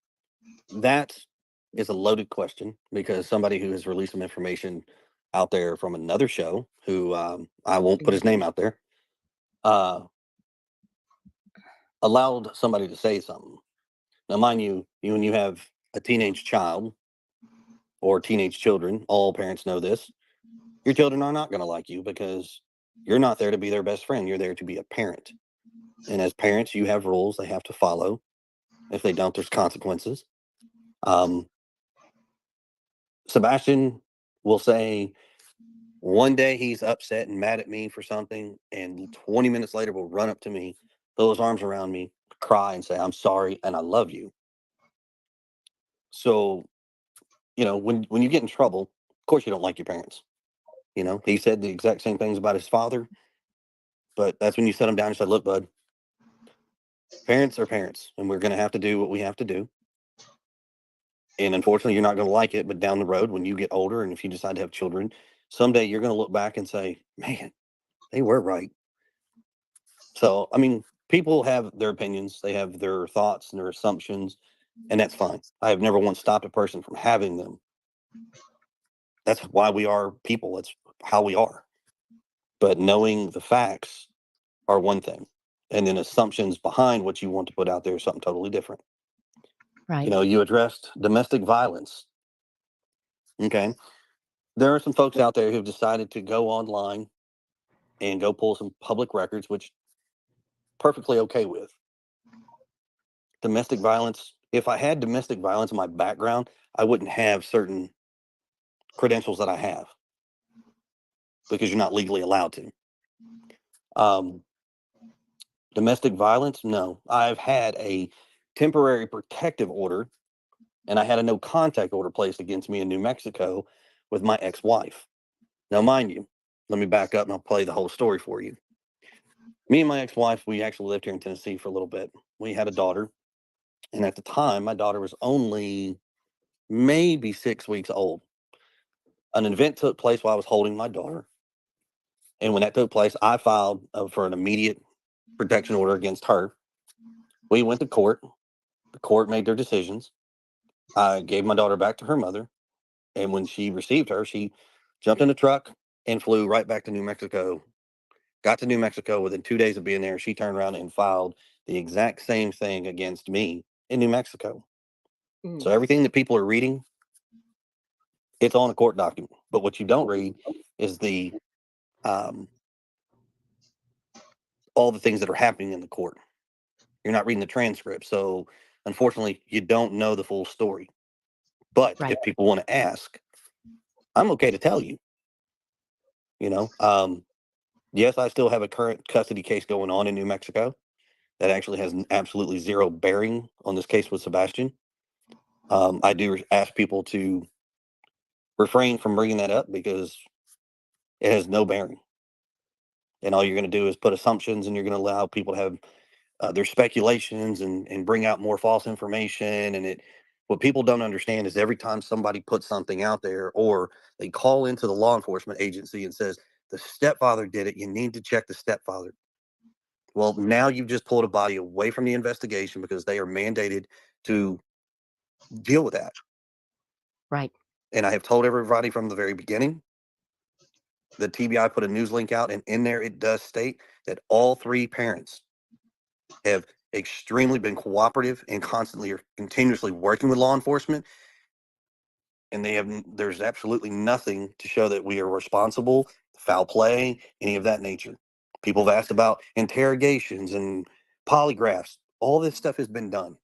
that is a loaded question, because somebody who has released some information out there from another show, who I won't put his name out there, allowed somebody to say something. Now, mind you, when you have a teenage child or teenage children, all parents know this, your children are not going to like you, because you're not there to be their best friend. You're there to be a parent. And as parents, you have rules they have to follow. If they don't, there's consequences. Sebastian will say one day he's upset and mad at me for something, and 20 minutes later will run up to me, throw his arms around me, cry, and say, "I'm sorry and I love you." So, when you get in trouble, of course you don't like your parents. He said the exact same things about his father, but that's when you set him down and said, "Look, bud, parents are parents, and we're going to have to do what we have to do. And unfortunately, you're not going to like it, but down the road, when you get older and if you decide to have children, someday you're going to look back and say, man, they were right." So, I mean, people have their opinions, they have their thoughts and their assumptions, and that's fine. I have never once stopped a person from having them. That's why we are people. That's how we are. But knowing the facts are one thing, and then assumptions behind what you want to put out there is something totally different. Right. You addressed domestic violence. Okay. There are some folks out there who've decided to go online and go pull some public records, which perfectly okay with. Domestic violence, if I had domestic violence in my background, I wouldn't have certain credentials that I have because you're not legally allowed to. Domestic violence, no. I've had a temporary protective order and I had a no contact order placed against me in New Mexico with my ex-wife. Now, mind you, let me back up and I'll play the whole story for you. Me and my ex-wife, we actually lived here in Tennessee for a little bit. We had a daughter. And at the time, my daughter was only maybe 6 weeks old. An event took place while I was holding my daughter. And when that took place, I filed for an immediate protection order against her. We went to court. The court made their decisions. I gave my daughter back to her mother. And when she received her, she jumped in the truck and flew right back to New Mexico. Got to New Mexico within 2 days of being there. She turned around and filed the exact same thing against me in New Mexico. So everything that people are reading, it's on a court document. But what you don't read is the all the things that are happening in the court. You're not reading the transcript. So unfortunately, you don't know the full story. But Right. if people want to ask, I'm okay to tell you. Yes, I still have a current custody case going on in New Mexico that actually has absolutely zero bearing on this case with Sebastian. I do ask people to refrain from bringing that up because it has no bearing. And all you're going to do is put assumptions, and you're going to allow people to have their speculations and bring out more false information. And what people don't understand is every time somebody puts something out there or they call into the law enforcement agency and says, the stepfather did it, you need to check the stepfather. Well, now you've just pulled a body away from the investigation because they are mandated to deal with that. Right. And I have told everybody from the very beginning, the TBI put a news link out, and in there it does state that all three parents have extremely been cooperative and constantly or continuously working with law enforcement. And there's absolutely nothing to show that we are responsible, foul play, any of that nature. People have asked about interrogations and polygraphs. All this stuff has been done.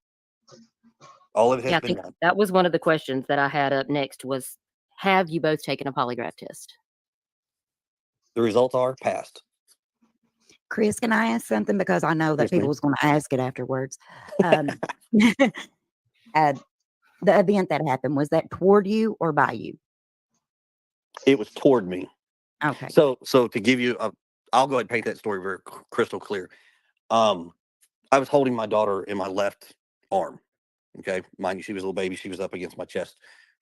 All of it has Yeah, I been think done. that was one of the questions that I had up next was, have you both taken a polygraph test? The results are passed. Chris, can I ask something? Because I know that Yes, people ma'am. was going to ask it afterwards. The event that happened, was that toward you or by you? It was toward me. Okay. So to give you I'll go ahead and paint that story very crystal clear. I was holding my daughter in my left arm. Okay. Mind you, she was a little baby. She was up against my chest,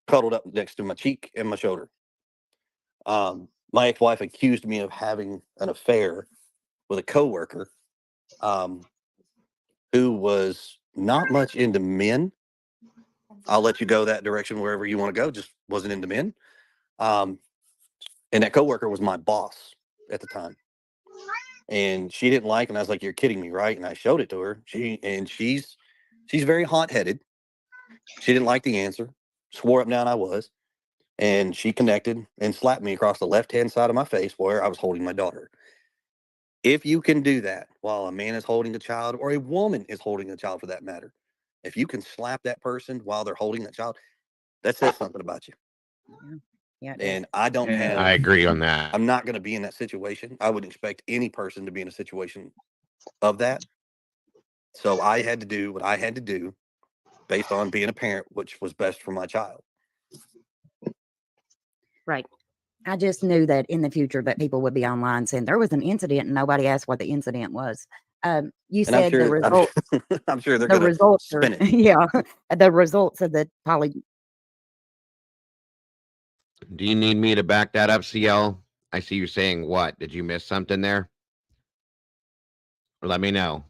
cuddled up next to my cheek and my shoulder. My ex-wife accused me of having an affair with a coworker who was not much into men. I'll let you go that direction wherever you want to go. Just wasn't into men. And that coworker was my boss at the time. And she didn't like, and I was like, "You're kidding me, right?" And I showed it to her. She's very hot-headed. She didn't like the answer, swore up and down I was, and she connected and slapped me across the left-hand side of my face where I was holding my daughter. If you can do that while a man is holding a child, or a woman is holding a child for that matter, if you can slap that person while they're holding that child, that says something about you. Yeah. It does. And I don't have. I agree on that. I'm not going to be in that situation. I wouldn't expect any person to be in a situation of that. So I had to do what I had to do based on being a parent, which was best for my child. Right. I just knew that in the future that people would be online saying there was an incident and nobody asked what the incident was. You And I'm said sure, the result, I'm sure they're the going to results are, spin it. yeah, the results of the Do you need me to back that up, CL? I see you saying what? Did you miss something there? Let me know.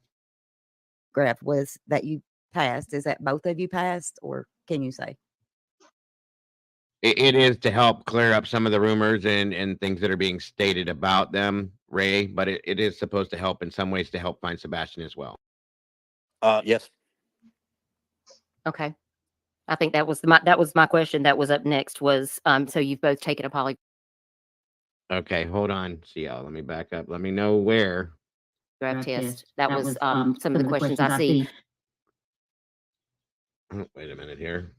polygraph was that you passed. Is that both of you passed, or can you say? It is to help clear up some of the rumors and things that are being stated about them, Ray, but it is supposed to help in some ways to help find Sebastian as well. Yes. Okay. I think that was my question that was up next was, so you've both taken a polygraph Okay, hold on, CL. Let me back up. Let me know where. test. That was, some of the questions I see. Oh, wait a minute here.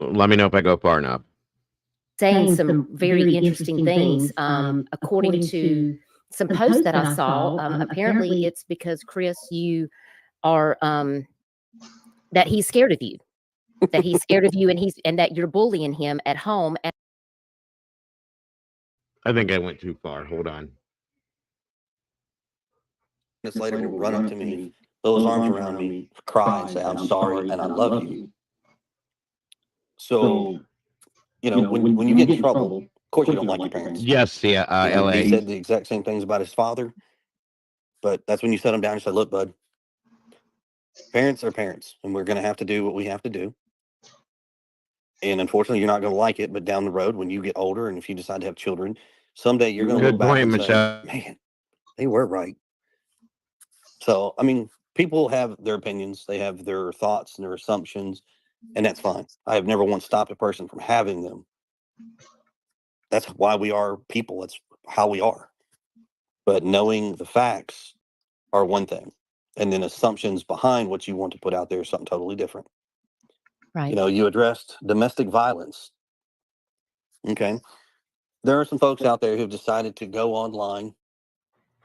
Let me know if I go far enough. Saying some very interesting things, according to some posts that I saw. Apparently, it's because Chris, you are that he's scared of you, that he's scared of you, and that you're bullying him at home. And I think I went too far. Hold on. Minutes later, he'll run up to me, throw his arms around me, cry, and say, "I'm sorry and I love you." So, when you get in trouble, of course you don't like your parents. Yes, yeah, LA. He said the exact same things about his father, but that's when you set him down and say, "Look, bud, parents are parents, and we're going to have to do what we have to do. And unfortunately, you're not going to like it, but down the road, when you get older and if you decide to have children, someday you're going to Good look back point, and Michelle. say, man, they were right." So, I mean, people have their opinions, they have their thoughts and their assumptions, and that's fine. I have never once stopped a person from having them. That's why we are people. That's how we are. But knowing the facts are one thing, and then assumptions behind what you want to put out there is something totally different. right, You addressed domestic violence. Okay. There are some folks out there who've decided to go online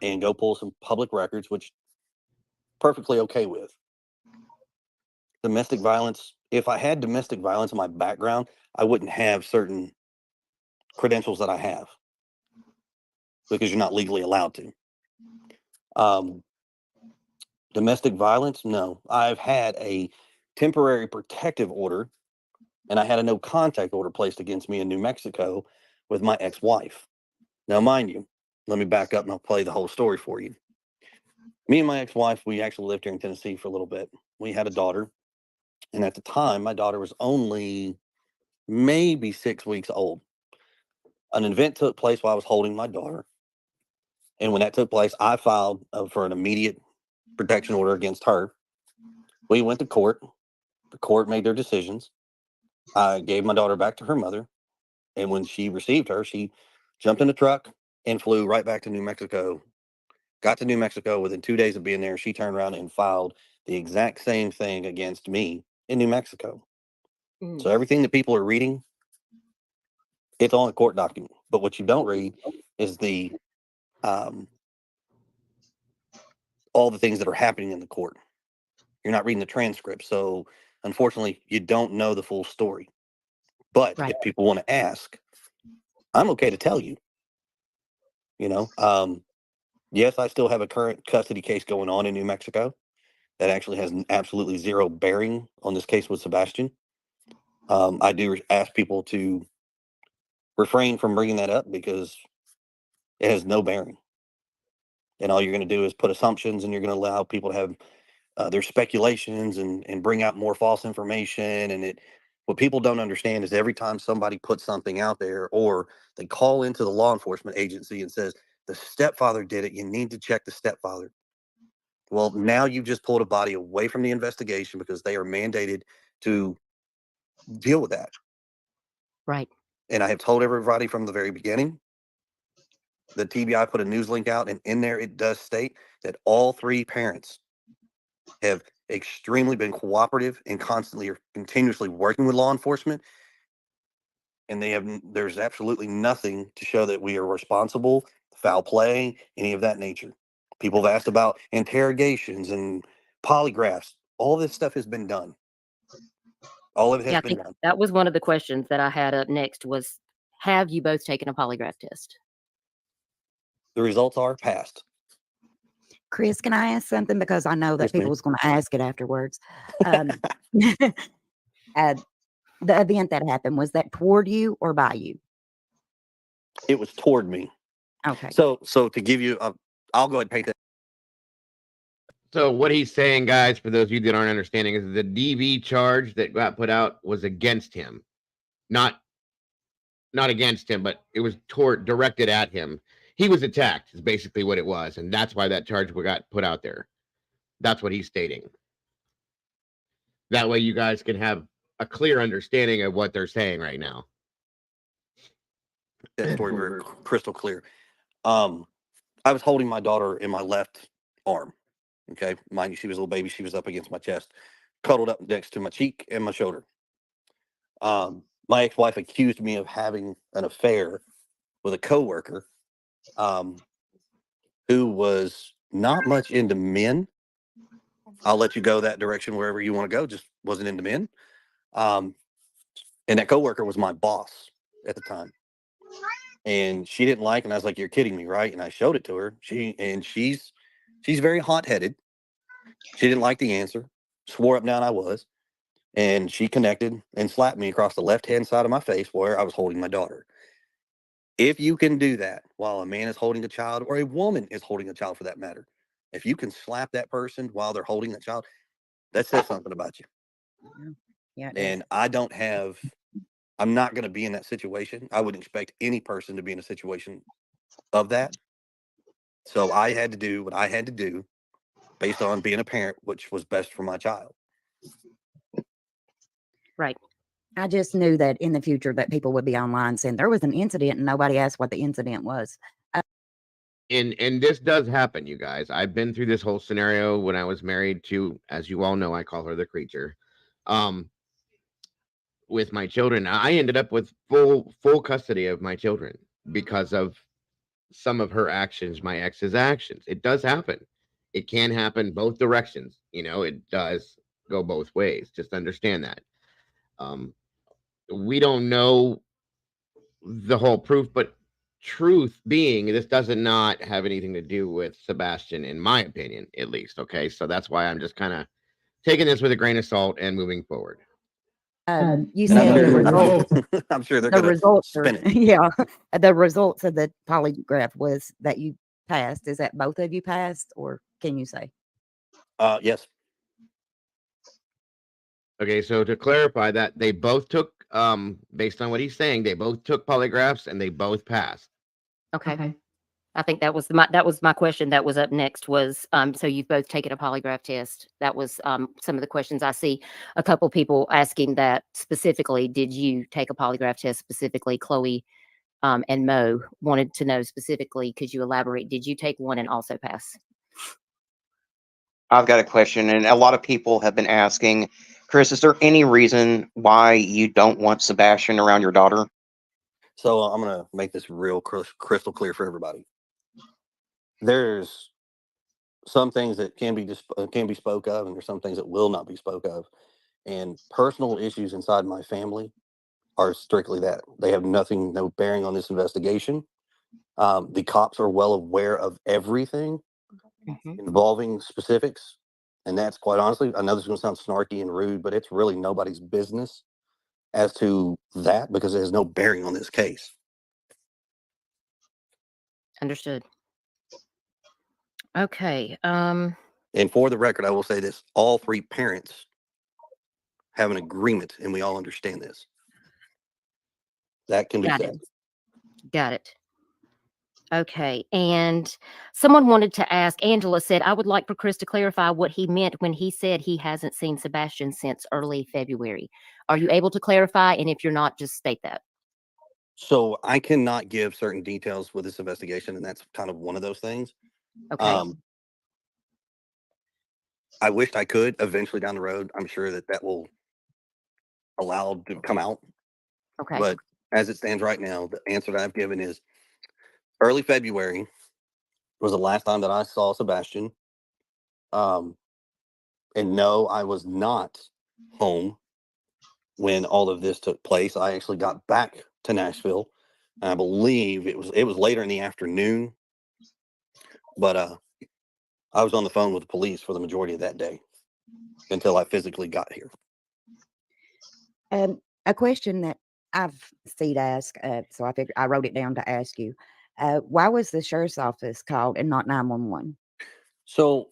and go pull some public records, which perfectly okay with. Domestic violence, if I had domestic violence in my background, I wouldn't have certain credentials that I have because you're not legally allowed to. Domestic violence, no. I've had a temporary protective order and I had a no contact order placed against me in New Mexico with my ex-wife. Now, mind you, let me back up and I'll play the whole story for you. Me and my ex-wife, we actually lived here in Tennessee for a little bit. We had a daughter, and at the time, my daughter was only maybe 6 weeks old. An event took place while I was holding my daughter, and when that took place, I filed for an immediate protection order against her. We went to court. The court made their decisions. I gave my daughter back to her mother, and when she received her, she jumped in the truck and flew right back to New Mexico. Got to New Mexico within 2 days of being there. She turned around and filed the exact same thing against me in New Mexico. So everything that people are reading, it's on a court document. But what you don't read is the all the things that are happening in the court. You're not reading the transcript. So unfortunately, you don't know the full story. But right. if people want to ask, I'm okay to tell you. Yes, I still have a current custody case going on in New Mexico that actually has absolutely zero bearing on this case with Sebastian. I do ask people to refrain from bringing that up because it has no bearing. And all you're going to do is put assumptions, and you're going to allow people to have their speculations and bring out more false information. And what people don't understand is every time somebody puts something out there or they call into the law enforcement agency and says, the stepfather did it, you need to check the stepfather. Well, now you've just pulled a body away from the investigation because they are mandated to deal with that. Right. And I have told everybody from the very beginning, the TBI put a news link out, and in there it does state that all three parents have extremely been cooperative and constantly or continuously working with law enforcement. And there's absolutely nothing to show that we are responsible, foul play, any of that nature. People have asked about interrogations and polygraphs. All this stuff has been done. All of it has Yeah, I been think done. that was one of the questions that I had up next was, have you both taken a polygraph test? The results are passed. Chris, can I ask something? Because I know that Yes, ma'am. people's going to ask it afterwards. The event that happened, was that toward you or by you? It was toward me. Okay. So to give you, I'll go ahead and paint that. So what he's saying, guys, for those of you that aren't understanding, is the DV charge that got put out was against him, not not against him, but it was directed at him. He was attacked, is basically what it was, and that's why that charge got put out there. That's what he's stating. That way, you guys can have a clear understanding of what they're saying right now. That story very crystal clear. I was holding my daughter in my left arm. Okay, mind you, she was a little baby. She was up against my chest, cuddled up next to my cheek and my shoulder. My ex-wife accused me of having an affair with a coworker, who was not much into men. I'll let you go that direction wherever you want to go. Just wasn't into men. And that coworker was my boss at the time. And she didn't like, and I was like, "You're kidding me, right?" And I showed it to her. She's very hot-headed. She didn't like the answer, swore up and down I was, and she connected and slapped me across the left-hand side of my face where I was holding my daughter. If you can do that while a man is holding a child, or a woman is holding a child for that matter, if you can slap that person while they're holding that child, that says something about you. Yeah. It does. And I'm not going to be in that situation. I wouldn't expect any person to be in a situation of that. So I had to do what I had to do based on being a parent, which was best for my child. Right. I just knew that in the future that people would be online saying there was an incident and nobody asked what the incident was. And this does happen, you guys. I've been through this whole scenario when I was married to, as you all know, I call her the creature. With my children, I ended up with full custody of my children because of some of her actions, my ex's actions. It does happen. It can happen both directions. It does go both ways. Just understand that. We don't know the whole proof, but truth being, this does not have anything to do with Sebastian, in my opinion, at least. Okay, so that's why I'm just kind of taking this with a grain of salt and moving forward. You And said the results. I'm sure they're The going to results are, spin it. yeah. The results of the polygraph was that you passed. Is that both of you passed, or can you say? Yes. Okay, so to clarify that, they both took, based on what he's saying, they both took polygraphs and they both passed. Okay. I think that was my question that was up next was, so you've both taken a polygraph test. That was some of the questions I see a couple people asking that specifically. Did you take a polygraph test specifically? Chloe and Mo wanted to know specifically, could you elaborate? Did you take one and also pass? I've got a question, and a lot of people have been asking, Chris, is there any reason why you don't want Sebastian around your daughter? So I'm going to make this real crystal clear for everybody. There's some things that can be spoke of, and there's some things that will not be spoke of. And personal issues inside my family are strictly that. They have no bearing on this investigation. The cops are well aware of everything involving specifics. And that's quite honestly, I know this is going to sound snarky and rude, but it's really nobody's business as to that because it has no bearing on this case. Understood. Okay. And for the record, I will say this. All three parents have an agreement, and we all understand this. That can be said. Got it. Okay. And someone wanted to ask, Angela said, I would like for Chris to clarify what he meant when he said he hasn't seen Sebastian since early February. Are you able to clarify? And if you're not, just state that. So I cannot give certain details with this investigation, and that's kind of one of those things. Okay. I wished I could eventually down the road. I'm sure that will allow to come out. Okay. But as it stands right now, the answer that I've given is early February was the last time that I saw Sebastian. And no, I was not home when all of this took place. I actually got back to Nashville, and I believe it was later in the afternoon. But I was on the phone with the police for the majority of that day until I physically got here. A question that I've seen asked, so I figured I wrote it down to ask you. Why was the sheriff's office called and not 911? So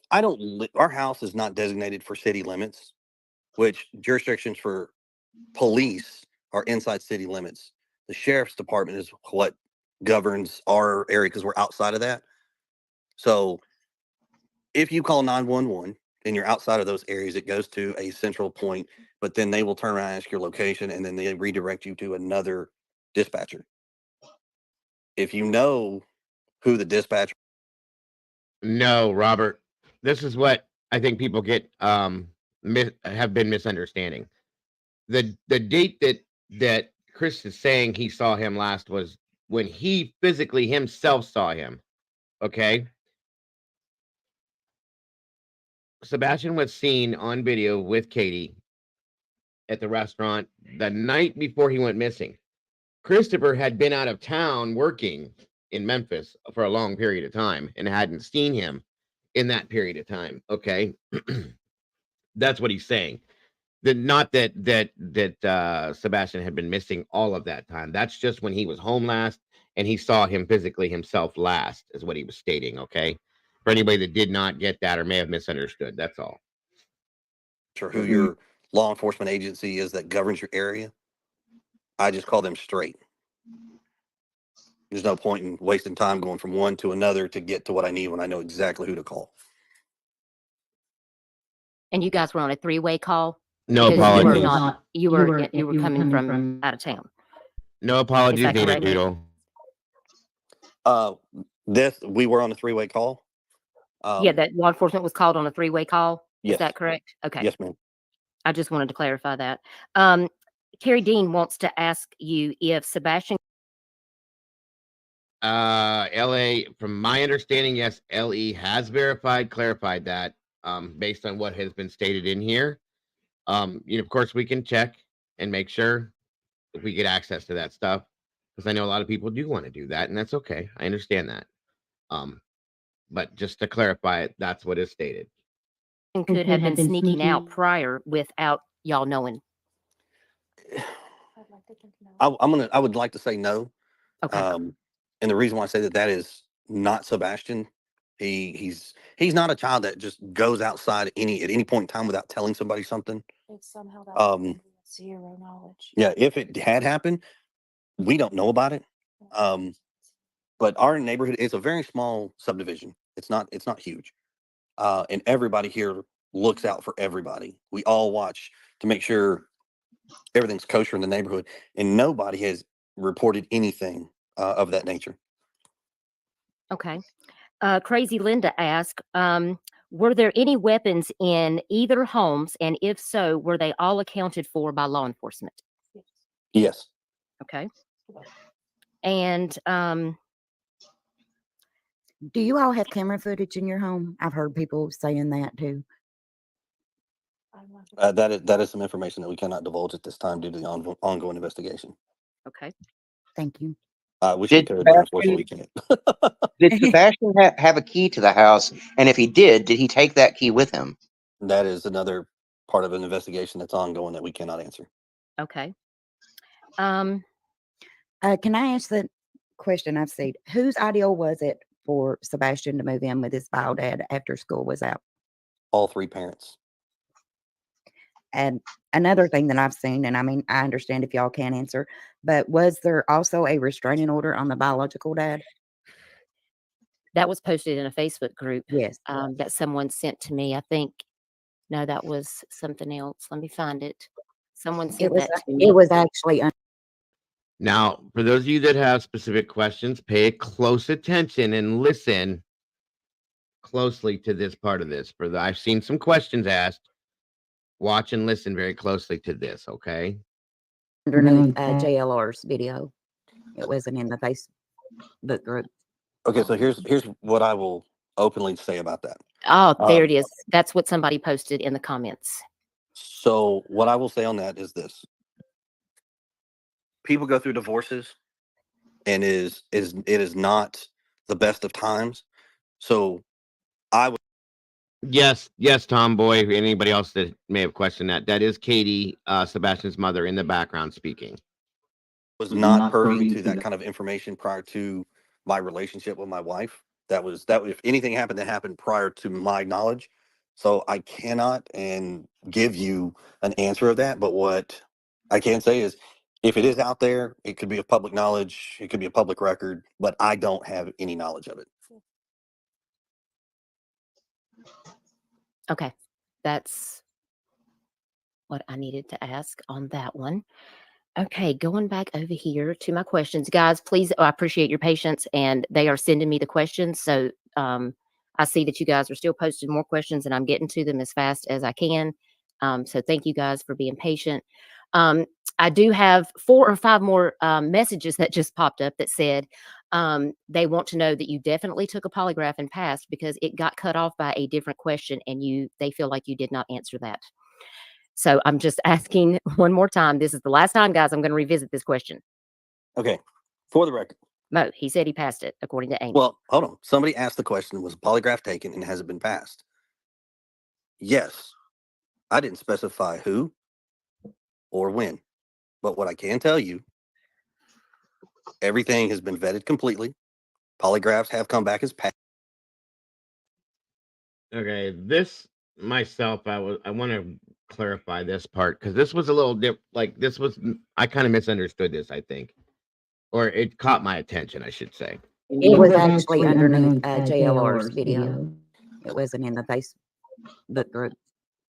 our house is not designated for city limits, which jurisdictions for police are inside city limits. The sheriff's department is what governs our area because we're outside of that. So if you call 911 and you're outside of those areas, it goes to a central point, but then they will turn around and ask your location, and then they redirect you to another dispatcher. If you know who the dispatcher. No, Robert. This is what I think people get have been misunderstanding. The date that Chris is saying he saw him last was when he physically himself saw him. Okay. Sebastian was seen on video with Katie at the restaurant the night before he went missing. Christopher had been out of town working in Memphis for a long period of time and hadn't seen him in that period of time. Okay. That's what he's saying. Not that Sebastian had been missing all of that time. That's just when he was home last and he saw him physically himself last, is what he was stating. Okay. For anybody that did not get that or may have misunderstood, that's all. Or who your law enforcement agency is that governs your area, I just call them straight. There's no point in wasting time going from one to another to get to what I need when I know exactly who to call. And you guys were on a 3-way call? No apologies. You were coming from out of town. No apologies, that Nina correct? Doodle. We were on a 3-way call. Yeah, that law enforcement was called on a 3-way call. Yes. Is that correct? Okay. Yes, ma'am. I just wanted to clarify that. Carrie Dean wants to ask you if Sebastian. LA, from my understanding, yes, LE has clarified that based on what has been stated in here. Of course, we can check and make sure if we get access to that stuff, because I know a lot of people do want to do that, and that's okay. I understand that. But just to clarify it, that's what is stated. Could have been sneaking out prior without y'all knowing. I would like to say no. Okay. And the reason why I say that is not Sebastian. He's not a child that just goes outside at any point in time without telling somebody something. It's somehow that zero knowledge. Yeah, if it had happened, we don't know about it. But our neighborhood is a very small subdivision. It's not huge. And everybody here looks out for everybody. We all watch to make sure everything's kosher in the neighborhood, and nobody has reported anything of that nature. Okay. Crazy Linda asked, were there any weapons in either homes? And if so, were they all accounted for by law enforcement? Yes. Okay. And do you all have camera footage in your home? I've heard people saying that too. That is some information that we cannot divulge at this time due to the ongoing investigation. Okay. Thank you. We should tell you, unfortunately, we can't. Did Sebastian have a key to the house? And if he did he take that key with him? That is another part of an investigation that's ongoing that we cannot answer. Okay. Can I ask the question I've seen? Whose idea was it for Sebastian to move in with his bio dad after school was out? All 3 parents. And another thing that I've seen, and I mean, I understand if y'all can't answer, but was there also a restraining order on the biological dad? That was posted in a Facebook group. Yes. That someone sent to me. I think, no, that was something else. Let me find it. Someone sent that to me. It was actually. Now, for those of you that have specific questions, pay close attention and listen closely to this part of this. I've seen some questions asked. Watch and listen very closely to this, okay? Underneath JLR's video. It wasn't in the Facebook group. Okay, so here's what I will openly say about that. Oh, there it is. That's what somebody posted in the comments. So what I will say on that is this. People go through divorces and it is not the best of times. So I would. Yes, Tomboy. Anybody else that may have questioned that is Katie, Sebastian's mother, in the background speaking. Was not privy to that kind of information prior to my relationship with my wife. That was if anything happened, that happened prior to my knowledge. So I cannot and give you an answer of that. But what I can say is If it is out there, it could be of public knowledge, it could be a public record, but I don't have any knowledge of it. Okay. That's what I needed to ask on that one. Okay, going back over here to my questions, guys, please, I appreciate your patience, and they are sending me the questions. So I see that you guys are still posting more questions, and I'm getting to them as fast as I can. So thank you guys for being patient. I do have 4 or 5 more messages that just popped up that said they want to know that you definitely took a polygraph and passed because it got cut off by a different question, and they feel like you did not answer that. So I'm just asking one more time. This is the last time, guys. I'm going to revisit this question. Okay, for the record. Mo, he said he passed it, according to Amy. Well, hold on. Somebody asked the question, was a polygraph taken and has it been passed? Yes. I didn't specify who or when, but what I can tell you, everything has been vetted completely. Polygraphs have come back as passed. Okay, this myself, I want to clarify this part because this was a little like this was I kind of misunderstood this, I think, or it caught my attention, I should say. It was actually underneath JLR's video. It wasn't in the Facebook group.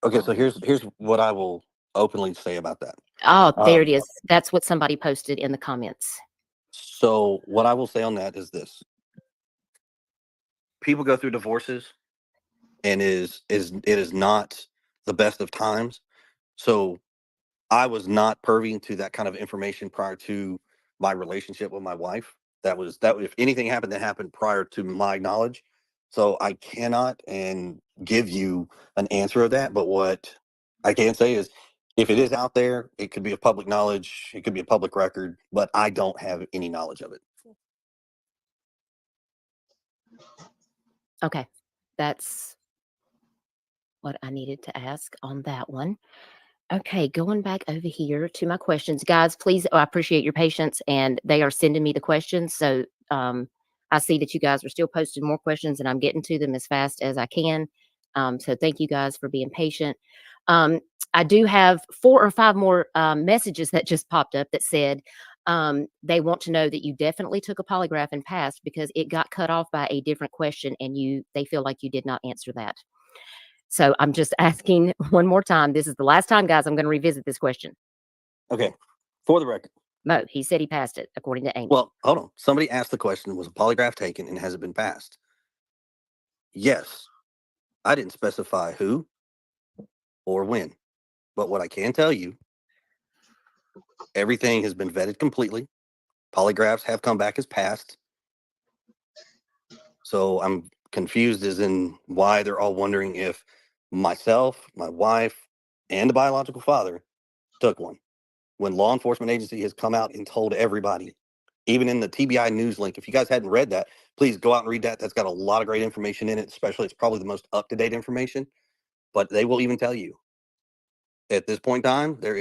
Okay, so here's what I will openly say about that. Oh, there it is. That's what somebody posted in the comments. So what I will say on that is this. People go through divorces and it is not the best of times. So I was not privy to that kind of information prior to my relationship with my wife. That if anything happened, that happened prior to my knowledge. So I cannot and give you an answer of that. But what I can say is if it is out there, it could be of public knowledge, it could be a public record, but I don't have any knowledge of it. Okay. That's what I needed to ask on that one. Okay, going back over here to my questions, guys, please, I appreciate your patience, and they are sending me the questions. So I see that you guys are still posting more questions, and I'm getting to them as fast as I can. So thank you guys for being patient. I do have 4 or 5 more messages that just popped up that said they want to know that you definitely took a polygraph and passed because it got cut off by a different question, and they feel like you did not answer that. So I'm just asking one more time. This is the last time, guys. I'm going to revisit this question. Okay, for the record. Mo, he said he passed it, according to Amy. Well, hold on. Somebody asked the question, was a polygraph taken and has it been passed? Yes. I didn't specify who or when, but what I can tell you, everything has been vetted completely. Polygraphs have come back as passed. So I'm confused as in why they're all wondering if myself, my wife, and the biological father took one. When law enforcement agency has come out and told everybody, even in the TBI news link, if you guys hadn't read that, please go out and read that. That's got a lot of great information in it, especially it's probably the most up-to-date information. But they will even tell you at this point in time, they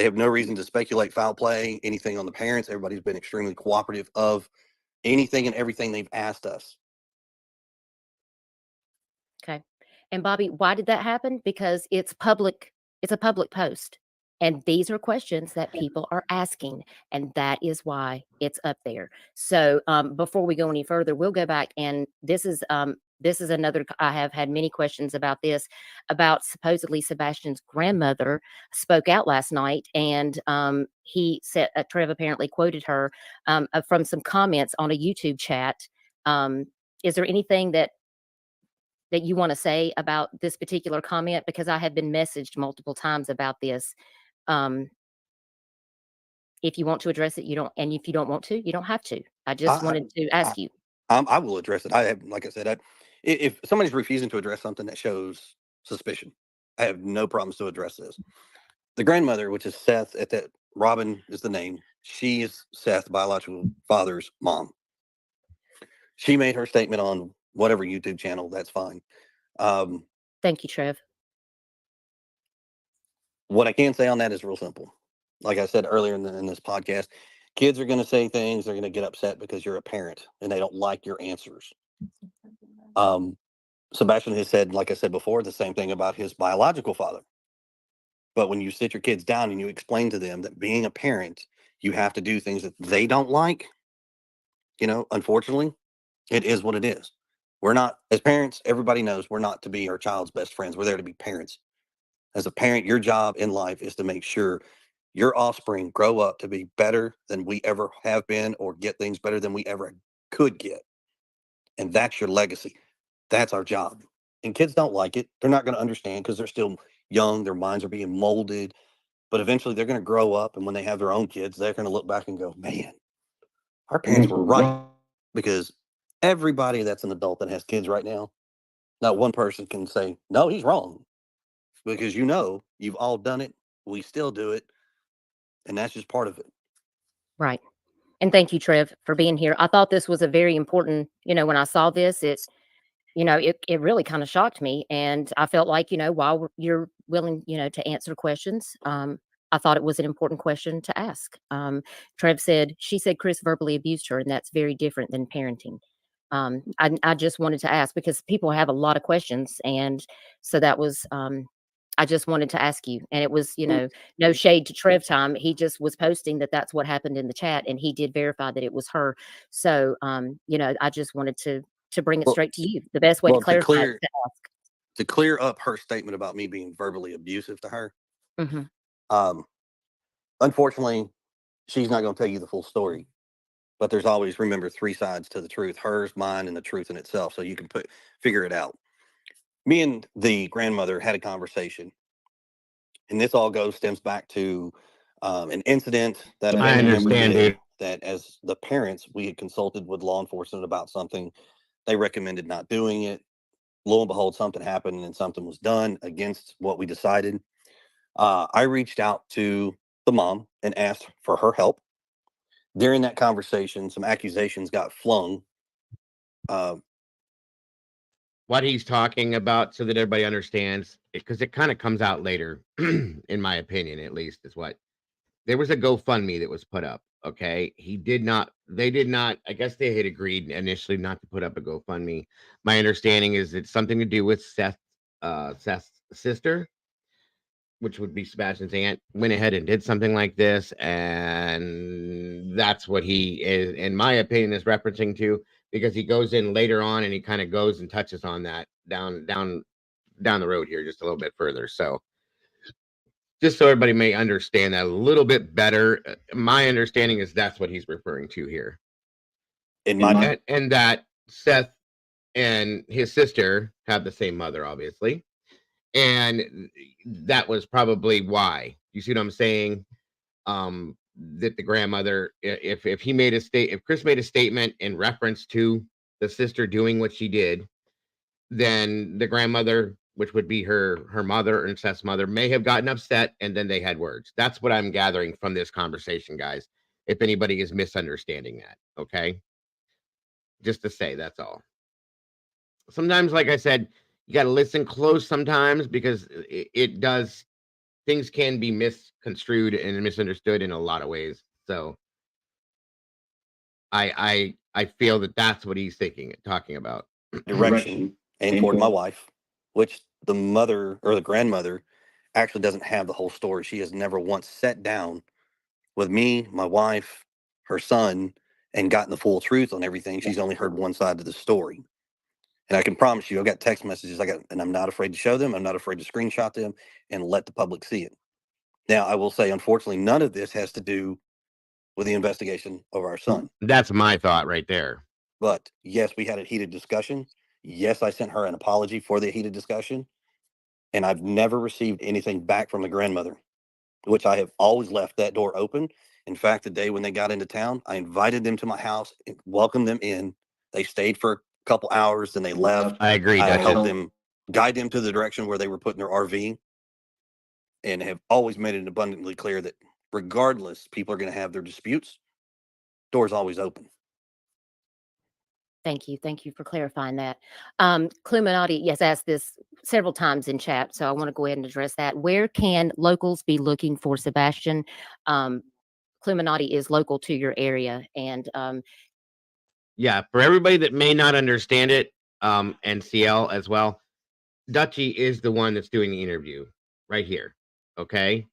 have no reason to speculate foul play, anything on the parents. Everybody's been extremely cooperative of anything and everything they've asked us. Okay. And Bobby, why did that happen? Because it's a public post. And these are questions that people are asking. And that is why it's up there. So before we go any further, we'll go back, and this is another, I have had many questions about this, about supposedly Sebastian's grandmother spoke out last night, and he said, Trev apparently quoted her from some comments on a YouTube chat. Is there anything that you want to say about this particular comment? Because I have been messaged multiple times about this. If you want to address it, you don't, and if you don't want to, you don't have to. I just wanted to ask you. I will address it. I have, like I said, if somebody's refusing to address something that shows suspicion, I have no problems to address this. The grandmother, which is Seth, Robin is the name. She is Seth, biological father's mom. She made her statement on whatever YouTube channel. That's fine. Thank you, Trev. What I can say on that is real simple. Like I said earlier in this podcast, kids are going to say things. They're going to get upset because you're a parent and they don't like your answers. Sebastian has said, like I said before, the same thing about his biological father. But when you sit your kids down and you explain to them that being a parent, you have to do things that they don't like, unfortunately, it is what it is. We're not, as parents, everybody knows we're not to be our child's best friends. We're there to be parents. As a parent, your job in life is to make sure your offspring grow up to be better than we ever have been, or get things better than we ever could get. And that's your legacy. That's our job. And kids don't like it. They're not going to understand because they're still young. Their minds are being molded. But eventually they're going to grow up. And when they have their own kids, they're going to look back and go, man, our parents were right. Because everybody that's an adult that has kids right now, not one person can say, no, he's wrong. Because you've all done it. We still do it. And that's just part of it. Right. And thank you, Trev, for being here. I thought this was a very important, when I saw this, it really kind of shocked me. And I felt like, while you're willing, to answer questions, I thought it was an important question to ask. Trev said, she said Chris verbally abused her, and that's very different than parenting. I just wanted to ask because people have a lot of questions. And so that was, I just wanted to ask you, and it was, no shade to Trev time. He just was posting that that's what happened in the chat, and he did verify that it was her. So, I just wanted to bring it straight to you. The best way to clarify is to ask. To clear up her statement about me being verbally abusive to her. Mm-hmm. Unfortunately, she's not going to tell you the full story, but there's always, remember, 3 sides to the truth: hers, mine, and the truth in itself. So you can figure it out. Me and the grandmother had a conversation, and this all stems back to an incident that I understand, dude. that as the parents, we had consulted with law enforcement about something. They recommended not doing it. Lo and behold, something happened and something was done against what we decided. I reached out to the mom and asked for her help. During that conversation, some accusations got flung. What he's talking about, so that everybody understands, because it kind of comes out later, in my opinion, at least, is what there was a GoFundMe that was put up. Okay, they did not. I guess they had agreed initially not to put up a GoFundMe. My understanding is it's something to do with Seth's sister, which would be Sebastian's aunt, went ahead and did something like this, and that's what he is, in my opinion, is referencing to, because he goes in later on and he kind of goes and touches on that down the road here just a little bit further. So just so everybody may understand that a little bit better, my understanding is that's what he's referring to here. And that Seth and his sister have the same mother, obviously. And that was probably why. You see what I'm saying? That the grandmother, if Chris made a statement in reference to the sister doing what she did, then the grandmother, which would be her mother and Seth's mother, may have gotten upset, and then they had words. That's what I'm gathering from this conversation, guys. If anybody is misunderstanding that, okay? Just to say, that's all. Sometimes, like I said, you got to listen close sometimes, because it does, things can be misconstrued and misunderstood in a lot of ways. So I feel that that's what he's talking about. Direction and toward my wife, which the mother or the grandmother actually doesn't have the whole story. She has never once sat down with me, my wife, her son, and gotten the full truth on everything. She's only heard one side of the story. And I can promise you, I've got text messages and I'm not afraid to show them. I'm not afraid to screenshot them and let the public see it. Now, I will say, unfortunately, none of this has to do with the investigation of our son. That's my thought right there. But yes, we had a heated discussion. Yes, I sent her an apology for the heated discussion. And I've never received anything back from the grandmother, which I have always left that door open. In fact, the day when they got into town, I invited them to my house and welcomed them in. They stayed for a couple hours, then they left. I agree. I helped them, guide them to the direction where they were putting their RV, and have always made it abundantly clear that regardless, people are going to have their disputes. Doors always open. Thank you. Thank you for clarifying that. Cluminati, yes, asked this several times in chat, so I want to go ahead and address that. Where can locals be looking for Sebastian? Cluminati is local to your area, and yeah, for everybody that may not understand it, and CL as well, Dutchie is the one that's doing the interview right here. Okay.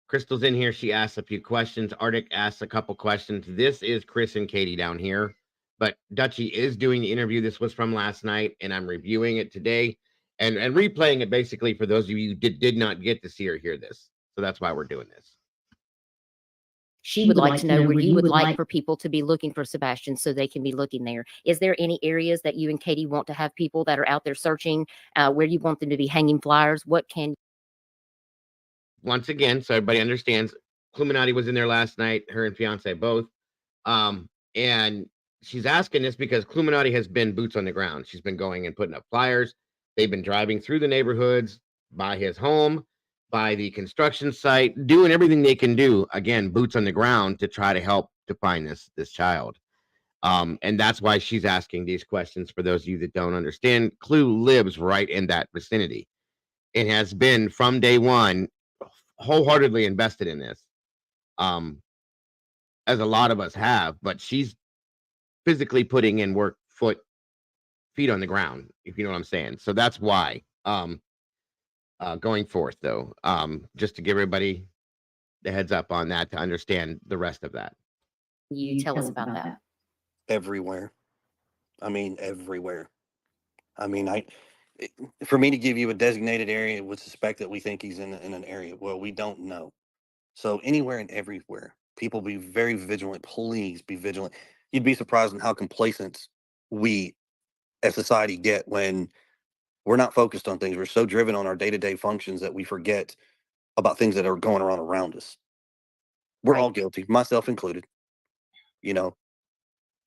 Crystal's in here. She asked a few questions. Arctic asked a couple questions. This is Chris and Katie down here, but Dutchie is doing the interview. This was from last night, and I'm reviewing it today and replaying it basically for those of you who did not get to see or hear this. So that's why we're doing this. She would like to know where you would like for people to be looking for Sebastian so they can be looking there. Is there any areas that you and Katie want to have people that are out there searching, where you want them to be hanging flyers? What can... Once again, so everybody understands, Illuminati was in there last night, her and fiance both. And she's asking this because Illuminati has been boots on the ground. She's been going and putting up flyers. They've been driving through the neighborhoods, by his home, by the construction site, doing everything they can do. Again, boots on the ground to try to help to find this child. And that's why she's asking these questions. For those of you that don't understand, Clue lives right in that vicinity. It has been from day one wholeheartedly invested in this, as a lot of us have, but she's physically putting in work, feet on the ground, if you know what I'm saying. So that's why. Going forth, though, just to give everybody the heads up on that to understand the rest of that. You tell us about that. Everywhere. I mean, everywhere. I mean, for me to give you a designated area would suspect that we think he's in an area. Well, we don't know. So anywhere and everywhere, people be very vigilant. Please be vigilant. You'd be surprised on how complacent we as society get when we're not focused on things. We're so driven on our day-to-day functions that we forget about things that are going on around us. We're all guilty, myself included. You know,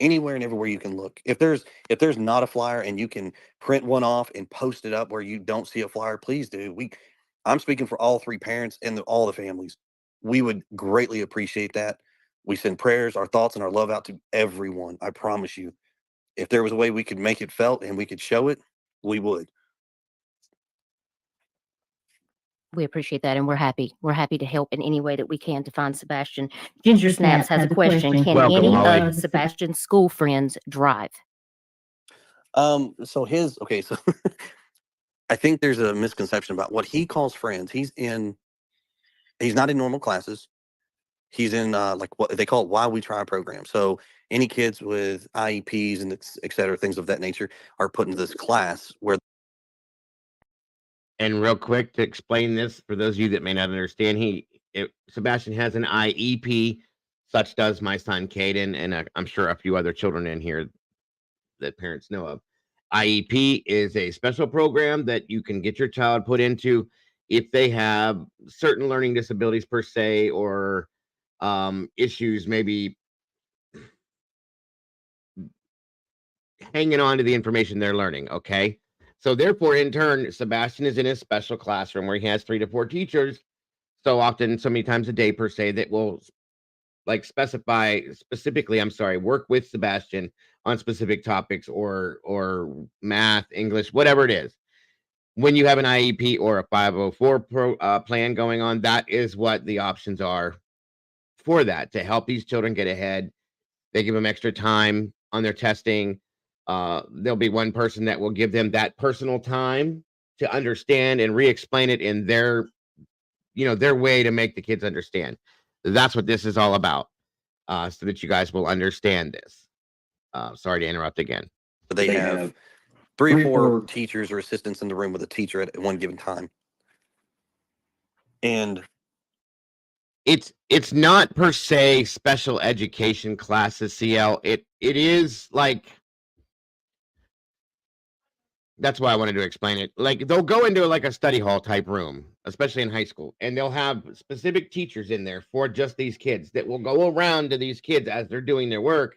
anywhere and everywhere you can look. If there's not a flyer and you can print one off and post it up where you don't see a flyer, please do. I'm speaking for all three parents and all the families. We would greatly appreciate that. We send prayers, our thoughts, and our love out to everyone. I promise you, if there was a way we could make it felt and we could show it, we would. We appreciate that, and we're happy. We're happy to help in any way that we can to find Sebastian. Ginger Snaps has a question. Can Welcome, any Holly. of Sebastian's school friends drive? So I think there's a misconception about what he calls friends. He's not in normal classes. He's in like what they call Why We Try program. So any kids with IEPs and et cetera, things of that nature are put into this class where. And real quick to explain this, for those of you that may not understand, Sebastian has an IEP, such does my son Caden, and I'm sure a few other children in here that parents know of. IEP is a special program that you can get your child put into if they have certain learning disabilities per se, or issues, maybe hanging on to the information they're learning. Okay. So therefore, in turn, Sebastian is in his special classroom where he has 3 to 4 teachers, so many times a day per se, that will work with Sebastian on specific topics or math, English, whatever it is. When you have an IEP or a 504 plan going on, that is what the options are for that, to help these children get ahead. They give them extra time on their testing. There'll be one person that will give them that personal time to understand and re-explain it in their way to make the kids understand. That's what this is all about, so that you guys will understand this. Sorry to interrupt again. But they have 3 or 4 teachers or assistants in the room with a teacher at one given time. And it's not per se special education classes, CL. It is like, that's why I wanted to explain it. Like, they'll go into like a study hall type room, especially in high school, and they'll have specific teachers in there for just these kids that will go around to these kids as they're doing their work.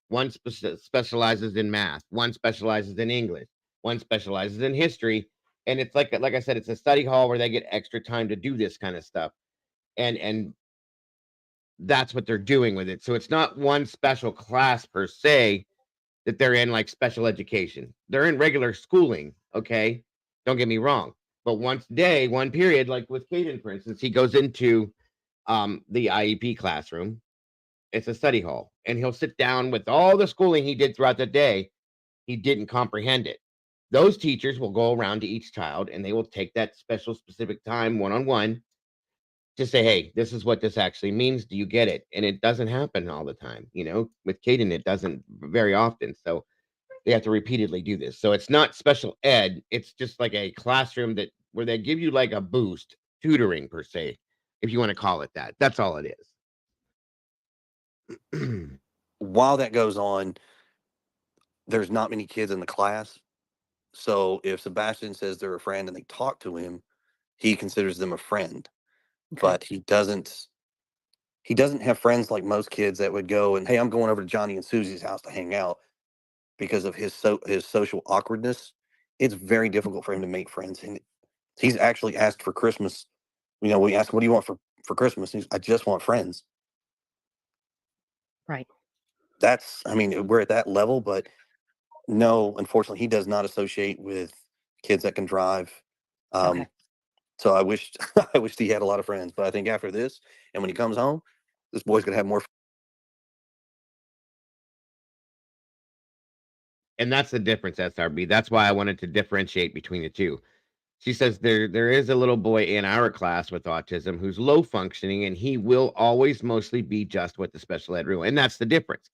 One specializes in math, one specializes in English, one specializes in history. And it's like I said, it's a study hall where they get extra time to do this kind of stuff. And that's what they're doing with it. So it's not one special class per se that they're in, like special education. They're in regular schooling, okay? Don't get me wrong. But once a day, one period, like with Caden, for instance, he goes into the IEP classroom. It's a study hall, and he'll sit down with all the schooling he did throughout the day. He didn't comprehend it. Those teachers will go around to each child, and they will take that specific time one-on-one to say, hey, this is what this actually means. Do you get it? And it doesn't happen all the time. With Caden, it doesn't very often. So they have to repeatedly do this. So it's not special ed. It's just like a classroom where they give you like a boost, tutoring per se, if you want to call it that. That's all it is. While that goes on, there's not many kids in the class. So if Sebastian says they're a friend and they talk to him, he considers them a friend. Okay. But he doesn't have friends like most kids that would go and, hey, I'm going over to Johnny and Susie's house to hang out, because of his social awkwardness. It's very difficult for him to make friends. And he's actually asked for Christmas. We asked him, what do you want for Christmas? I just want friends. Right. We're at that level, but no, unfortunately, he does not associate with kids that can drive. Okay. So I wished he had a lot of friends, but I think after this, and when he comes home, this boy's gonna have more. And that's the difference, SRB. That's why I wanted to differentiate between the two. She says there is a little boy in our class with autism who's low functioning, and he will always mostly be just what the special ed room. And that's the difference.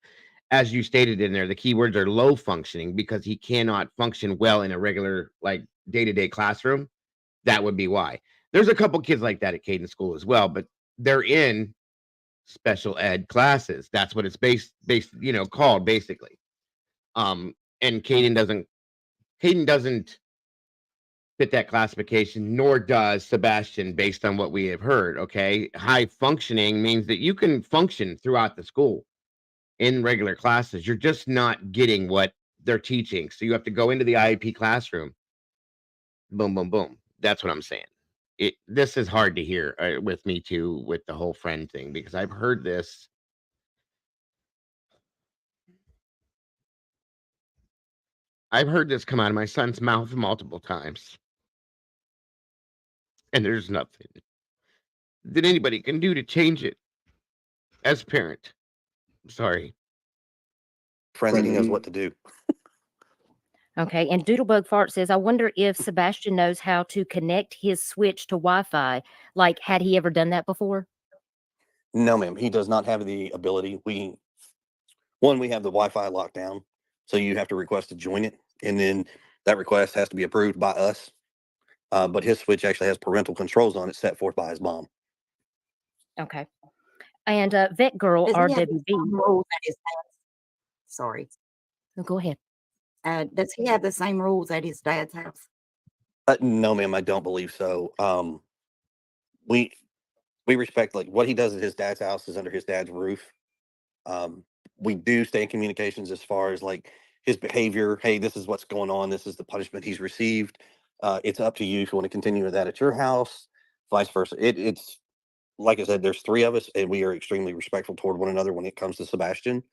As you stated in there, the keywords are low functioning because he cannot function well in a regular, like, day-to-day classroom. That would be why. There's a couple kids like that at Caden School as well, but they're in special ed classes. That's what it's based, called basically. And Caden doesn't fit that classification, nor does Sebastian, based on what we have heard. Okay, high functioning means that you can function throughout the school in regular classes. You're just not getting what they're teaching, so you have to go into the IEP classroom. Boom, boom, boom. That's what I'm saying. This is hard to hear with me too, with the whole friend thing, because I've heard this. I've heard this come out of my son's mouth multiple times. And there's nothing that anybody can do to change it as a parent. Sorry. Friends that he knows what to do. Okay. And Doodlebug Fart says, I wonder if Sebastian knows how to connect his switch to Wi-Fi. Like, had he ever done that before? No, ma'am. He does not have the ability. We have the Wi-Fi lockdown, so you have to request to join it, and then that request has to be approved by us. But his switch actually has parental controls on it set forth by his mom. Okay. And Vet Girl Does he have the RWB. same rules at his dad's? Sorry. Oh, go ahead. Does he have the same rules at his dad's house? No, ma'am, I don't believe so. We respect, like, what he does at his dad's house is under his dad's roof. We do stay in communications as far as like his behavior. Hey, this is what's going on. This is the punishment he's received. It's up to you if you want to continue with that at your house, vice versa. It's like I said, there's three of us, and we are extremely respectful toward one another when it comes to Sebastian.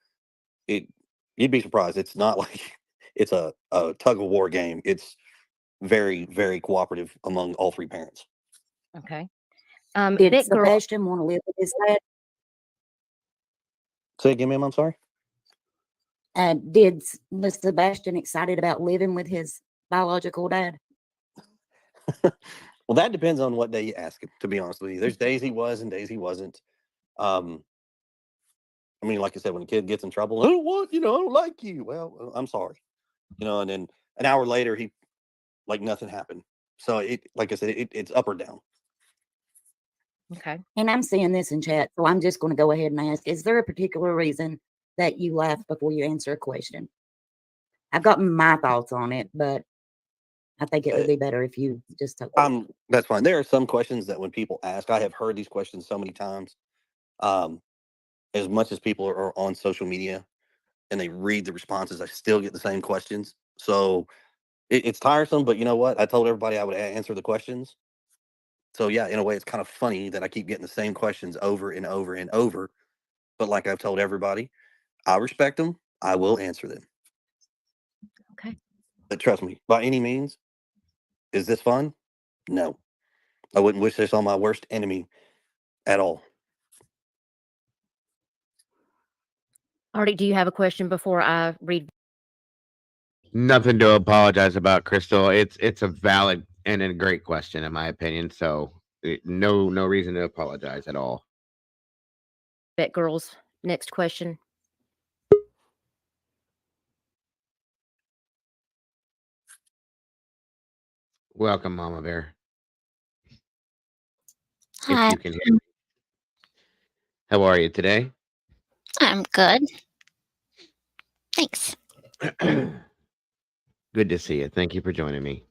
You'd be surprised. It's not like it's a tug of war game. It's very, very cooperative among all three parents. Okay. Did Vet Girl, Sebastian want to live with his dad? Say again, ma'am. I'm sorry. Was Sebastian excited about living with his biological dad? Well, that depends on what day you ask him, to be honest with you. There's days he was and days he wasn't. Like I said, when a kid gets in trouble, I don't like you. Well, I'm sorry. And then an hour later, he, like, nothing happened. So like I said, it's up or down. okay. And I'm seeing this in chat, so I'm just going to go ahead and ask, is there a particular reason that you laugh before you answer a question? I've got my thoughts on it, but I think it would be better if you just took it. That's fine. There are some questions that when people ask, I have heard these questions so many times. As much as people are on social media and they read the responses, I still get the same questions. So it's tiresome, but you know what? I told everybody I would answer the questions. So yeah, in a way, it's kind of funny that I keep getting the same questions over and over and over. But like I've told everybody, I respect them. I will answer them. Okay. But trust me, by any means, is this fun? No. I wouldn't wish this on my worst enemy at all. Artie, do you have a question before I read? Nothing to apologize about, Crystal. It's a valid and a great question, in my opinion. So No reason to apologize at all. Bet girls, next question. Welcome, Mama Bear. Hi, If you can hear me. How are you today? I'm good. Thanks. Good to see you. Thank you for joining me.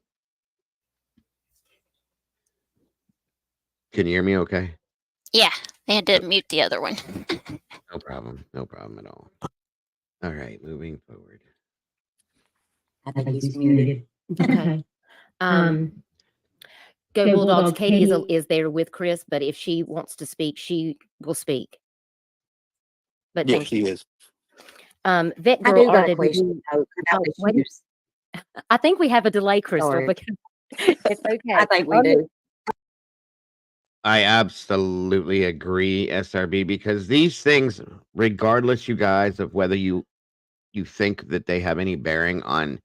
Can you hear me okay? Yeah, I had to mute the other one. No problem. No problem at all. All right, moving forward. I think he's muted. Okay. Go Bulldogs. Katie is there with Chris, but if she wants to speak, she will speak. But Yeah, thank she you. is. Vet I girl do got a RWD. question though about the wait. shoes. I think we have a delay, Crystal. Sorry. Because it's okay. I think we do. I absolutely agree, SRB, because these things, regardless, you guys, of whether you think that they have any bearing on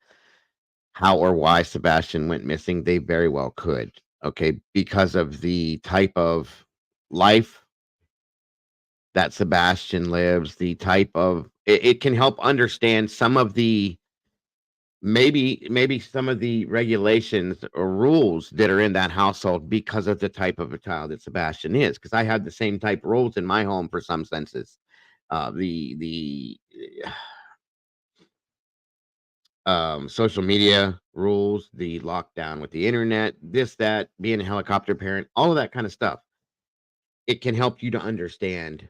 how or why Sebastian went missing, they very well could. Okay, because of the type of life that Sebastian lives, the type of it can help understand some of the maybe some of the regulations or rules that are in that household because of the type of a child that Sebastian is. Because I have the same type rules in my home for some senses. The social media rules, the lockdown with the internet, this, that, being a helicopter parent, all of that kind of stuff. It can help you to understand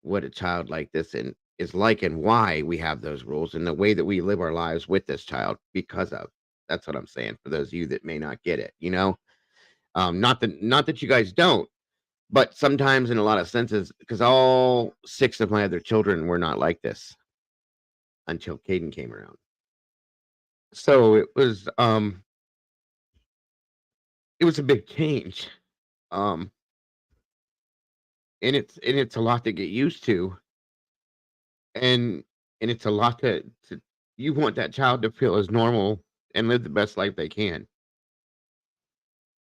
what a child like this is like and why we have those rules and the way that we live our lives with this child because of. That's what I'm saying for those of you that may not get it, not that you guys don't, but sometimes in a lot of senses, because all 6 of my other children were not like this until Caden came around. So it was a big change. And it's a lot to get used to. And it's a lot to you want that child to feel as normal and live the best life they can.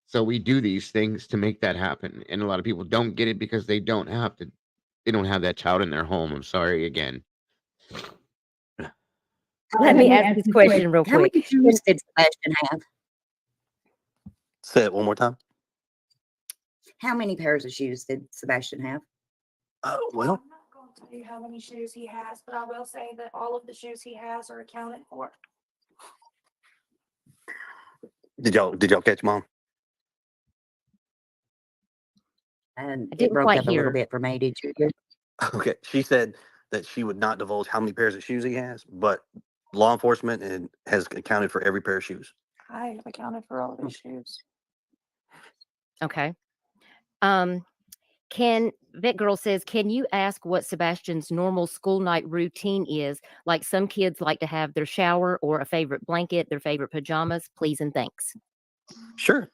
So we do these things to make that happen. And a lot of people don't get it because they don't have that child in their home. I'm sorry again. Let me ask this question real How quick. many shoes did Sebastian have? Say it one more time. How many pairs of shoes did Sebastian have? Well, I'm not going to tell you how many shoes he has, but I will say that all of the shoes he has are accounted for. did y'all catch Mom? And I it didn't broke quite up a little hear. bit for me. Did you hear? Okay, she said that she would not divulge how many pairs of shoes he has, but law enforcement has accounted for every pair of shoes. I have accounted for all of his shoes. Okay. Vet Girl says, can you ask what Sebastian's normal school night routine is? Like some kids like to have their shower or a favorite blanket, their favorite pajamas. Please and thanks. Sure.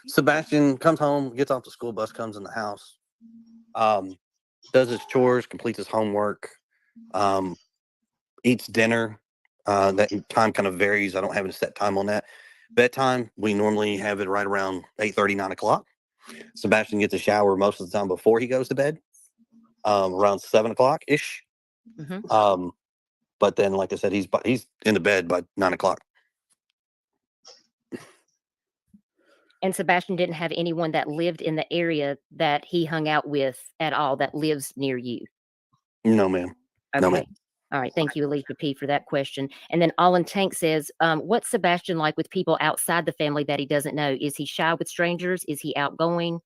Sebastian comes home, gets off the school bus, comes in the house, does his chores, completes his homework, eats dinner. That time kind of varies. I don't have a set time on that. Bedtime, we normally have it right around 8:30, 9 o'clock. Sebastian gets a shower most of the time before he goes to bed, around 7 o'clock ish. Mhm. But then, like I said, he's in the bed by 9 o'clock. And Sebastian didn't have anyone that lived in the area that he hung out with at all that lives near you. No, ma'am. No, ma'am. Okay. All right. Thank you, Alicia P, for that question. And then All in Tank says, what's Sebastian like with people outside the family that he doesn't know? Is he shy with strangers? Is he outgoing?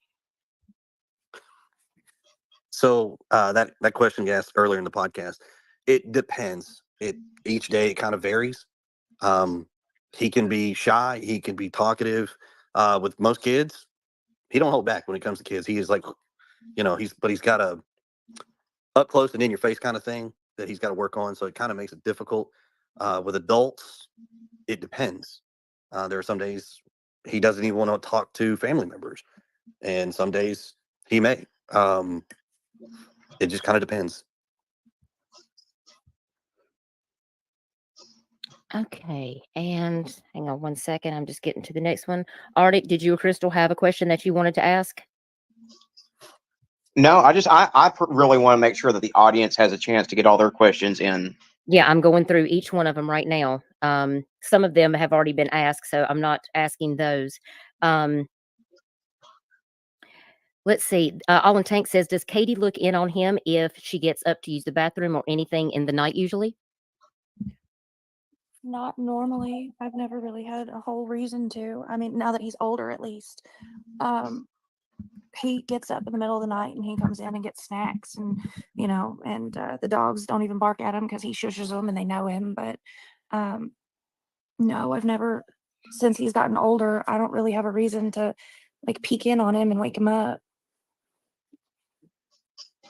So that question you asked earlier in the podcast, it depends. Each day it kind of varies. He can be shy. He can be talkative. With most kids, he don't hold back when it comes to kids. He is like, he's got a up close and in your face kind of thing that he's got to work on. So it kind of makes it difficult. With adults, it depends. There are some days he doesn't even want to talk to family members, and some days he may. It just kind of depends. Okay. And hang on one second. I'm just getting to the next one. Arctic, did you or Crystal have a question that you wanted to ask? No, I really want to make sure that the audience has a chance to get all their questions in. Yeah, I'm going through each one of them right now. Some of them have already been asked, so I'm not asking those. Let's see. Allen Tank says, does Katie look in on him if she gets up to use the bathroom or anything in the night usually? Not normally. I've never really had a whole reason to. I mean, now that he's older, at least. He gets up in the middle of the night and he comes in and gets snacks, and and the dogs don't even bark at him because he shushes them and they know him. But no, I've never, since he's gotten older, I don't really have a reason to like peek in on him and wake him up.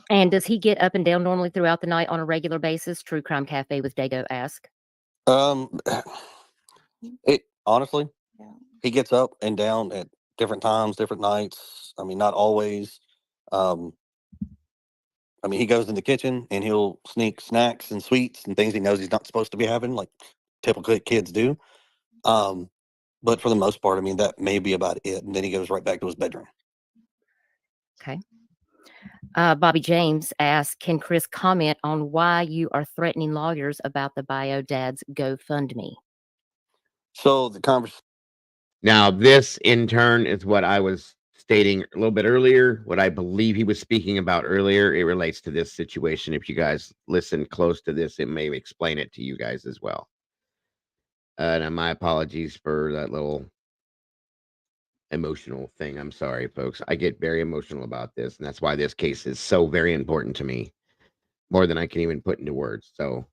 And does he get up and down normally throughout the night on a regular basis? True Crime Cafe with Dago ask. It honestly, Yeah. he gets up and down at different times, different nights. I mean, not always. I mean, he goes in the kitchen and he'll sneak snacks and sweets and things he knows he's not supposed to be having, like typical kids do. But for the most part, I mean, that may be about it. And then he goes right back to his bedroom. Okay. Bobby James asks, can Chris comment on why you are threatening lawyers about the Bio Dad's GoFundMe? So the conversation. Now, this in turn is what I was stating a little bit earlier, what I believe he was speaking about earlier. It relates to this situation. If you guys listen close to this, it may explain it to you guys as well. And my apologies for that little emotional thing. I'm sorry, folks. I get very emotional about this, and that's why this case is so very important to me, more than I can even put into words. So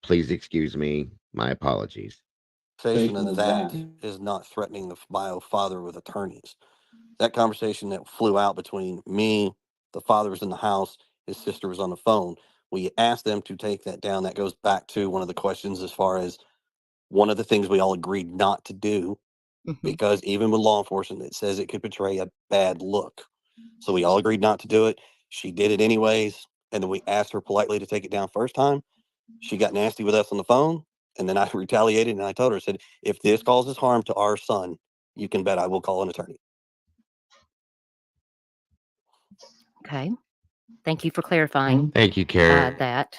please excuse me. My apologies. And that is not threatening the bio father with attorneys. That conversation that flew out between me, the father was in the house, his sister was on the phone. We asked them to take that down. That goes back to one of the questions as far as one of the things we all agreed not to do, because even with law enforcement, it says it could portray a bad look. So we all agreed not to do it. She did it anyways. And then we asked her politely to take it down first time. She got nasty with us on the phone. And then I retaliated and I told her, I said, if this causes harm to our son, you can bet I will call an attorney. Okay. Thank you for clarifying. Thank you, Karen. That.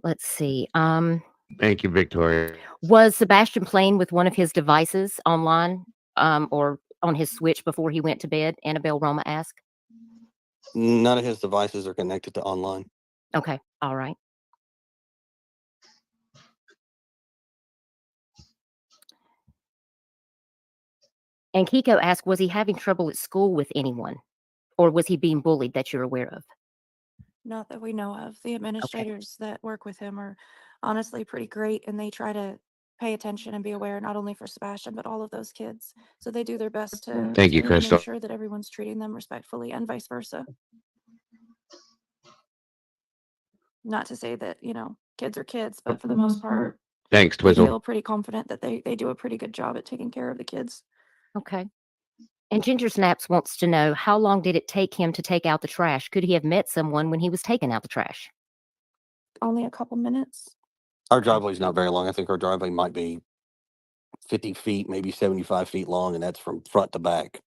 Let's see. Thank you, Victoria. Was Sebastian playing with one of his devices online or on his Switch before he went to bed? Annabelle Roma asked. None of his devices are connected to online. Okay. All right. And Kiko asked, was he having trouble at school with anyone? Or was he being bullied that you're aware of? Not that we know of. The administrators that work with him are honestly pretty great, and they try to pay attention and be aware, not only for Sebastian, but all of those kids. So they do their best to Thank you, Crystal. make sure that everyone's treating them respectfully and vice versa. Not to say that, kids are kids, but for the most part, Thanks, I Twizzle. feel pretty confident that they do a pretty good job at taking care of the kids. Okay. And Ginger Snaps wants to know, how long did it take him to take out the trash? Could he have met someone when he was taking out the trash? Only a couple minutes. Our driveway's not very long. I think our driveway might be 50 feet, maybe 75 feet long, and that's from front to back.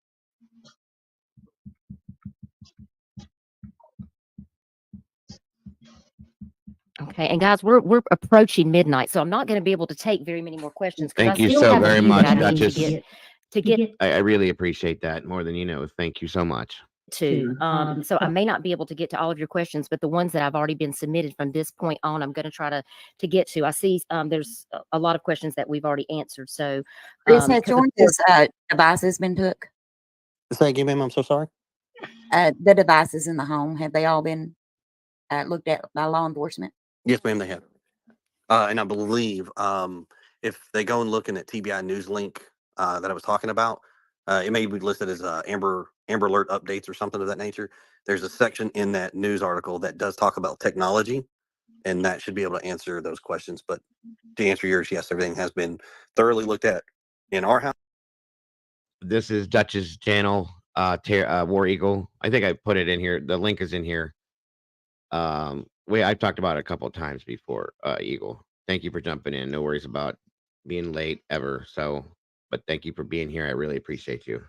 Okay, and guys, we're approaching midnight, so I'm not going to be able to take very many more questions. Thank you so very much, Duchess. I really appreciate that more than you know. Thank you so much. So I may not be able to get to all of your questions, but the ones that have already been submitted from this point on, I'm going to try to get to. I see there's a lot of questions that we've already answered. So Chris, has Jordan's devices been took? Say again, ma'am, I'm so sorry. The devices in the home, have they all been looked at by law enforcement? Yes, ma'am, they have. And I believe if they go and look in that TBI news link that I was talking about, it may be listed as Amber Alert updates or something of that nature. There's a section in that news article that does talk about technology, and that should be able to answer those questions. But to answer yours, yes, everything has been thoroughly looked at in our house. This is Dutch's channel, War Eagle. I think I put it in here. The link is in here. I've talked about it a couple of times before, Eagle. Thank you for jumping in. No worries about being late ever. So, but thank you for being here. I really appreciate you.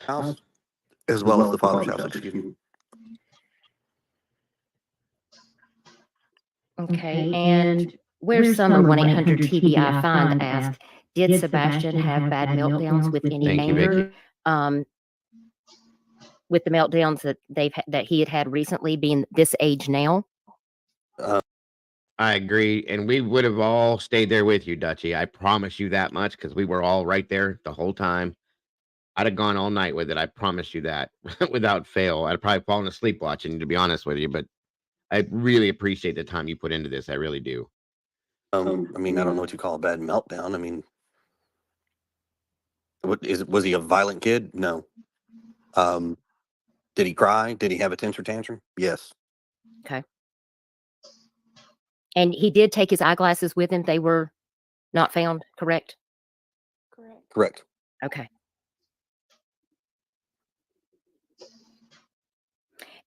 House. as well as the father's house. Excuse me. Okay, and where's Summer 1-800-TBI Find asked, did Sebastian have bad meltdowns with any Thank you, anger? Vicky. With the meltdowns that he had recently, being this age now? I agree, and we would have all stayed there with you, Dutchie. I promise you that much, because we were all right there the whole time. I'd have gone all night with it. I promise you that, without fail. I'd probably fallen asleep watching, to be honest with you. But I really appreciate the time you put into this. I really do. I mean, I don't know what you call a bad meltdown. I mean, was he a violent kid? No. Did he cry? Did he have a temper tantrum? Yes. Okay. And he did take his eyeglasses with him. They were not found, correct? Correct. Okay.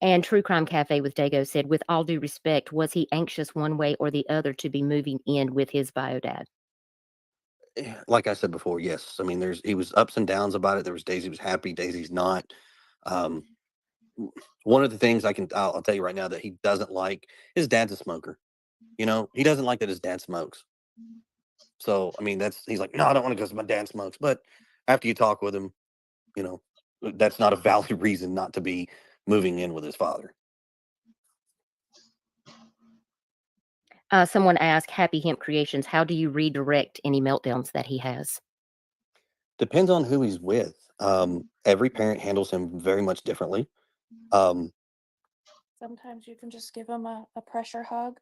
And True Crime Cafe with Dago said, with all due respect, was he anxious one way or the other to be moving in with his bio dad? Like I said before, yes. I mean, he was ups and downs about it. There was days he was happy, days he's not. One of the things I'll tell you right now that he doesn't like, his dad's a smoker. You know, he doesn't like that his dad smokes. So, I mean, he's like, no, I don't want to because my dad smokes. But after you talk with him, you know, that's not a valid reason not to be moving in with his father. Someone asked, Happy Hemp Creations, how do you redirect any meltdowns that he has? Depends on who he's with. Every parent handles him very much differently. Sometimes you can just give him a pressure hug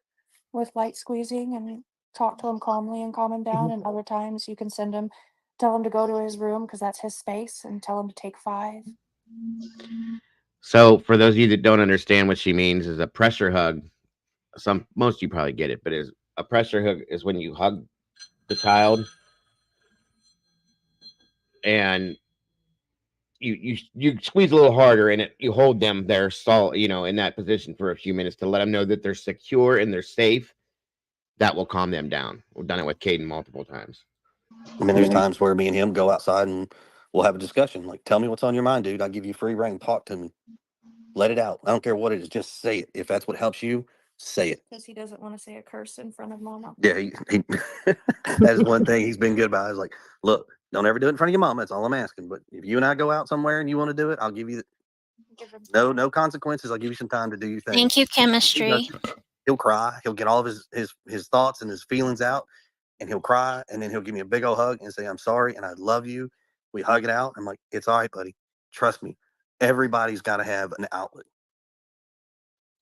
with light squeezing and talk to him calmly and calm him down. And other times you can tell him to go to his room because that's his space, and tell him to take 5. So, for those of you that don't understand what she means, is a pressure hug. Most of you probably get it, but a pressure hug is when you hug the child and you squeeze a little harder, and you hold them there, in that position for a few minutes to let them know that they're secure and they're safe. That will calm them down. We've done it with Caden multiple times. I mean, there's times where me and him go outside and we'll have a discussion. Like, tell me what's on your mind, dude. I'll give you free reign. Talk to me. Let it out. I don't care what it is. Just say it. If that's what helps you, say it. Because he doesn't want to say a curse in front of mama. Yeah, he that is one thing he's been good about. Is like, look, don't ever do it in front of your mom. That's all I'm asking. But if you and I go out somewhere and you want to do it, I'll give you no consequences. I'll give you some time to do your thing. Thank you, chemistry. He'll cry. He'll get all of his thoughts and his feelings out, and he'll cry, and then he'll give me a big old hug and say, I'm sorry and I love you. We hug it out. I'm like, it's all right, buddy. Trust me. Everybody's got to have an outlet.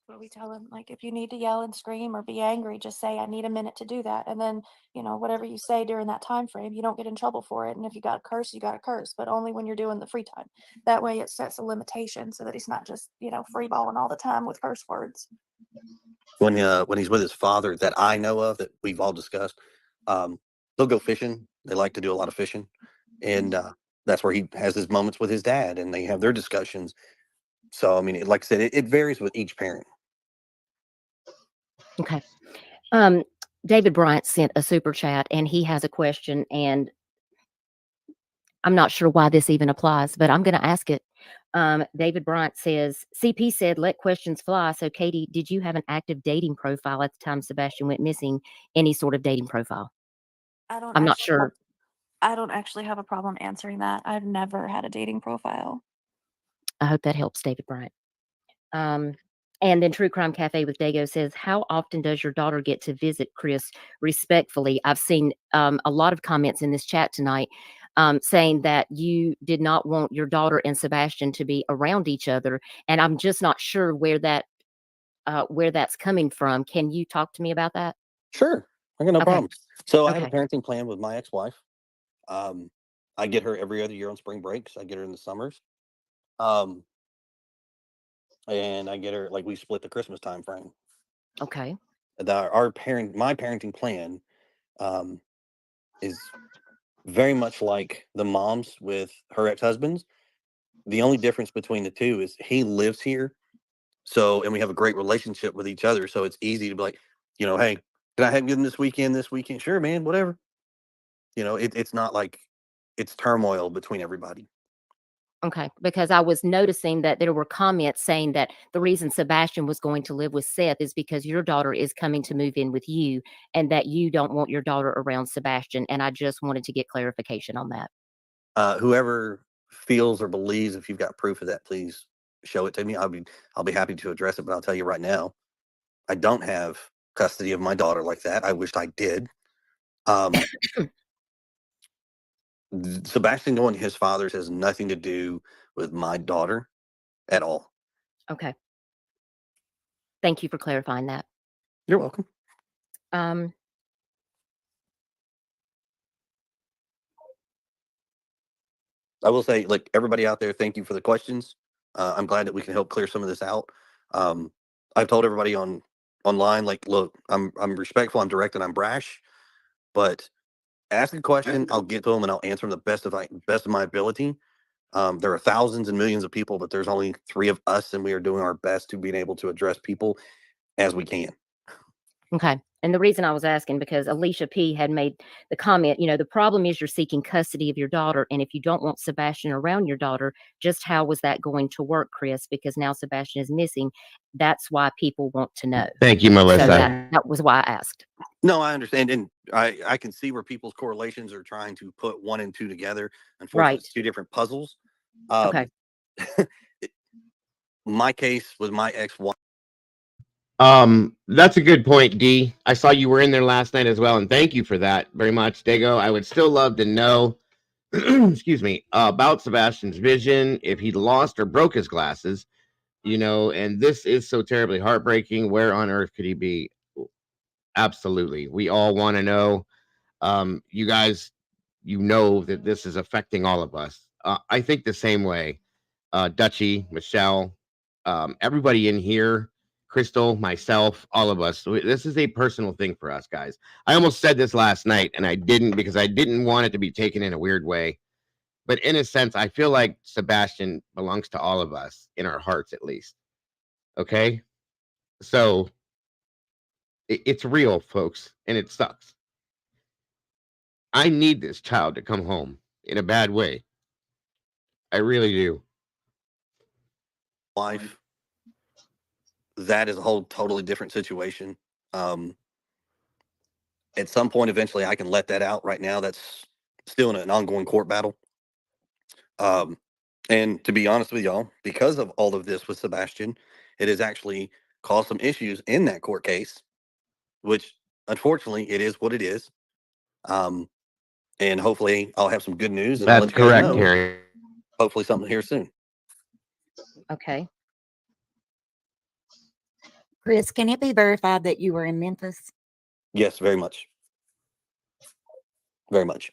But we tell him, like, if you need to yell and scream or be angry, just say, I need a minute to do that. And then, whatever you say during that time frame, you don't get in trouble for it. And if you got to curse, you got to curse, but only when you're doing the free time. That way it sets a limitation so that he's not just, free balling all the time with curse words. When he's with his father that I know of, that we've all discussed, they'll go fishing. They like to do a lot of fishing. And that's where he has his moments with his dad, and they have their discussions. So, I mean, like I said, it varies with each parent. Okay. David Bryant sent a super chat, and he has a question, and I'm not sure why this even applies, but I'm going to ask it. David Bryant says, CP said, let questions fly. So, Katie, did you have an active dating profile at the time Sebastian went missing? Any sort of dating profile? I'm not sure. I don't actually have a problem answering that. I've never had a dating profile. I hope that helps, David Bryant. And then True Crime Cafe with Dago says, how often does your daughter get to visit Chris? Respectfully, I've seen a lot of comments in this chat tonight saying that you did not want your daughter and Sebastian to be around each other. And I'm just not sure where that's coming from. Can you talk to me about that? Sure. I got no problem. So I have a Okay. parenting plan with my ex-wife. I get her every other year on spring breaks. I get her in the summers. And I get her, like, we split the Christmas time frame. Okay. My parenting plan is very much like the mom's with her ex-husbands. The only difference between the two is he lives here. So, and we have a great relationship with each other. So it's easy to be like, hey, can I have you this weekend? Sure, man, whatever. It's not like it's turmoil between everybody. Okay, because I was noticing that there were comments saying that the reason Sebastian was going to live with Seth is because your daughter is coming to move in with you and that you don't want your daughter around Sebastian. And I just wanted to get clarification on that. Whoever feels or believes, if you've got proof of that, please show it to me. I'll be happy to address it. But I'll tell you right now, I don't have custody of my daughter like that. I wished I did. Sebastian going to his father's has nothing to do with my daughter at all. Okay. Thank you for clarifying that. You're welcome. Um, I will say, like, everybody out there, thank you for the questions. I'm glad that we can help clear some of this out. I've told everybody online, like, look, I'm respectful, I'm direct, and I'm brash, but ask a question, I'll get to them and I'll answer them the best of my ability. There are thousands and millions of people, but there's only 3 of us, and we are doing our best to being able to address people as we can. okay. And the reason I was asking, because Alicia P had made the comment, the problem is you're seeking custody of your daughter. And if you don't want Sebastian around your daughter, just how was that going to work, Chris? Because now Sebastian is missing. That's why people want to know. Thank you, Melissa. So that was why I asked. No, I understand. And I can see where people's correlations are trying to put 1 and 2 together. Unfortunately, it's 2 different puzzles. Okay. My case was my ex-wife. That's a good point, D. I saw you were in there last night as well, and thank you for that very much, Dago. I would still love to know, excuse me, about Sebastian's vision, if he lost or broke his glasses, and this is so terribly heartbreaking. Where on earth could he be? Absolutely. We all want to know. You guys, that this is affecting all of us. I think the same way. Dutchie, Michelle, everybody in here, Crystal, myself, all of us. This is a personal thing for us, guys. I almost said this last night, and I didn't because I didn't want it to be taken in a weird way. But in a sense, I feel like Sebastian belongs to all of us, in our hearts at least. Okay? So it's real, folks, and it sucks. I need this child to come home in a bad way. I really do. Life. That is a whole totally different situation. At some point, eventually, I can let that out. Right now, that's still in an ongoing court battle. And to be honest with y'all, because of all of this with Sebastian, it has actually caused some issues in that court case, which unfortunately it is what it is. And hopefully I'll have some good news. And I'll That's let you guys correct, know. Terry. Hopefully something here soon. Okay. Chris, can it be verified that you were in Memphis? Yes, very much. Very much.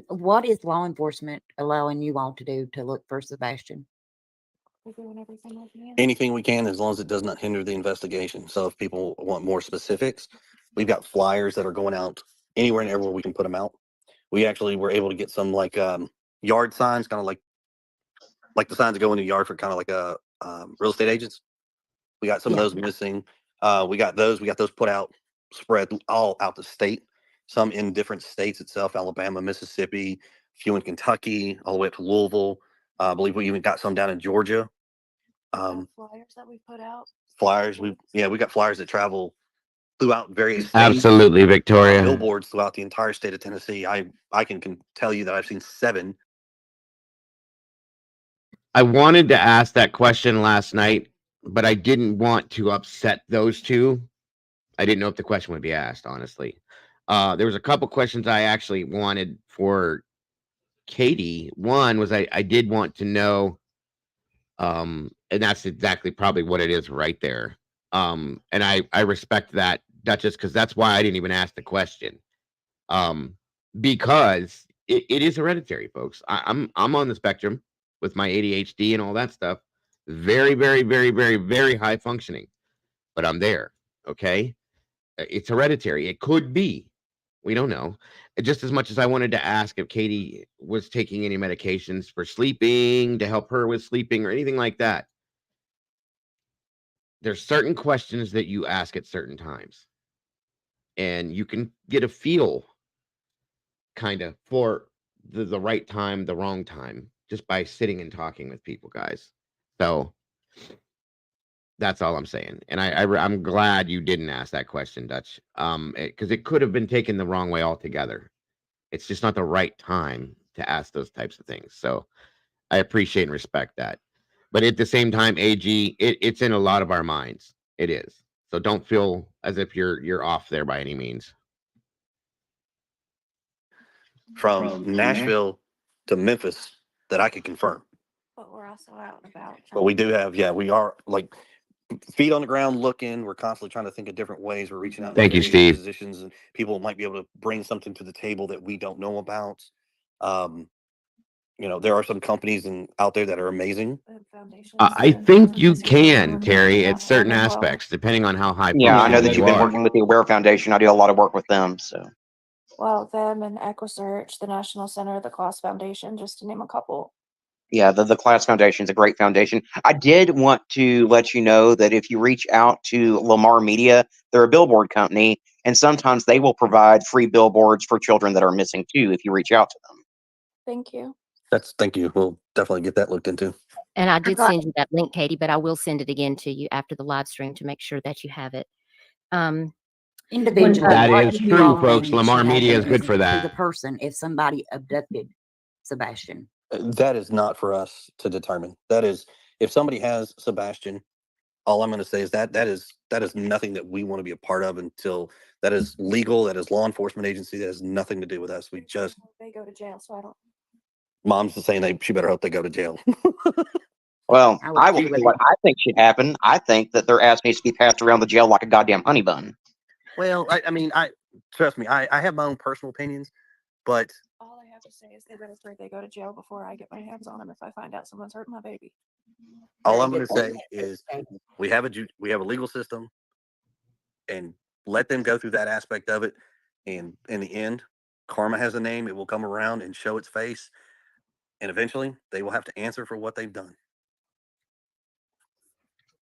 What is law enforcement allowing you all to do to look for Sebastian? We're doing everything we can. Anything we can, as long as it does not hinder the investigation. So if people want more specifics, we've got flyers that are going out anywhere and everywhere we can put them out. We actually were able to get some like yard signs, kind of like the signs that go in the yard for kind of like a real estate agents. We got some of those missing. We got those put out, spread all out the state. Some in different states itself: Alabama, Mississippi, a few in Kentucky, all the way up to Louisville. I believe we even got some down in Georgia. Flyers that we put out. Flyers, we got flyers that travel throughout various states. Absolutely, Victoria. Billboards throughout the entire state of Tennessee. I can tell you that I've seen 7. I wanted to ask that question last night, but I didn't want to upset those two. I didn't know if the question would be asked, honestly. There was a couple questions I actually wanted for Katie. One was I did want to know, and that's exactly probably what it is right there. And I respect that, Duchess, because that's why I didn't even ask the question. Because it is hereditary, folks. I'm on the spectrum with my ADHD and all that stuff. Very, very, very, very, very high functioning, but I'm there. Okay. It's hereditary. It could be. We don't know. Just as much as I wanted to ask if Katie was taking any medications for sleeping to help her with sleeping or anything like that. There's certain questions that you ask at certain times, and you can get a feel kind of for the right time, the wrong time, just by sitting and talking with people, guys. So that's all I'm saying. And I'm glad you didn't ask that question, Dutch. Because it could have been taken the wrong way altogether. It's just not the right time to ask those types of things. So I appreciate and respect that. But at the same time, AG, it's in a lot of our minds. It is. So don't feel as if you're off there by any means. From Nashville to Memphis that I could confirm. But we're also out and about. But we do have, we are like feet on the ground looking. We're constantly trying to think of different ways. We're reaching out to Thank you, various Steve. positions, and people might be able to bring something to the table that we don't know about. There are some companies out there that are amazing. I think you can, Terry, at certain aspects, depending on how high Yeah, I know functioning that you you've been are. working with the Aware Foundation. I do a lot of work with them. So Well, them and EquiSearch, the National Center, the Class Foundation, just to name a couple. yeah, the Class Foundation is a great foundation. I did want to let you know that if you reach out to Lamar Media, they're a billboard company, and sometimes they will provide free billboards for children that are missing too, if you reach out to them. Thank you. Thank you. We'll definitely get that looked into. And I did got- send you that link, Katie, but I will send it again to you after the live stream to make sure that you have it. Individually, That what is do you true, all folks. think Lamar should Media is happen good for to the that. person if somebody abducted Sebastian? That is not for us to determine. That is, if somebody has Sebastian, all I'm going to say is that is nothing that we want to be a part of until that is legal. That is law enforcement agency. That has nothing to do with us. We just They go to jail, so I don't. mom's saying she better hope they go to jail. Well, I would I will agree tell with you what I think should happen. I think that their ass needs to be passed around the jail like a goddamn honey bun. Well, I trust me. I have my own personal opinions, but All I have to say is they better pray they go to jail before I get my hands on them if I find out someone's hurting my baby. all I'm going to say is we have a legal system, and let them go through that aspect of it. And in the end, karma has a name. It will come around and show its face, and eventually they will have to answer for what they've done.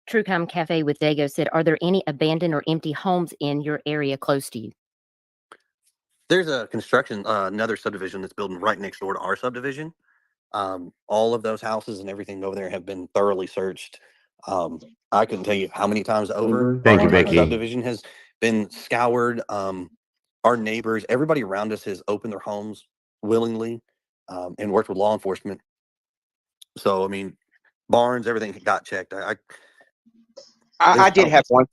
Truecom Cafe with Dago said, are there any abandoned or empty homes in your area close to you? There's a construction, another subdivision that's building right next door to our subdivision. All of those houses and everything over there have been thoroughly searched. I couldn't tell you how many times over. Thank you, our Vicky. subdivision has been scoured. Our neighbors, everybody around us has opened their homes willingly and worked with law enforcement. So, I mean, barns, everything got checked. I did have one.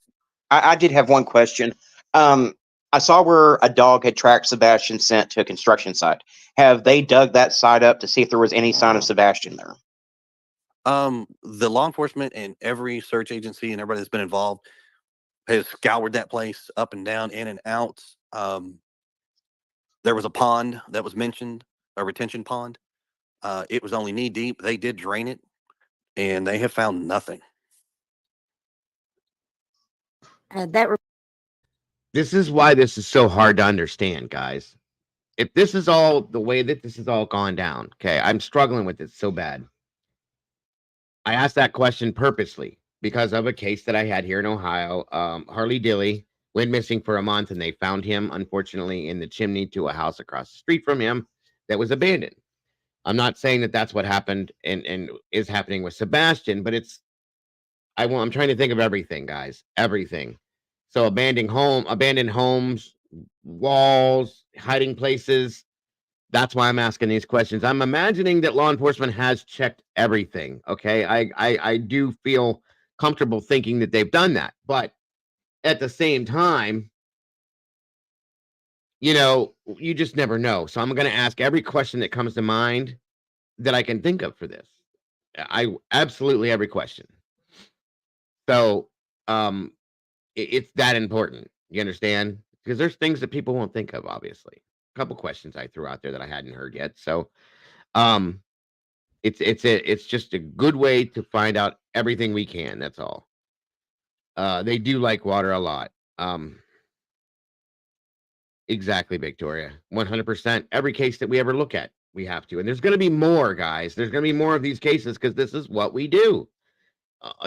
I did have one question. I saw where a dog had tracked Sebastian sent to a construction site. Have they dug that site up to see if there was any sign of Sebastian there? The law enforcement and every search agency and everybody that's been involved has scoured that place up and down, in and out. There was a pond that was mentioned, a retention pond. It was only knee deep. They did drain it, and they have found nothing. This is why this is so hard to understand, guys. If this is all the way that this has all gone down, okay, I'm struggling with it so bad. I asked that question purposely because of a case that I had here in Ohio. Harley Dilly went missing for a month, and they found him, unfortunately, in the chimney to a house across the street from him that was abandoned. I'm not saying that that's what happened and is happening with Sebastian, but I'm trying to think of everything, guys, everything. So abandoned homes, walls, hiding places. That's why I'm asking these questions. I'm imagining that law enforcement has checked everything. Okay. I do feel comfortable thinking that they've done that. But at the same time, you just never know. So I'm going to ask every question that comes to mind that I can think of for this. Absolutely every question. So it's that important. You understand? Because there's things that people won't think of, obviously. A couple questions I threw out there that I hadn't heard yet. So it's just a good way to find out everything we can. That's all. They do like water a lot. Exactly, Victoria. 100%. Every case that we ever look at, we have to. And there's going to be more, guys. There's going to be more of these cases because this is what we do.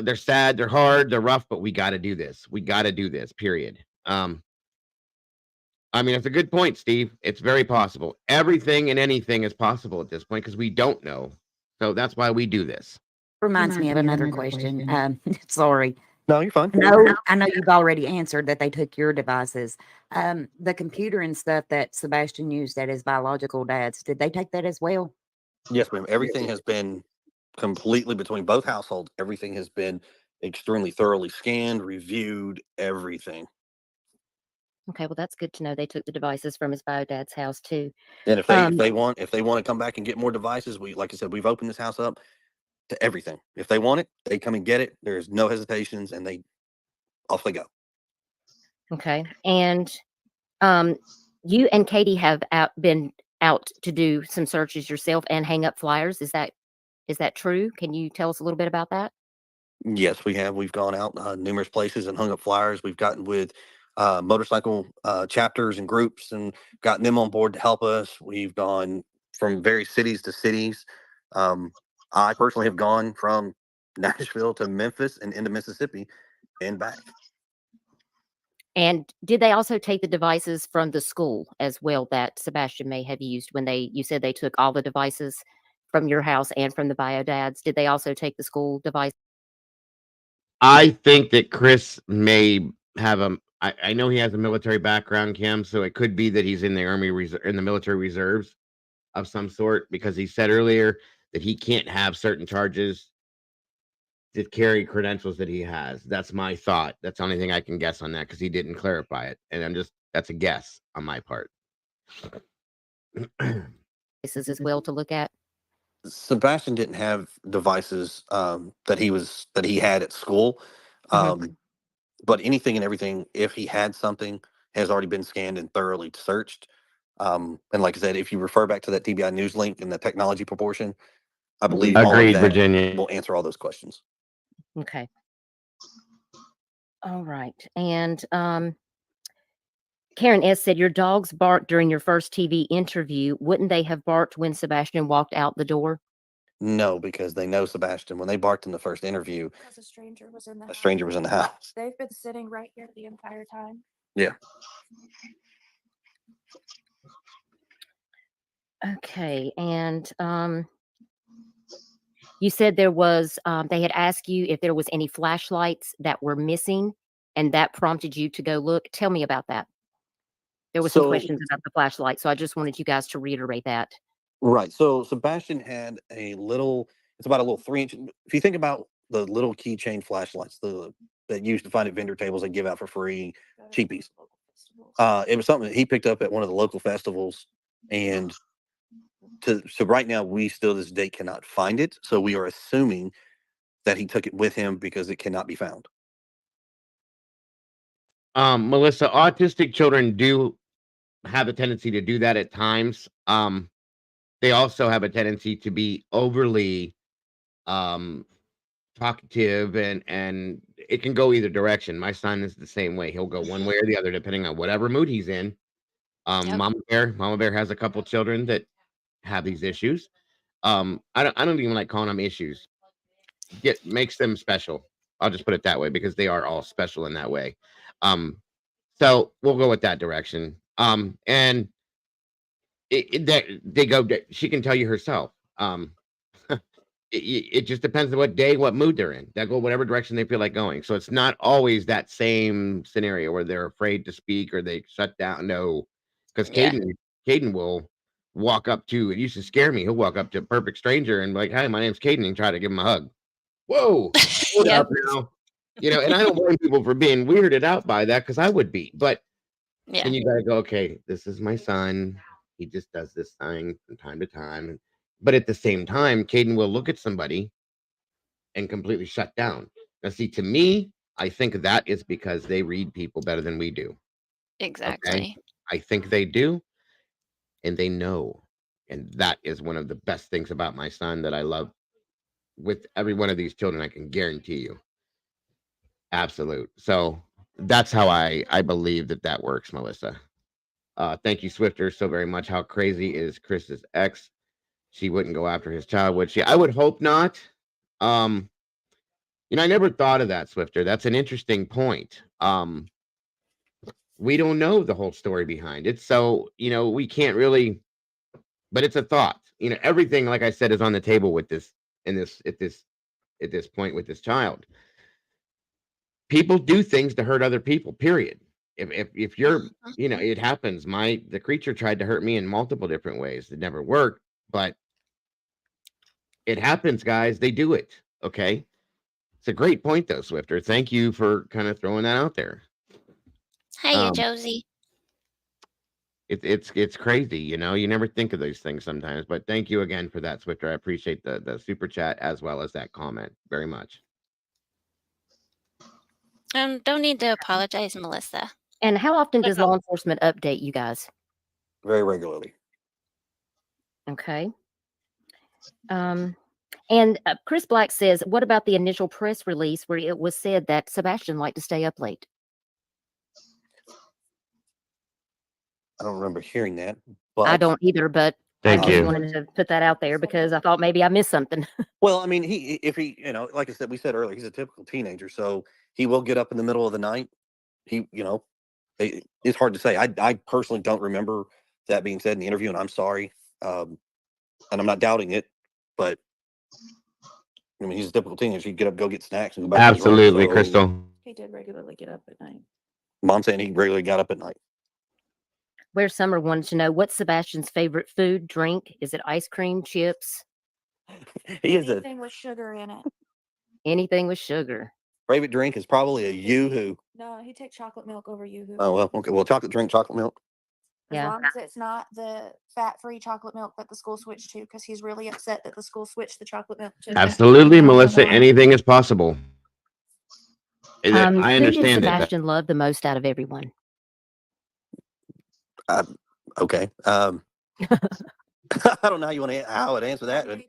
They're sad, they're hard, they're rough, but we got to do this. We got to do this, period. I mean, it's a good point, Steve. It's very possible. Everything and anything is possible at this point because we don't know. So that's why we do this. Reminds me of another question. Sorry. No, you're fine. No, I know you've already answered that they took your devices. The computer and stuff that Sebastian used at his biological dad's, did they take that as well? Yes, ma'am. Everything has been completely between both households. Everything has been extremely thoroughly scanned, reviewed, everything. Okay, well, that's good to know. They took the devices from his bio dad's house too. And if they want to come back and get more devices, like I said, we've opened this house up to everything. If they want it, they come and get it. There's no hesitations, and off they go. Okay, and you and Katie have been out to do some searches yourself and hang up flyers. Is that true? Can you tell us a little bit about that? Yes, we have. We've gone out numerous places and hung up flyers. We've gotten with motorcycle chapters and groups and gotten them on board to help us. We've gone from various cities to cities. I personally have gone from Nashville to Memphis and into Mississippi and back. And did they also take the devices from the school as well that Sebastian may have used when you said they took all the devices from your house and from the bio dads? Did they also take the school device? I think that Chris may have I know he has a military background, Kim, so it could be that he's in the in the military reserves of some sort, because he said earlier that he can't have certain charges to carry credentials that he has. That's my thought. That's the only thing I can guess on that because he didn't clarify it. And that's a guess on my part. This as well to look at. Sebastian didn't have devices that he had at school. But anything and everything, if he had something, has already been scanned and thoroughly searched. And like I said, if you refer back to that TBI News link in the technology proportion, I believe all of that Virginia will answer all those questions. Okay. All right. And Karen S. said, your dogs barked during your first TV interview. Wouldn't they have barked when Sebastian walked out the door? No, because they know Sebastian. When they barked in the first interview, Because a stranger was in the a house. stranger was in the house. They've been sitting right here the entire time. Yeah. Okay. And you said there was, they had asked you if there was any flashlights that were missing, and that prompted you to go look. Tell me about that. There were some questions about the flashlight, so I just wanted you guys to reiterate that. Right. So Sebastian had it's about a little 3-inch. If you think about the little keychain flashlights, that you used to find at vendor tables they give out for free, cheapies. It was something that he picked up at one of the local festivals, and so right now we still this day cannot find it. So we are assuming that he took it with him because it cannot be found. Melissa, autistic children do have a tendency to do that at times. They also have a tendency to be overly talkative, and it can go either direction. My son is the same way. He'll go one way or the other depending on whatever mood he's in. Yep. Mama Bear has a couple children that have these issues. I don't even like calling them issues. Makes them special. I'll just put it that way because they are all special in that way. So we'll go with that direction. And she can tell you herself. It just depends on what day, what mood they're in. They go whatever direction they feel like going. So it's not always that same scenario where they're afraid to speak or they shut down. No, because Yeah. Caden will walk up to. It used to scare me. He'll walk up to a perfect stranger and be like, "Hi, my name's Caden," and try to give him a hug. Whoa, hold Yep. up now. And I don't blame people for being weirded out by that because I would be. But Yeah. then you gotta go, okay, this is my son. He just does this thing from time to time. But at the same time, Caden will look at somebody and completely shut down. Now, see, to me, I think that is because they read people better than we do. Exactly. I think they do, and they know. And that is one of the best things about my son that I love with every one of these children, I can guarantee you. Absolute. So that's how I believe that works, Melissa. Thank you, Swifter, so very much. How crazy is Chris's ex? She wouldn't go after his child, would she? I would hope not. I never thought of that, Swifter. That's an interesting point. we don't know the whole story behind it. So, we can't really, but it's a thought. Everything, like I said, is on the table with this, at this point with this child. People do things to hurt other people, period. If you're, it happens. The creature tried to hurt me in multiple different ways. It never worked, but it happens, guys. They do it. Okay. It's a great point though, Swifter. Thank you for kind of throwing that out there. Hiya, Josie. It's crazy, you never think of these things sometimes, but thank you again for that, Swifter. I appreciate the super chat as well as that comment very much. Don't need to apologize, Melissa. And how often does law enforcement update you guys? Very regularly. Okay. And Chris Black says, what about the initial press release where it was said that Sebastian liked to stay up late? I don't remember hearing that. But I don't either, but Thank I just you. wanted to put that out there because I thought maybe I missed something. Well, I mean, if he, like I said, we said earlier, he's a typical teenager, so he will get up in the middle of the night. It's hard to say. I personally don't remember that being said in the interview, and I'm sorry. And I'm not doubting it, but I mean, he's a typical teenager. He'd get up, go get snacks, and go back. Absolutely, to his room. Crystal. He did regularly get up at night. Mom saying he regularly got up at night. Where Summer wanted to know, what's Sebastian's favorite food, drink? Is it ice cream, chips? He is Anything with sugar in it. Anything with sugar. favorite drink is probably a Yoo-hoo. No, he takes chocolate milk over Yoo-hoo. Oh, well, okay. Well, chocolate milk. As Yeah. long as it's not the fat-free chocolate milk that the school switched to, because he's really upset that the school switched the chocolate milk to. Absolutely, Melissa. Anything is possible. I Who did understand it. Sebastian love the most out of everyone? Okay. I don't know how I would answer that. But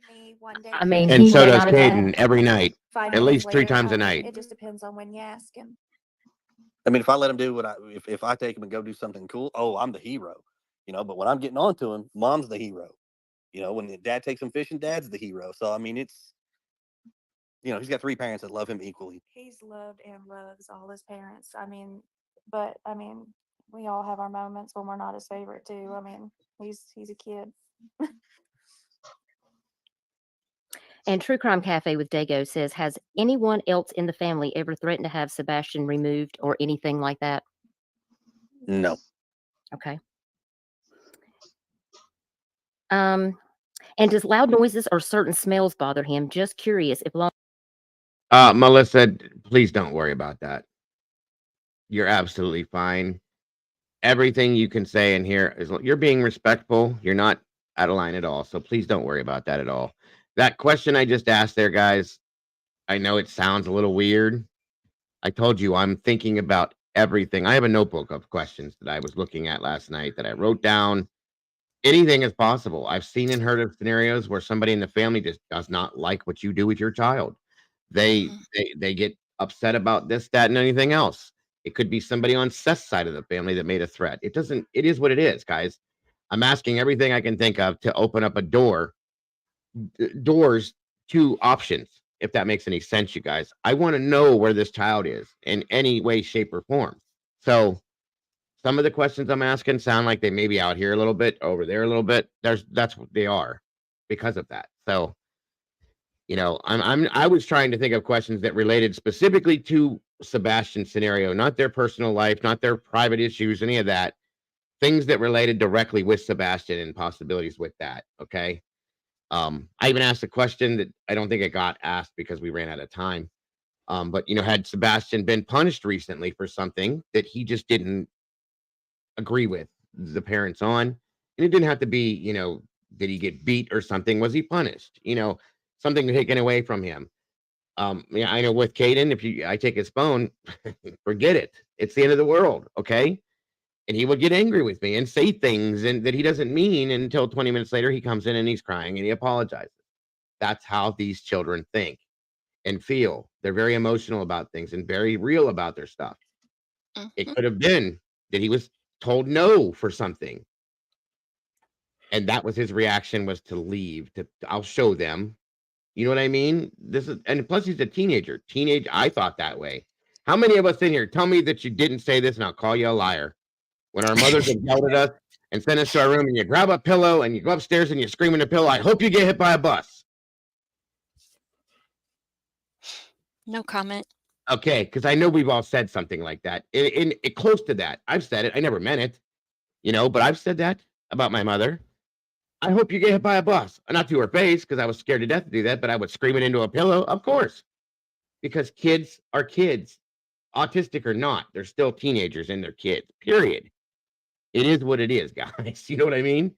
I mean, And he so may does not have had- Caden every night. 5 At minutes least 3 later, times a I mean, night. It just depends on when you ask him. I mean, if I let him do what if I take him and go do something cool, I'm the hero, but when I'm getting on to him, mom's the hero. When dad takes him fishing, dad's the hero. So, I mean, it's, he's got 3 parents that love him equally. He's loved and loves all his parents. But we all have our moments when we're not his favorite too. I mean, he's a kid. And True Crime Cafe with Dago says, has anyone else in the family ever threatened to have Sebastian removed or anything like that? No. Okay. And does loud noises or certain smells bother him? Just curious if long. Melissa, please don't worry about that. You're absolutely fine. Everything you can say in here is you're being respectful. You're not out of line at all. So please don't worry about that at all. That question I just asked there, guys, I know it sounds a little weird. I told you I'm thinking about everything. I have a notebook of questions that I was looking at last night that I wrote down. Anything is possible. I've seen and heard of scenarios where somebody in the family just does not like what you do with your child. They get upset about this, that, and anything else. It could be somebody on Seth's side of the family that made a threat. It is what it is, guys. I'm asking everything I can think of to open up a doors to options, if that makes any sense, you guys. I want to know where this child is in any way, shape, or form. So some of the questions I'm asking sound like they may be out here a little bit, over there a little bit. That's what they are because of that. So, I was trying to think of questions that related specifically to Sebastian's scenario, not their personal life, not their private issues, any of that. Things that related directly with Sebastian and possibilities with that. Okay. I even asked a question that I don't think it got asked because we ran out of time. But had Sebastian been punished recently for something that he just didn't agree with the parents on, and it didn't have to be, did he get beat or something? Was he punished? Something taken away from him. I know with Caden, if I take his phone, forget it. It's the end of the world. Okay. And he would get angry with me and say things that he doesn't mean until 20 minutes later, he comes in and he's crying and he apologizes. That's how these children think and feel. They're very emotional about things and very real about their stuff. It could have been that he was told no for something. And that was his reaction, was to leave. I'll show them. You know what I mean? And plus he's a teenager. I thought that way. How many of us in here, tell me that you didn't say this and I'll call you a liar. when our mothers have yelled at us and sent us to our room, and you grab a pillow and you go upstairs and you scream in the pillow, I hope you get hit by a bus. No comment. Okay, because I know we've all said something like that. It close to that. I've said it. I never meant it, but I've said that about my mother. I hope you get hit by a bus. Not to her face, because I was scared to death to do that, but I would scream it into a pillow, of course. Because kids are kids. Autistic or not, they're still teenagers and they're kids, period. It is what it is, guys. You know what I mean?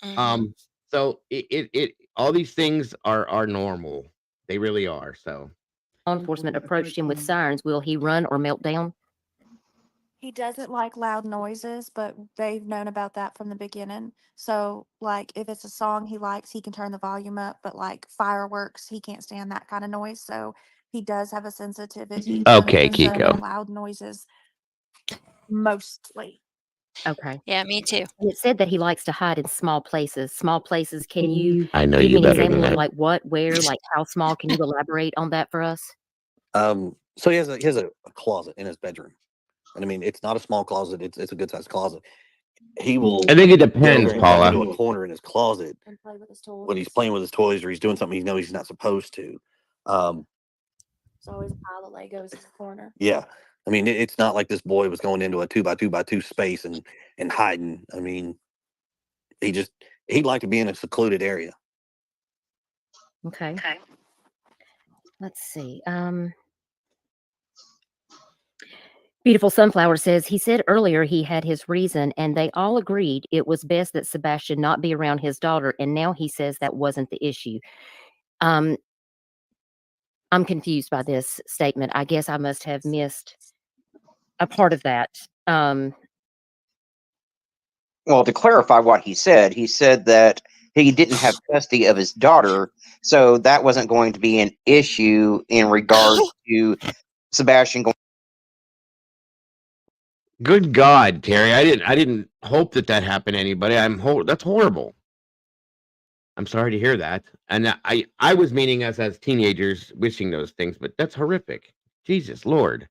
Mhm. So it all these things are normal. They really are. So Law enforcement approached him with sirens. Will he run or melt down? He doesn't like loud noises, but they've known about that from the beginning. So, like, if it's a song he likes, he can turn the volume up, but like fireworks, he can't stand that kind of noise. So, he does have a sensitivity okay, to Kiko. loud noises mostly. Okay. Yeah, me too. And it said that he likes to hide in small places. Small places. Can you I know give you me an better than example of that. like what, where, like how small? Can you elaborate on that for us? So he has a closet in his bedroom, and I mean it's not a small closet; it's a good sized closet. He will I think it go depends, and Paula. into a corner in his closet And play with his toys. when he's playing with his toys or he's doing something he knows he's not supposed to. There's always a pile of Legos in the corner. Yeah, I mean it's not like this boy was going into a 2x2x2 space and hiding. I mean, he'd like to be in a secluded area. Okay. Let's see. Beautiful Sunflower says he said earlier he had his reason, and they all agreed it was best that Sebastian not be around his daughter. And now he says that wasn't the issue. I'm confused by this statement. I guess I must have missed a part of that. Well, to clarify what he said that he didn't have custody of his daughter, so that wasn't going to be an issue in regards to Sebastian going. Good God, Terry! I didn't hope that happened to anybody. That's horrible. I'm sorry to hear that. And I was meaning us as teenagers wishing those things, but that's horrific. Jesus Lord.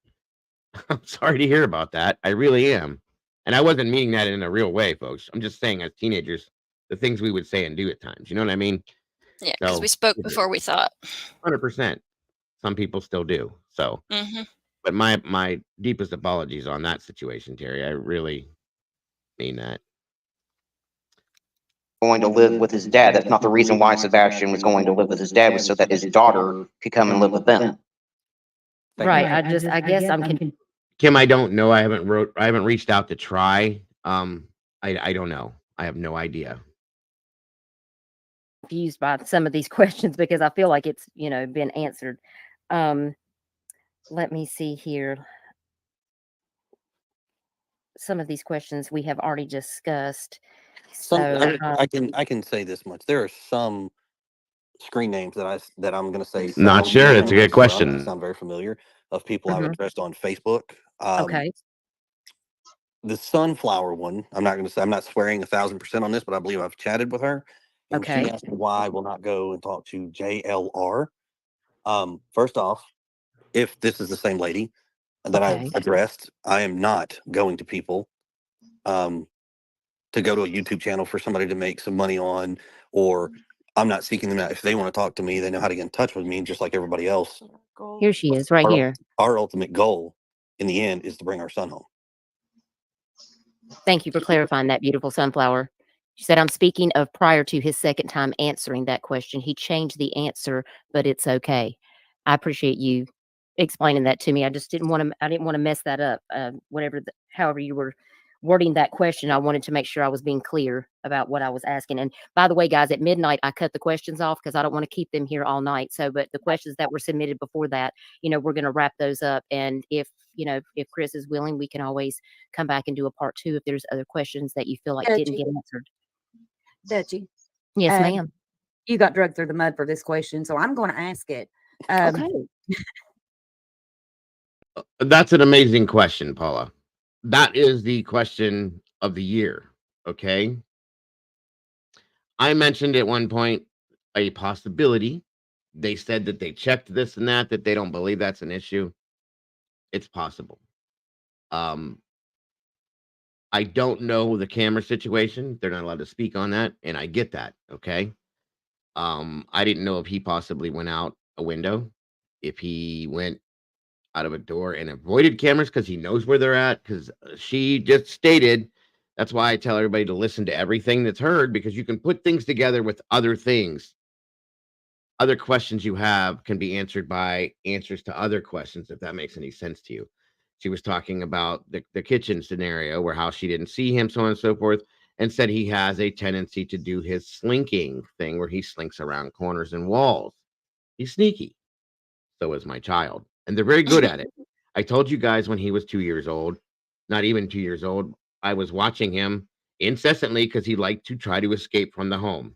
I'm sorry to hear about that. I really am. And I wasn't meaning that in a real way, folks. I'm just saying as teenagers, the things we would say and do at times. You know what I mean? Yeah, because So, we spoke before we thought. 100%. Some people still do. So, Mm-hmm. but my deepest apologies on that situation, Terry. I really mean that. Going to live with his dad. That's not the reason why Sebastian was going to live with his dad, was so that his daughter could come and live with them. Right. I guess I'm confused. Kim, I don't know. I haven't reached out to try. I don't know. I have no idea. Confused by some of these questions because I feel like it's been answered. Let me see here. Some of these questions we have already discussed. I can say this much: there are some screen names that I'm going to say. Not sure. That's a good question. Sound very familiar of people I've addressed on Facebook. Okay. The Sunflower one, I'm not swearing 1,000% on this, but I believe I've chatted with her. And Okay. she asked me why I will not go and talk to JLR. First off, if this is the same lady that I've addressed, I am not going to people to go to a YouTube channel for somebody to make some money on, or I'm not seeking them out. If they want to talk to me, they know how to get in touch with me, just like everybody else. Here she is, right here. Our ultimate goal in the end is to bring our son home. Thank you for clarifying that, Beautiful Sunflower. She said, I'm speaking of prior to his second time answering that question. He changed the answer, but it's okay. I appreciate you explaining that to me. I just didn't want to mess that up. However you were wording that question, I wanted to make sure I was being clear about what I was asking. And by the way, guys, at midnight, I cut the questions off because I don't want to keep them here all night. But the questions that were submitted before that, we're going to wrap those up. And if Chris is willing, we can always come back and do a part 2 if there's other questions that you feel like didn't get answered. Dutchie. Yes, ma'am. You got dragged through the mud for this question, so I'm going to ask it. Okay. That's an amazing question, Paula. That is the question of the year. Okay. I mentioned at one point a possibility. They said that they checked this and that they don't believe that's an issue. It's possible. I don't know the camera situation. They're not allowed to speak on that, and I get that. Okay. I didn't know if he possibly went out a window, if he went out of a door and avoided cameras because he knows where they're at. Because she just stated, that's why I tell everybody to listen to everything that's heard, because you can put things together with other things. Other questions you have can be answered by answers to other questions, if that makes any sense to you. She was talking about the kitchen scenario where how she didn't see him, so on and so forth, and said he has a tendency to do his slinking thing where he slinks around corners and walls. He's sneaky. So is my child. And they're very good at it. I told you guys when he was 2 years old, not even 2 years old, I was watching him incessantly because he liked to try to escape from the home.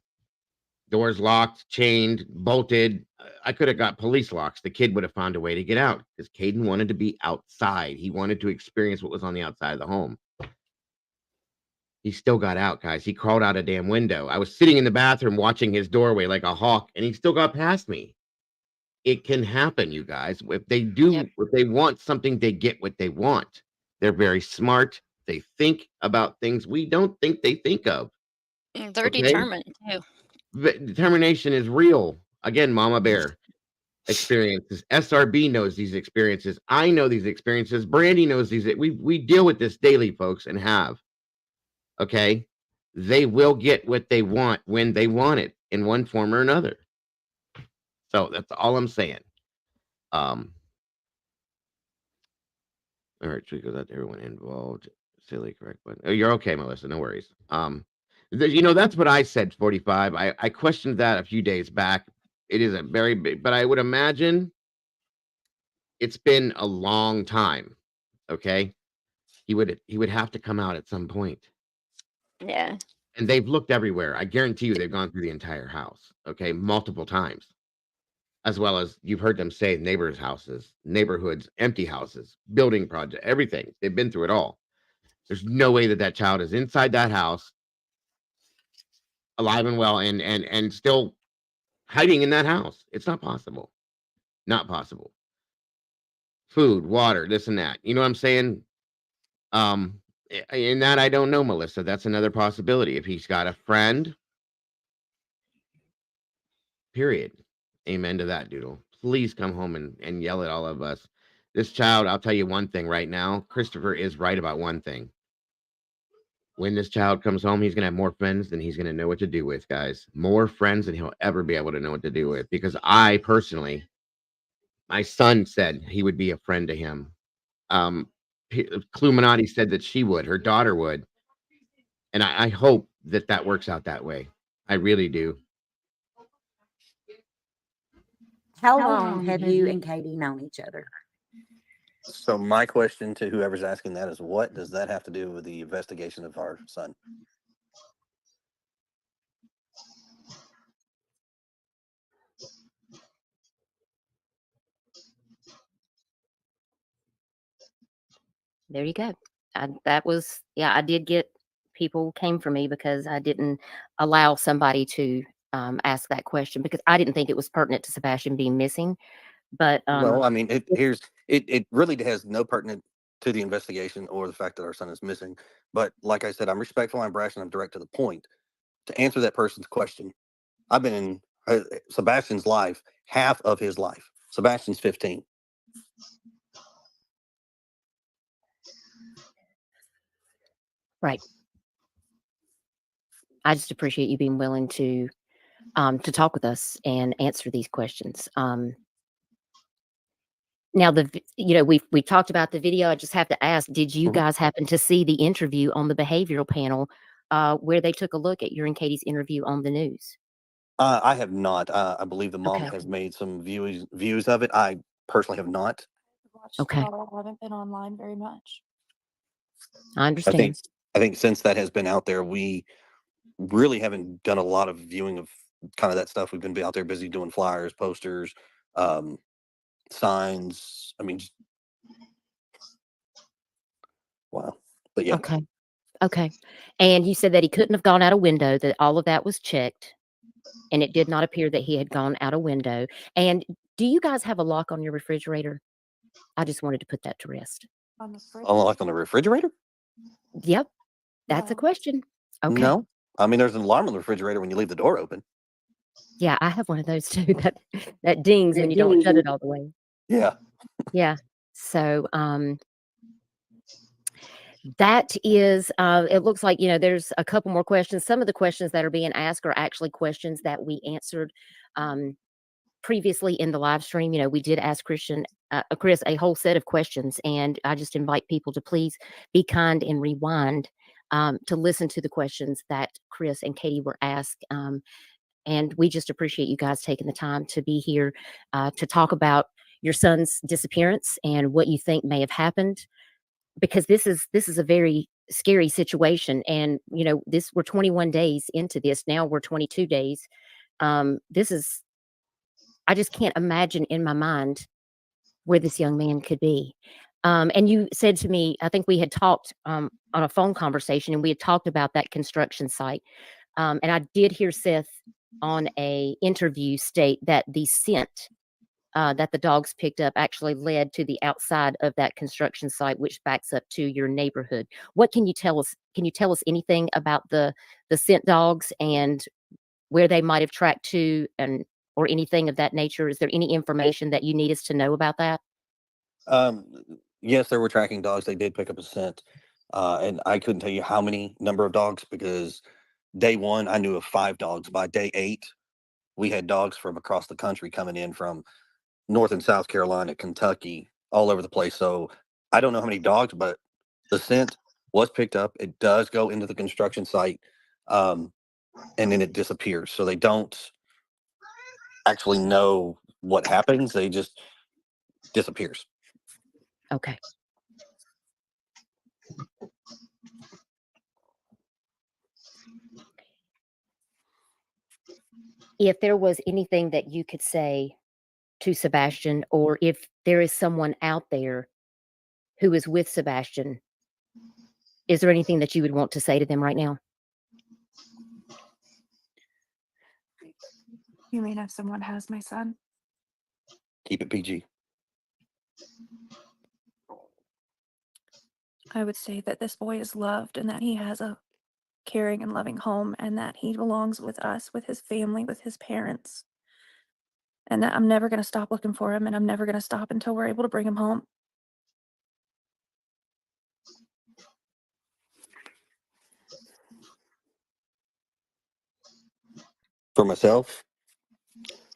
Doors locked, chained, bolted. I could have got police locks. The kid would have found a way to get out because Caden wanted to be outside. He wanted to experience what was on the outside of the home. He still got out, guys. He crawled out a damn window. I was sitting in the bathroom watching his doorway like a hawk, and he still got past me. It can happen, you guys. If they do, Yep. if they want something, they get what they want. They're very smart. They think about things we don't think they think of. They're Okay? determined too. Determination is real. Again, Mama Bear experiences. SRB knows these experiences. I know these experiences. Brandy knows these. We deal with this daily, folks, and have. Okay? They will get what they want when they want it in one form or another. So that's all I'm saying. All right, Trico, that everyone involved. Silly, correct, but you're okay, Melissa. No worries. That's what I said. 45. I questioned that a few days back. It is a very big, but I would imagine it's been a long time. Okay, he would have to come out at some point. Yeah. And they've looked everywhere. I guarantee you, they've gone through the entire house. Okay, multiple times. As well as you've heard them say neighbors' houses, neighborhoods, empty houses, building project, everything. They've been through it all. There's no way that child is inside that house, alive and well, and still hiding in that house. It's not possible. Not possible. Food, water, this and that. You know what I'm saying? In that I don't know, Melissa. That's another possibility. If he's got a friend, period. Amen to that, Doodle. Please come home and yell at all of us. This child, I'll tell you one thing right now. Christopher is right about one thing. When this child comes home, he's going to have more friends than he's going to know what to do with, guys. More friends than he'll ever be able to know what to do with. Because I personally, my son said he would be a friend to him. Cluminati said that she would, her daughter would. And I hope that works out that way. I really do. How long have you and Katie known each other? So my question to whoever's asking that is, what does that have to do with the investigation of our son? There you go. I did get people came for me because I didn't allow somebody to ask that question because I didn't think it was pertinent to Sebastian being missing. But Well, I mean, it really has no pertinent to the investigation or the fact that our son is missing. But like I said, I'm respectful, I'm brash, and I'm direct to the point. To answer that person's question, I've been in Sebastian's life, half of his life. Sebastian's 15. right. I just appreciate you being willing to talk with us and answer these questions. Now, we talked about the video. I just have to ask: did you guys happen to see the interview on the behavioral panel where they took a look at your and Katie's interview on the news? I have not. I believe the mom Okay. has made some views of it. I personally have not. Watched Okay. it all. I haven't been online very much. I understand. I think since that has been out there, we really haven't done a lot of viewing of kind of that stuff. We've been out there busy doing flyers, posters, signs. I mean, wow. But yeah. Okay. Okay. And you said that he couldn't have gone out a window, that all of that was checked, and it did not appear that he had gone out a window. And do you guys have a lock on your refrigerator? I just wanted to put that to rest. On the fridge. Unlocked on the refrigerator? Yep. That's a No. question. Okay. No, I mean there's an alarm on the refrigerator when you leave the door open. Yeah, I have one of those too. That dings when you don't shut it all the way. Yeah. Yeah. So that is it looks like, there's a couple more questions. Some of the questions that are being asked are actually questions that we answered previously in the live stream. We did ask Chris a whole set of questions, and I just invite people to please be kind and rewind to listen to the questions that Chris and Katie were asked. And we just appreciate you guys taking the time to be here to talk about your son's disappearance and what you think may have happened, because this is a very scary situation. And we're 21 days into this. Now we're 22 days. I just can't imagine in my mind where this young man could be. And you said to me, I think we had talked on a phone conversation, and we had talked about that construction site. And I did hear Seth on a interview state that the scent that the dogs picked up actually led to the outside of that construction site, which backs up to your neighborhood. What can you tell us? Can you tell us anything about the scent dogs and where they might have tracked to, and or anything of that nature? Is there any information that you need us to know about that? Yes, there were tracking dogs. They did pick up a scent, and I couldn't tell you how many number of dogs because day 1 I knew of 5 dogs. By day 8, we had dogs from across the country coming in from North and South Carolina, Kentucky, all over the place. So I don't know how many dogs, but the scent was picked up. It does go into the construction site, and then it disappears. So they don't actually know what happens. They just disappears. Okay. If there was anything that you could say to Sebastian, or if there is someone out there who is with Sebastian, is there anything that you would want to say to them right now? You mean if someone has my son? Keep it PG. I would say that this boy is loved and that he has a caring and loving home and that he belongs with us, with his family, with his parents. And that I'm never going to stop looking for him, and I'm never going to stop until we're able to bring him home. For myself,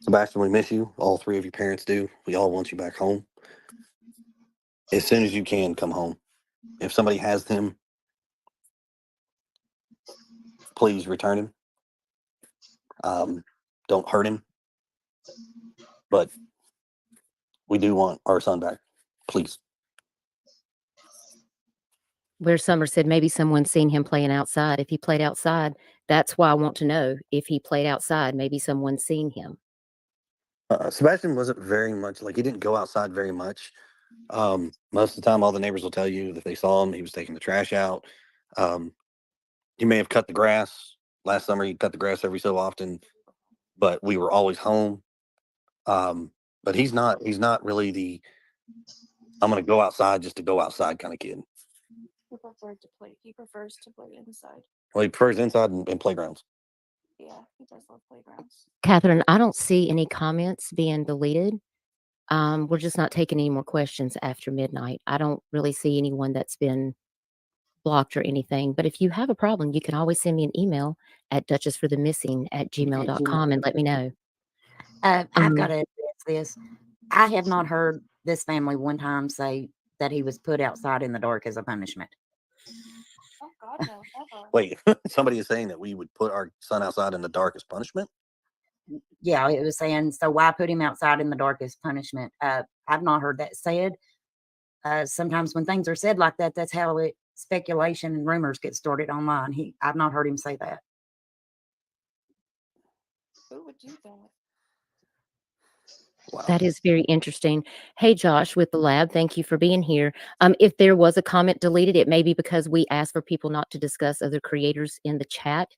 Sebastian, we miss you. All 3 of your parents do. We all want you back home. As soon as you can, come home. If somebody has him, please return him. Don't hurt him. But we do want our son back. Please. Where Summer said maybe someone's seen him playing outside. If he played outside, that's why I want to know if he played outside. Maybe someone's seen him. Sebastian wasn't very much, he didn't go outside very much. Most of the time, all the neighbors will tell you that they saw him. He was taking the trash out. He may have cut the grass. Last summer, he cut the grass every so often, but we were always home. But he's not really the, I'm going to go outside just to go outside kind of kid. He prefers to play inside. Well, he prefers inside and playgrounds. Yeah, he does love playgrounds. Catherine, I don't see any comments being deleted. We're just not taking any more questions after midnight. I don't really see anyone that's been blocked or anything. But if you have a problem, you can always send me an email at duchessforthemissing@gmail.com and let me know. I've got to address this. I have not heard this family one time say that he was put outside in the dark as a punishment. Oh God, no, never. Wait, somebody is saying that we would put our son outside in the dark as punishment? Yeah, it was saying, so why put him outside in the dark as punishment? I've not heard that said. Sometimes when things are said like that, that's how speculation and rumors get started online. I've not heard him say that. Who would do that? Wow. That is very interesting. Hey, Josh, with the lab, thank you for being here. If there was a comment deleted, it may be because we asked for people not to discuss other creators in the chat.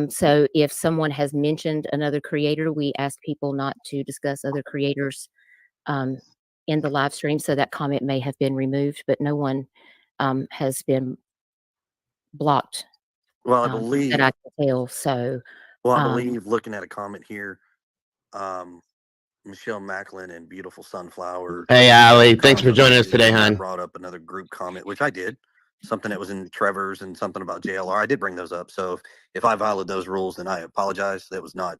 So if someone has mentioned another creator, we ask people not to discuss other creators in the live stream. So that comment may have been removed, but no one has been blocked Well, I that believe. I can tell. So Well, I um, believe looking at a comment here, Michelle Macklin and Beautiful Sunflower. Hey, Allie, thanks for comment joining us too, today, and I hon. brought up another group comment, which I did. Something that was in Trevor's and something about JLR. I did bring those up. So if I violated those rules, then I apologize. That was not,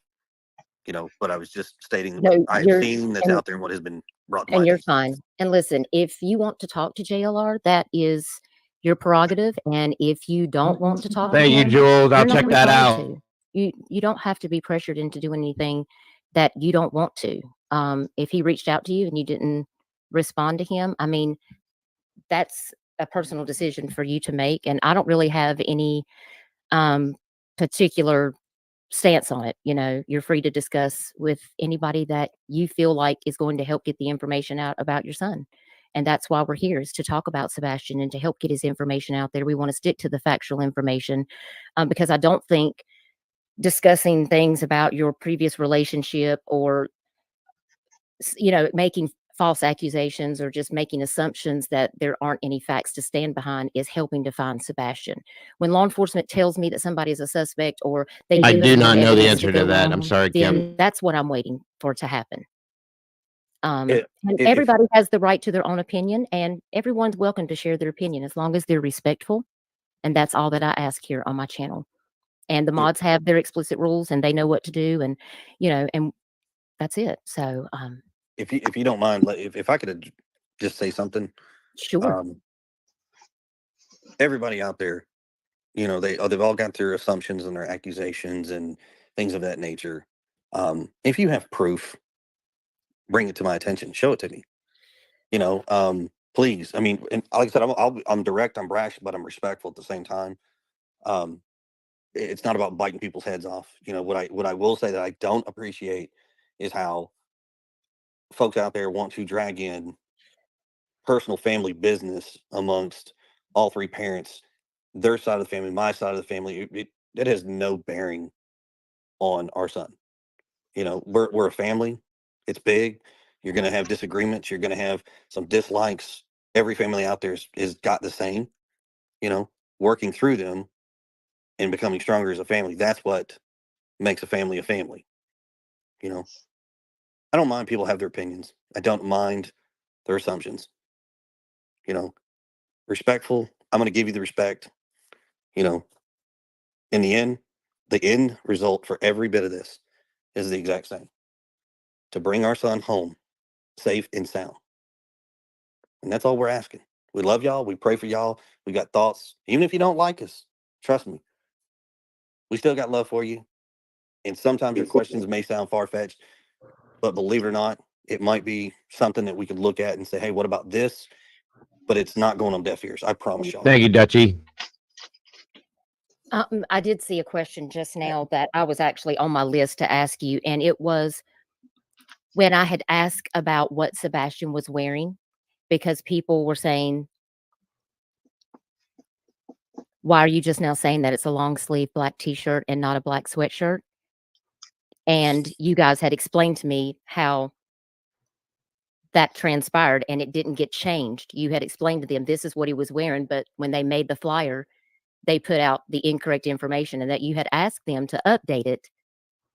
but I was just stating what no, I have you're seen that's and, out there and what has been brought to my and you're attention. fine. And listen, if you want to talk to JLR, that is your prerogative. And if you don't want to talk to Thank you, him, Jules. I'll you're not check that required out. to. You don't have to be pressured into doing anything that you don't want to. If he reached out to you and you didn't respond to him, I mean, that's a personal decision for you to make. And I don't really have any particular stance on it. You're free to discuss with anybody that you feel like is going to help get the information out about your son. And that's why we're here, is to talk about Sebastian and to help get his information out there. We want to stick to the factual information, because I don't think discussing things about your previous relationship, or making false accusations or just making assumptions that there aren't any facts to stand behind, is helping to find Sebastian. When law enforcement tells me that somebody is a suspect, or they I give do us not more know the evidence answer go to that. I'm wrong, sorry, Kim. then that's what I'm waiting for to happen. And If- everybody has the right to their own opinion, and everyone's welcome to share their opinion as long as they're respectful. And that's all that I ask here on my channel. And the mods have their explicit rules, and they know what to do, and and that's it. So If you don't mind, if I could just say something. sure. Everybody out there, they've all got their assumptions and their accusations and things of that nature. If you have proof, bring it to my attention. Show it to me. Please. I mean, and like I said, I'm direct, I'm brash, but I'm respectful at the same time. It's not about biting people's heads off. What I will say that I don't appreciate is how folks out there want to drag in personal family business amongst all three parents, their side of the family, my side of the family. It has no bearing on our son. We're a family. It's big. You're going to have disagreements. You're going to have some dislikes. Every family out there is got the same. Working through them and becoming stronger as a family. That's what makes a family a family. I don't mind people have their opinions. I don't mind their assumptions. Respectful. I'm going to give you the respect. In the end result for every bit of this is the exact same: to bring our son home safe and sound. And that's all we're asking. We love y'all. We pray for y'all. We got thoughts. Even if you don't like us, trust me, we still got love for you. And sometimes your questions may sound far-fetched, but believe it or not, it might be something that we could look at and say, hey, what about this? But it's not going on deaf ears. I promise y'all. Thank you, Dutchie. I did see a question just now that I was actually on my list to ask you, and it was when I had asked about what Sebastian was wearing, because people were saying, why are you just now saying that it's a long sleeve black t-shirt and not a black sweatshirt? And you guys had explained to me how that transpired and it didn't get changed. You had explained to them this is what he was wearing, but when they made the flyer, they put out the incorrect information, and that you had asked them to update it,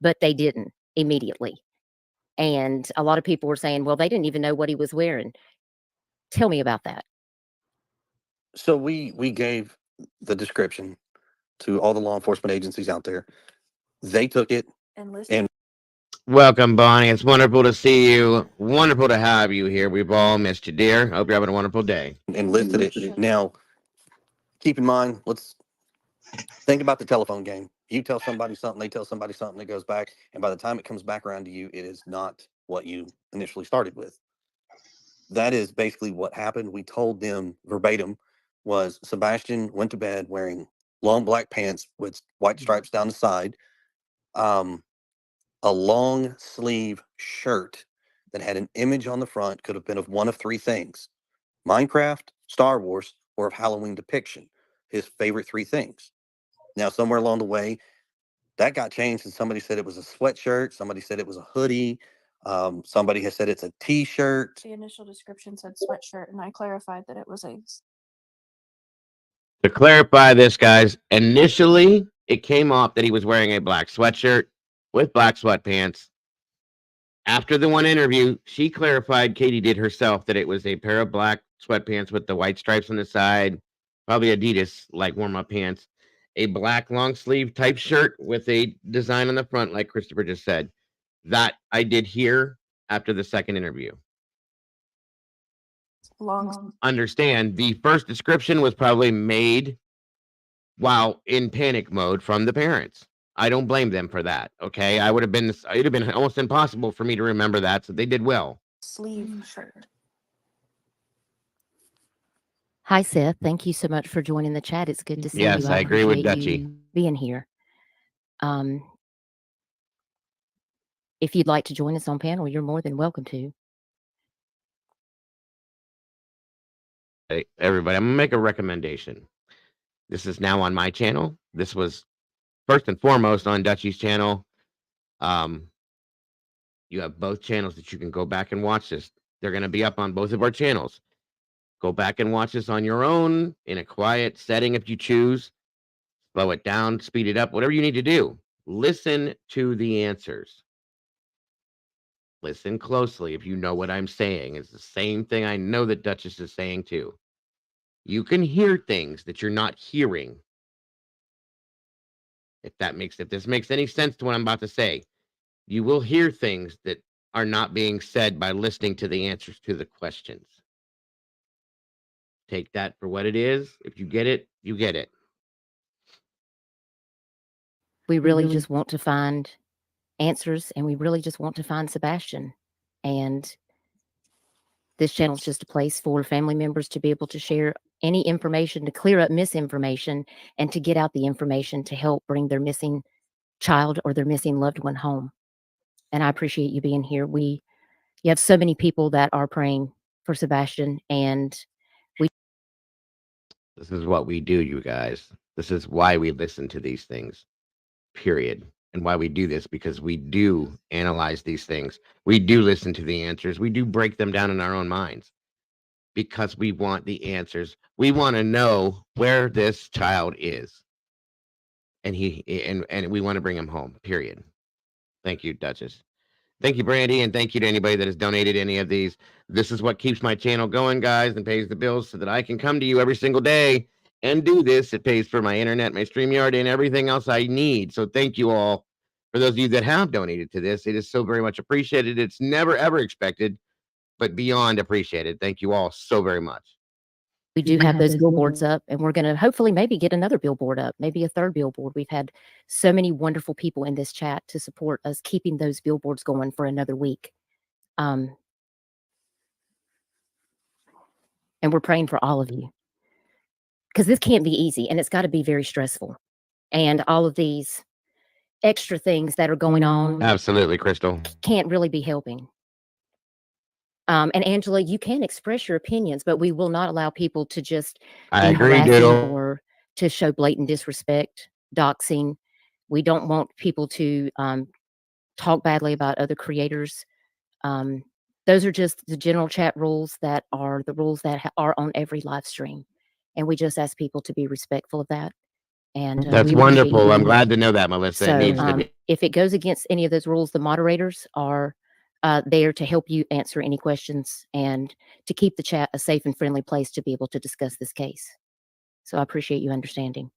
but they didn't immediately. And a lot of people were saying, well, they didn't even know what he was wearing. Tell me about that. So we gave the description to all the law enforcement agencies out there. They took it and Welcome, Bonnie. It's wonderful to see you. Wonderful to have you here. We've all missed you, dear. Hope you're having a wonderful day. listed it. Now, keep in mind, let's think about the telephone game. You tell somebody something, they tell somebody something, it goes back, and by the time it comes back around to you, it is not what you initially started with. That is basically what happened. We told them verbatim was Sebastian went to bed wearing long black pants with white stripes down the side, a long sleeve shirt that had an image on the front, could have been of one of three things: Minecraft, Star Wars, or of Halloween depiction. His favorite three things. Now, somewhere along the way, that got changed, and somebody said it was a sweatshirt. Somebody said it was a hoodie. Somebody has said it's a T-shirt. The initial description said sweatshirt, and I clarified that it was a To clarify this, guys, initially it came off that he was wearing a black sweatshirt with black sweatpants. After the one interview, she clarified, Katie did herself, that it was a pair of black sweatpants with the white stripes on the side, probably Adidas like warm-up pants, a black long sleeve type shirt with a design on the front, like Christopher just said. That I did hear after the second interview. Understand, the first description was probably made while in panic mode from the parents. I don't blame them for that. Okay, it would have been almost impossible for me to remember that, so they did well. Sleeve shirt. Hi, Seth. Thank you so much for joining the chat. It's good to see you. Yes, I agree with appreciate Dutchie. you being here. If you'd like to join us on panel, you're more than welcome to. Hey, everybody, I'm gonna make a recommendation. This is now on my channel. This was first and foremost on Dutchie's channel. You have both channels that you can go back and watch this. They're going to be up on both of our channels. Go back and watch this on your own in a quiet setting if you choose. Slow it down, speed it up, whatever you need to do. Listen to the answers. Listen closely if you know what I'm saying. It's the same thing I know that Duchess is saying too. You can hear things that you're not hearing. If this makes any sense to what I'm about to say, you will hear things that are not being said by listening to the answers to the questions. Take that for what it is. If you get it, you get it. We really just want to find answers, and we really just want to find Sebastian. And this channel is just a place for family members to be able to share any information, to clear up misinformation, and to get out the information to help bring their missing child or their missing loved one home. And I appreciate you being here. You have so many people that are praying for Sebastian, and this is what we do, you guys. This is why we listen to these things, period. And why we do this, because we do analyze these things. We do listen to the answers. We do break them down in our own minds because we want the answers. We want to know where this child is. And we want to bring him home, period. Thank you, Duchess. Thank you, Brandy, and thank you to anybody that has donated any of these. This is what keeps my channel going, guys, and pays the bills so that I can come to you every single day and do this. It pays for my internet, my StreamYard, and everything else I need. So thank you all. For those of you that have donated to this, it is so very much appreciated. It's never, ever expected, but beyond appreciated. Thank you all so very much. we do have those billboards up, and we're going to hopefully maybe get another billboard up, maybe a third billboard. We've had so many wonderful people in this chat to support us keeping those billboards going for another week. And we're praying for all of you, because this can't be easy, and it's got to be very stressful. And all of these extra things that are going on Absolutely, Crystal. can't really be helping. And Angela, you can express your opinions, but we will not allow people to just I be agree, harassing Doodle. or to show blatant disrespect, doxing. We don't want people to talk badly about other creators. Those are just the general chat rules that are the rules that are on every live stream. And we just ask people to be respectful of that. And That's we appreciate wonderful. you I'm being glad to know that, Melissa. here. It needs to So be. if it goes against any of those rules, the moderators are there to help you answer any questions and to keep the chat a safe and friendly place to be able to discuss this case. So I appreciate you understanding.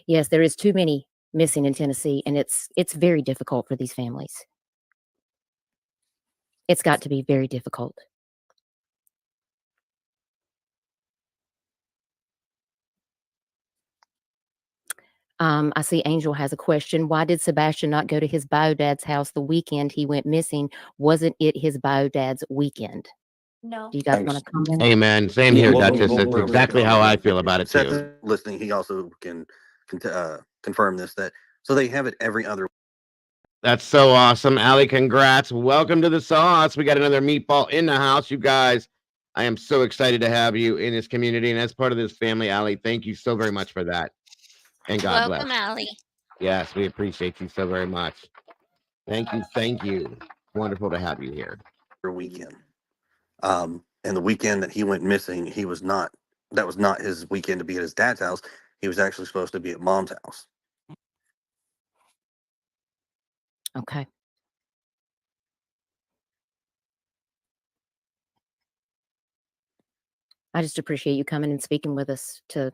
Yes, there is too many missing in Tennessee, and it's very difficult for these families. It's got to be very difficult. I see Angel has a question. Why did Sebastian not go to his bio dad's house the weekend he went missing? Wasn't it his bio dad's weekend? No. Do you guys want to comment? Amen. Same Yeah, here, well, Duchess. well, That's well, exactly how I feel about it Seth too. is listening. He also can confirm this. So they have it every other. That's so awesome. Allie, congrats. Welcome to the sauce. We got another meatball in the house, you guys. I am so excited to have you in this community and as part of this family, Allie. Thank you so very much for that. And God Welcome, bless. Allie. Yes, we appreciate you so very much. Thank you. Thank you. Wonderful to have you here. Weekend. And the weekend that he went missing, he was not that was not his weekend to be at his dad's house. He was actually supposed to be at mom's house. Okay. I just appreciate you coming and speaking with us to,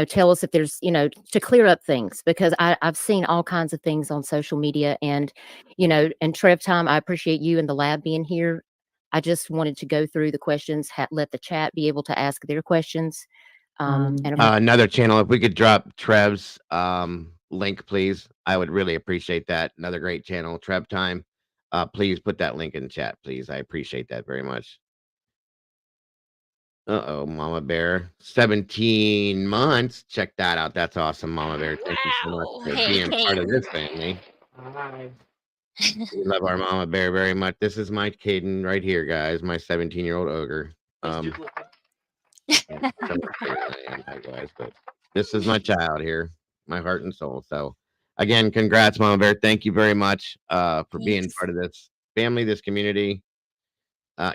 tell us if there's, to clear up things, because I've seen all kinds of things on social media, and, and Trev time, I appreciate you and the lab being here. I just wanted to go through the questions, let the chat be able to ask their questions. And Another channel, if we could drop Trev's link, please. I would really appreciate that. Another great channel, Trev time. Please put that link in the chat, please. I appreciate that very much. Uh-oh, Mama Bear. 17 months. Check that out. That's awesome, Mama Bear. Thank you so much Wow. for Hey, being part of Caden. this family. We love our Mama Bear very much. This is my Caden right here, guys. My 17-year-old ogre. Somewhat bigger than I am, hi, guys, but this is my child here, my heart and soul. So again, congrats, Mama Bear. Thank you very much for being Thanks. part of this family, this community.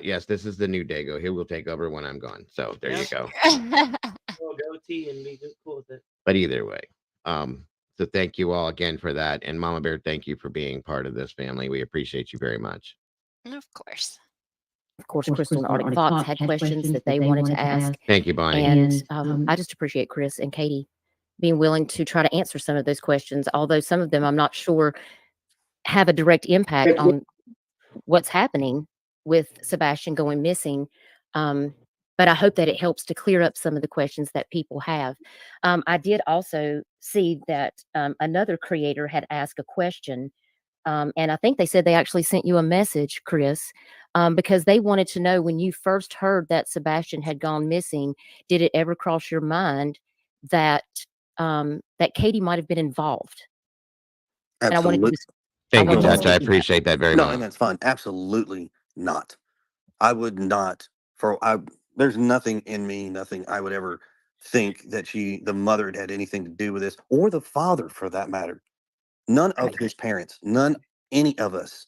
Yes, this is the new Dago. He will take over when I'm gone. So there you go. Goatee and be just cool with it. But either way, so thank you all again for that. And Mama Bear, thank you for being part of this family. We appreciate you very much. Of course. of course, Crystal and Arctic Fox had questions that they wanted to ask. Thank you, Bonnie. And I just appreciate Chris and Katie being willing to try to answer some of those questions, although some of them I'm not sure have a direct impact on what's happening with Sebastian going missing. But I hope that it helps to clear up some of the questions that people have. I did also see that another creator had asked a question, and I think they said they actually sent you a message, Chris, because they wanted to know, when you first heard that Sebastian had gone missing, did it ever cross your mind that that Katie might have been involved? And I wanted Absolutely. you to, Thank you, wanted to Judge. I speak to that. appreciate that very No, much. and that's fine. Absolutely not. I would not. There's nothing in me, nothing I would ever think that the mother had anything to do with this, or the father for that matter. None of his parents, any of us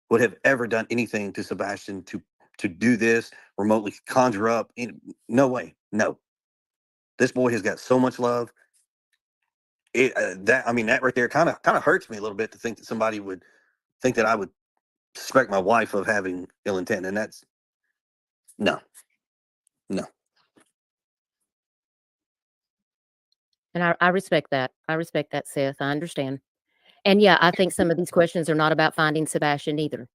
would have ever done anything to Sebastian to do this, remotely conjure up. No way. No. This boy has got so much love. That right there kind of hurts me a little bit to think that somebody would think that I would suspect my wife of having ill intent, and that's no. And I respect that. I respect that, Seth. I understand. And yeah, I think some of these questions are not about finding Sebastian either.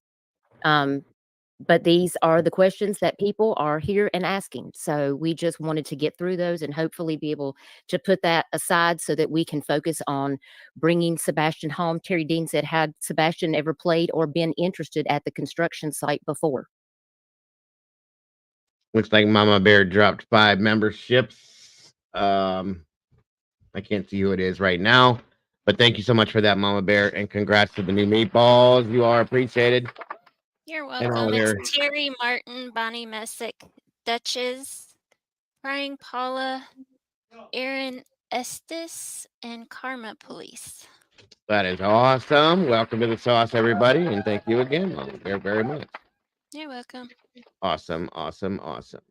But these are the questions that people are here and asking. So we just wanted to get through those and hopefully be able to put that aside so that we can focus on bringing Sebastian home. Terry Dean said, had Sebastian ever played or been interested at the construction site before? Looks like Mama Bear dropped 5 memberships. I can't see who it is right now, but thank you so much for that, Mama Bear, and congrats to the new meatballs. You are appreciated. You're And all welcome. their It's Terry Martin, Bonnie Messick, Duchess, Crying Paula, Aaron Estes, and Karma Police. that is awesome. Welcome to the sauce, everybody, and thank you again, Mama Bear, very much. You're welcome. Awesome, awesome, awesome.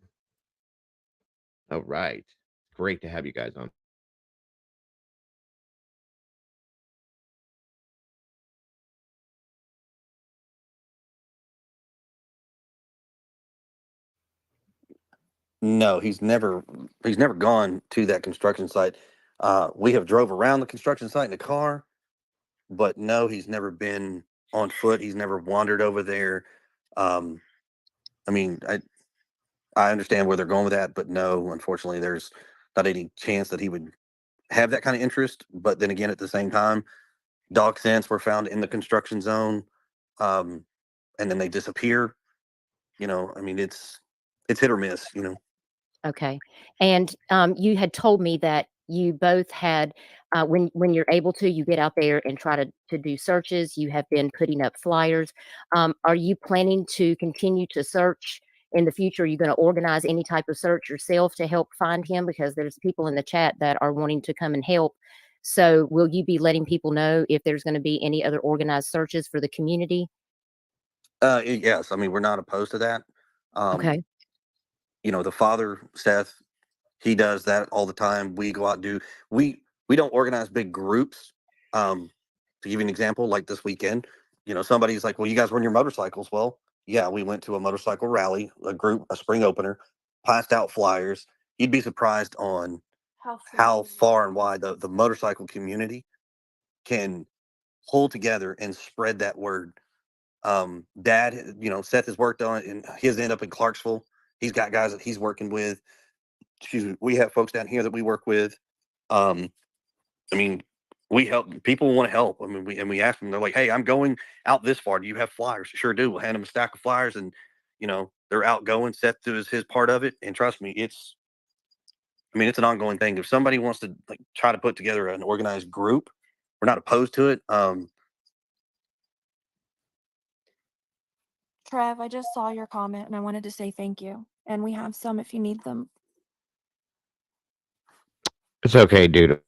All right, great to have you guys on. No, he's never gone to that construction site. We have drove around the construction site in a car, but no, he's never been on foot. He's never wandered over there. I understand where they're going with that, but no, unfortunately, there's not any chance that he would have that kind of interest. But then again, at the same time, dog scents were found in the construction zone, and then they disappear. It's hit or miss. Okay. And you had told me that you both had, when you're able to, you get out there and try to do searches. You have been putting up flyers. Are you planning to continue to search in the future? Are you going to organize any type of search yourself to help find him? Because there's people in the chat that are wanting to come and help. So will you be letting people know if there's going to be any other organized searches for the community? Yes, we're not opposed to that. Okay. the father, Seth, he does that all the time. We go out and do, we don't organize big groups. To give you an example, like this weekend, somebody's like, well, you guys run your motorcycles. Well, yeah, we went to a motorcycle rally, a spring opener, passed out flyers. You'd be surprised on how far and wide the motorcycle community can pull together and spread that word. Dad, Seth has worked on it, and his end up in Clarksville. He's got guys that he's working with. We have folks down here that we work with. I mean, we help. People want to help. I mean, we ask them. They're like, "Hey, I'm going out this far. Do you have flyers?" Sure do. We'll hand them a stack of flyers, and they're outgoing. Seth does his part of it, and trust me, it's an ongoing thing. If somebody wants to try to put together an organized group, we're not opposed to it. Trev, I just saw your comment and I wanted to say thank you. And we have some if you need them. It's okay, dude.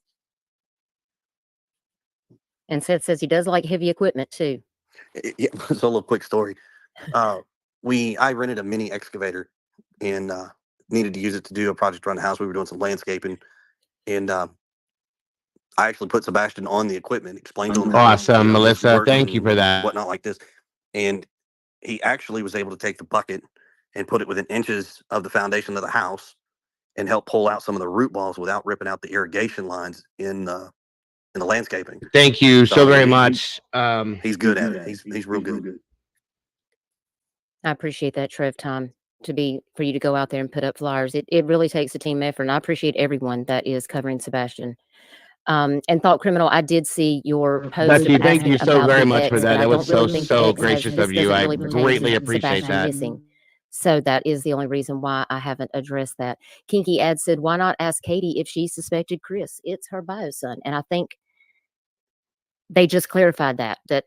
And Seth says he does like heavy equipment too. Yeah, so a little quick story. I rented a mini excavator and needed to use it to do a project around the house. We were doing some landscaping, and I actually put Sebastian on the equipment, explained to him how Awesome, this Melissa. works Thank you and for that. whatnot like this. And he actually was able to take the bucket and put it within inches of the foundation of the house and help pull out some of the root balls without ripping out the irrigation lines in the landscaping. Thank you so very much. He's good at it. He's real good. I appreciate that, Trev, time for you to go out there and put up flyers. It really takes a team effort, and I appreciate everyone that is covering Sebastian. And Thought Criminal, I did see your post. Becky, thank you so very much for that. That was so gracious of you. I greatly appreciate that. Missing. So that is the only reason why I haven't addressed that. Kinky Ad said, why not ask Katie if she suspected Chris? It's her bio son. And I think they just clarified that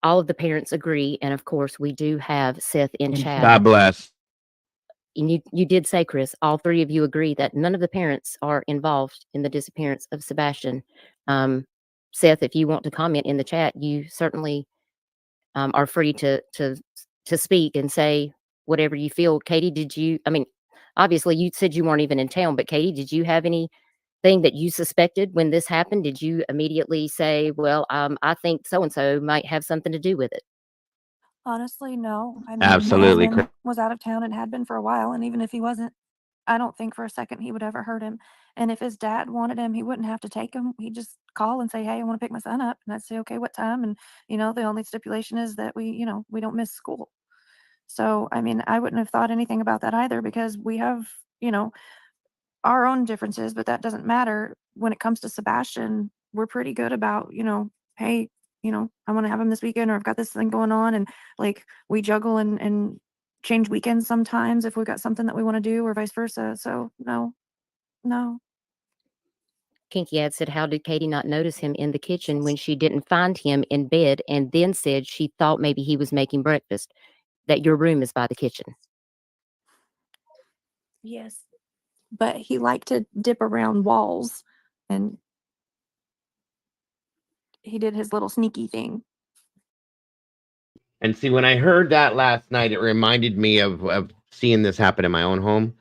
all of the parents agree. And of course, we do have Seth in chat. God bless. And you did say, Chris, all three of you agree that none of the parents are involved in the disappearance of Sebastian. Seth, if you want to comment in the chat, you certainly are free to speak and say whatever you feel. Katie, obviously you said you weren't even in town, but Katie, did you have anything that you suspected when this happened? Did you immediately say, well, I think so-and-so might have something to do with it? Honestly, no. I mean, Absolutely. my husband was out of town and had been for a while. And even if he wasn't, I don't think for a second he would ever hurt him. And if his dad wanted him, he wouldn't have to take him. He'd just call and say, hey, I want to pick my son up. And I'd say, okay, what time? And, the only stipulation is that we don't miss school. So, I mean, I wouldn't have thought anything about that either because we have, our own differences, but that doesn't matter. When it comes to Sebastian, we're pretty good about, hey, I want to have him this weekend or I've got this thing going on. And we juggle and change weekends sometimes if we've got something that we want to do or vice versa. So no. Kinky Ad said, how did Katie not notice him in the kitchen when she didn't find him in bed and then said she thought maybe he was making breakfast, that your room is by the kitchen? Yes. But he liked to dip around walls and he did his little sneaky thing. And see, when I heard that last night, it reminded me of seeing this happen in my own home.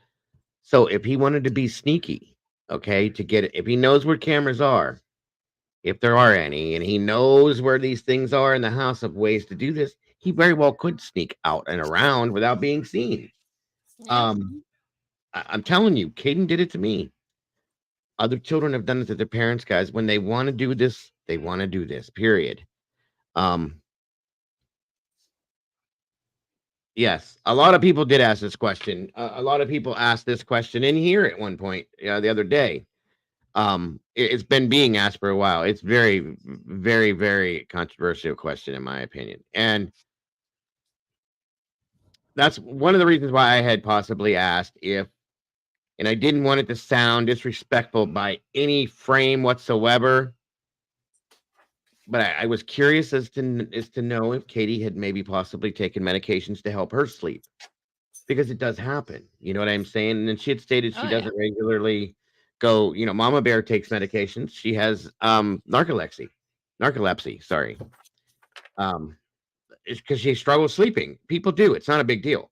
So if he wanted to be sneaky, okay, to get it, if he knows where cameras are, if there are any, and he knows where these things are in the house of ways to do this, he very well could sneak out and around without being seen. Yeah. I'm telling you, Caden did it to me. Other children have done it to their parents, guys. When they want to do this, they want to do this, period. Yes, a lot of people did ask this question. A lot of people asked this question in here at one point the other day. It's been being asked for a while. It's very, very, very controversial question, in my opinion. And that's one of the reasons why I had possibly asked if, and I didn't want it to sound disrespectful by any frame whatsoever, but I was curious as to know if Katie had maybe possibly taken medications to help her sleep, because it does happen. You know what I'm saying? And she had stated she doesn't regularly go. Mama Bear takes medications. She has narcolepsy. Sorry. It's because she struggles sleeping. People do. It's not a big deal.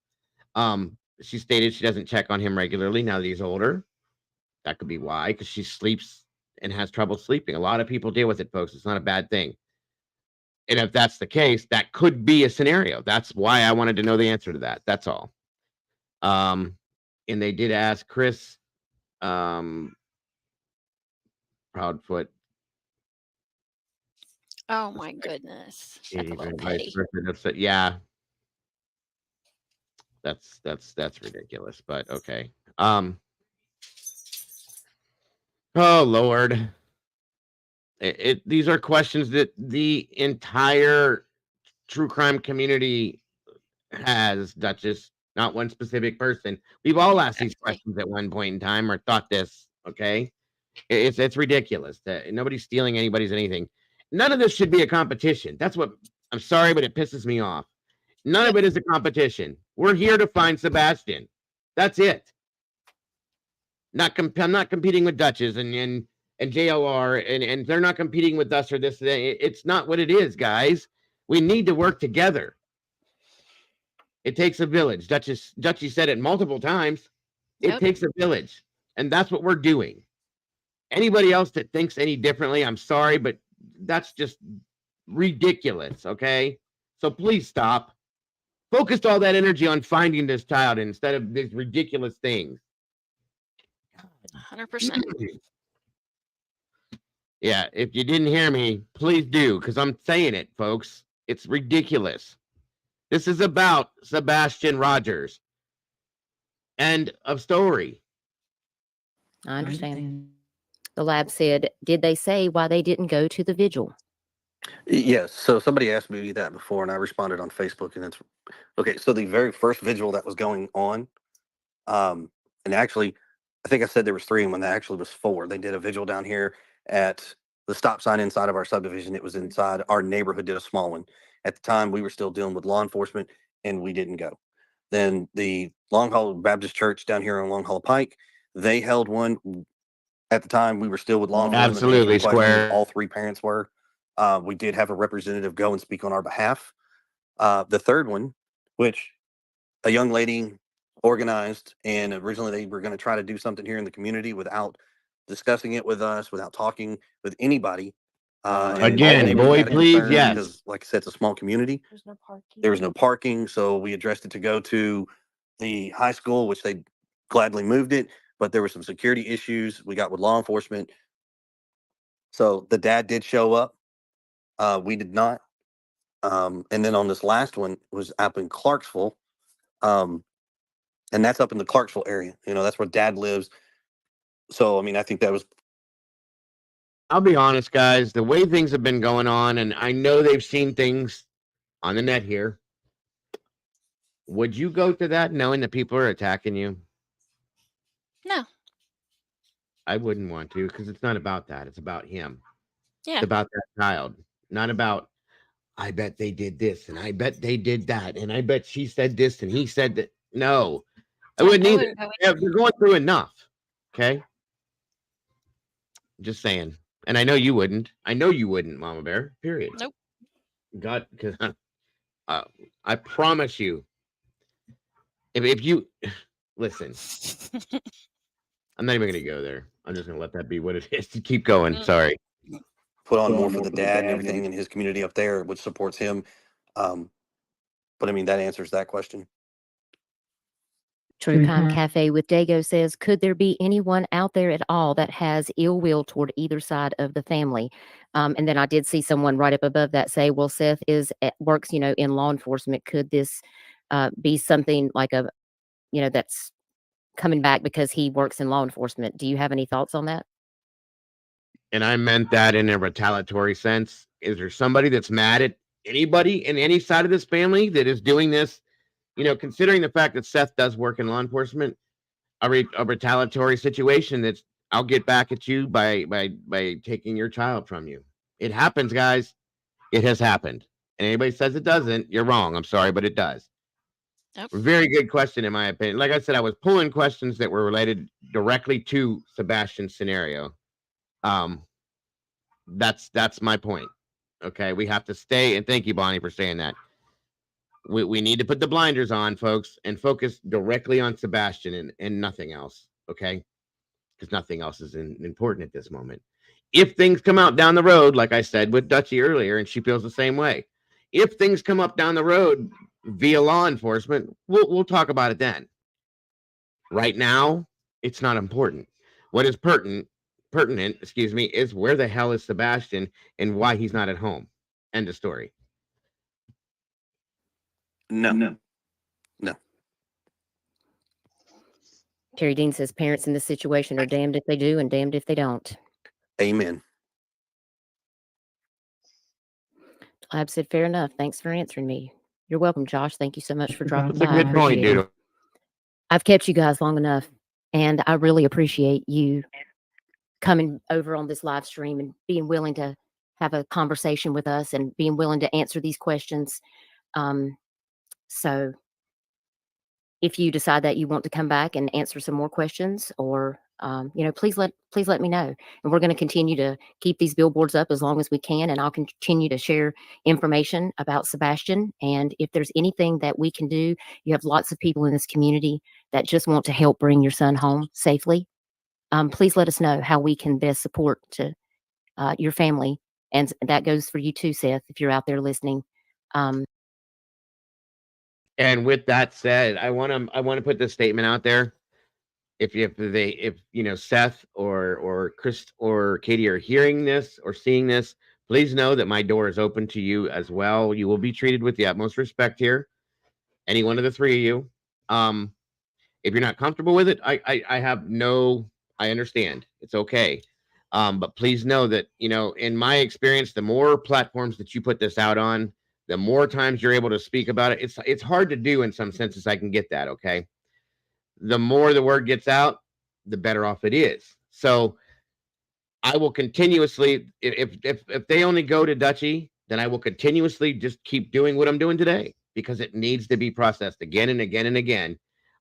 She stated she doesn't check on him regularly now that he's older. That could be why, because she sleeps and has trouble sleeping. A lot of people deal with it, folks. It's not a bad thing. And if that's the case, that could be a scenario. That's why I wanted to know the answer to that. That's all. And they did ask Chris, Proudfoot. Oh my goodness. That's a little Vice petty. President. Yeah. That's ridiculous, but okay. Oh Lord. These are questions that the entire true crime community has, Duchess, not one specific person. We've all asked these Exactly. questions at one point in time or thought this, okay? It's ridiculous that nobody's stealing anybody's anything. None of this should be a competition. That's what I'm sorry, but it pisses me off. None of it is a competition. We're here to find Sebastian. That's it. I'm not competing with Duchess and JLR and they're not competing with us or this. It's not what it is, guys. We need to work together. It takes a village. Duchess said it multiple times. It takes a village, and that's what we're doing. Anybody else that thinks any differently, I'm sorry, but that's just ridiculous, okay? So please stop. Focus all that energy on finding this child instead of these ridiculous things. 100%. Yeah, if you didn't hear me, please do, because I'm saying it, folks. It's ridiculous. This is about Sebastian Rogers. End of story. I understand. The lab said, did they say why they didn't go to the vigil? Yes. So somebody asked me that before, and I responded on Facebook. And it's okay. So the very first vigil that was going on, and actually, I think I said there was 3, and when that actually was 4. They did a vigil down here at the stop sign inside of our subdivision. It was inside our neighborhood. Did a small one. At the time, we were still dealing with law enforcement, and we didn't go. Then the Long Hollow Baptist Church down here on Long Hollow Pike, they held one. At the time, we were still with law enforcement. Absolutely, Square. All 3 parents were. We did have a representative go and speak on our behalf. The third one, which a young lady organized, and originally they were going to try to do something here in the community without discussing it with us, without talking with anybody. Again, boy, please, yes. Because, like I said, it's a small community. There's no parking. There was no parking, so we addressed it to go to the high school, which they gladly moved it, but there were some security issues. We got with law enforcement. So the dad did show up. We did not. And then on this last one was up in Clarksville. And that's up in the Clarksville area. You know, that's where dad lives. So, I mean, I think that was. I'll be honest, guys, the way things have been going on, and I know they've seen things on the net here. Would you go to that knowing that people are attacking you? No. I wouldn't want to, because it's not about that. It's about him. Yeah. It's about that child. Not about, I bet they did this, and I bet they did that, and I bet she said this, and he said that. No. I wouldn't either. They're going through enough. Okay? Just saying. And I know you wouldn't. I know you wouldn't, Mama Bear. Period. Nope. God, because I promise you, if you listen, I'm not even going to go there. I'm just going to let that be what it is. Keep going. Sorry. Put on more for the dad and everything in his community up there, which supports him. But I mean, that answers that question. True Crime Cafe with Dago says, could there be anyone out there at all that has ill will toward either side of the family? And then I did see someone right up above that say, well, Seth works, in law enforcement. Could this be something like that's coming back because he works in law enforcement? Do you have any thoughts on that? And I meant that in a retaliatory sense. Is there somebody that's mad at anybody in any side of this family that is doing this? Considering the fact that Seth does work in law enforcement, a retaliatory situation that's I'll get back at you by taking your child from you. It happens, guys. It has happened. And anybody says it doesn't, you're wrong. I'm sorry, but it does. Yep. Very good question, in my opinion. Like I said, I was pulling questions that were related directly to Sebastian's scenario. That's my point. Okay, we have to stay, and thank you, Bonnie, for saying that. we need to put the blinders on, folks, and focus directly on Sebastian and nothing else, okay? Because nothing else is important at this moment. If things come out down the road, like I said with Dutchie earlier, and she feels the same way, if things come up down the road via law enforcement, we'll talk about it then. Right now, it's not important. What is pertinent, is where the hell is Sebastian and why he's not at home. End of story. No. Terry Dean says parents in this situation are damned if they do and damned if they don't. Amen. I've said fair enough. Thanks for answering me. You're welcome, Josh. Thank you so much for dropping That's a by. I good point, appreciate it. dude. I've kept you guys long enough, and I really appreciate you coming over on this live stream and being willing to have a conversation with us and being willing to answer these questions. So if you decide that you want to come back and answer some more questions, or please let me know. And we're going to continue to keep these billboards up as long as we can, and I'll continue to share information about Sebastian. And if there's anything that we can do, you have lots of people in this community that just want to help bring your son home safely. Please let us know how we can best support to your family, and that goes for you too, Seth, if you're out there listening. And with that said, I want to put this statement out there. If Seth or Chris or Katie are hearing this or seeing this, please know that my door is open to you as well. You will be treated with the utmost respect here. Any one of the three of you. If you're not comfortable with it, I understand. It's okay. But please know that, in my experience, the more platforms that you put this out on, the more times you're able to speak about it. It's hard to do in some senses. I can get that. Okay. The more the word gets out, the better off it is. So I will continuously, if they only go to Dutchie, then I will continuously just keep doing what I'm doing today, because it needs to be processed again and again and again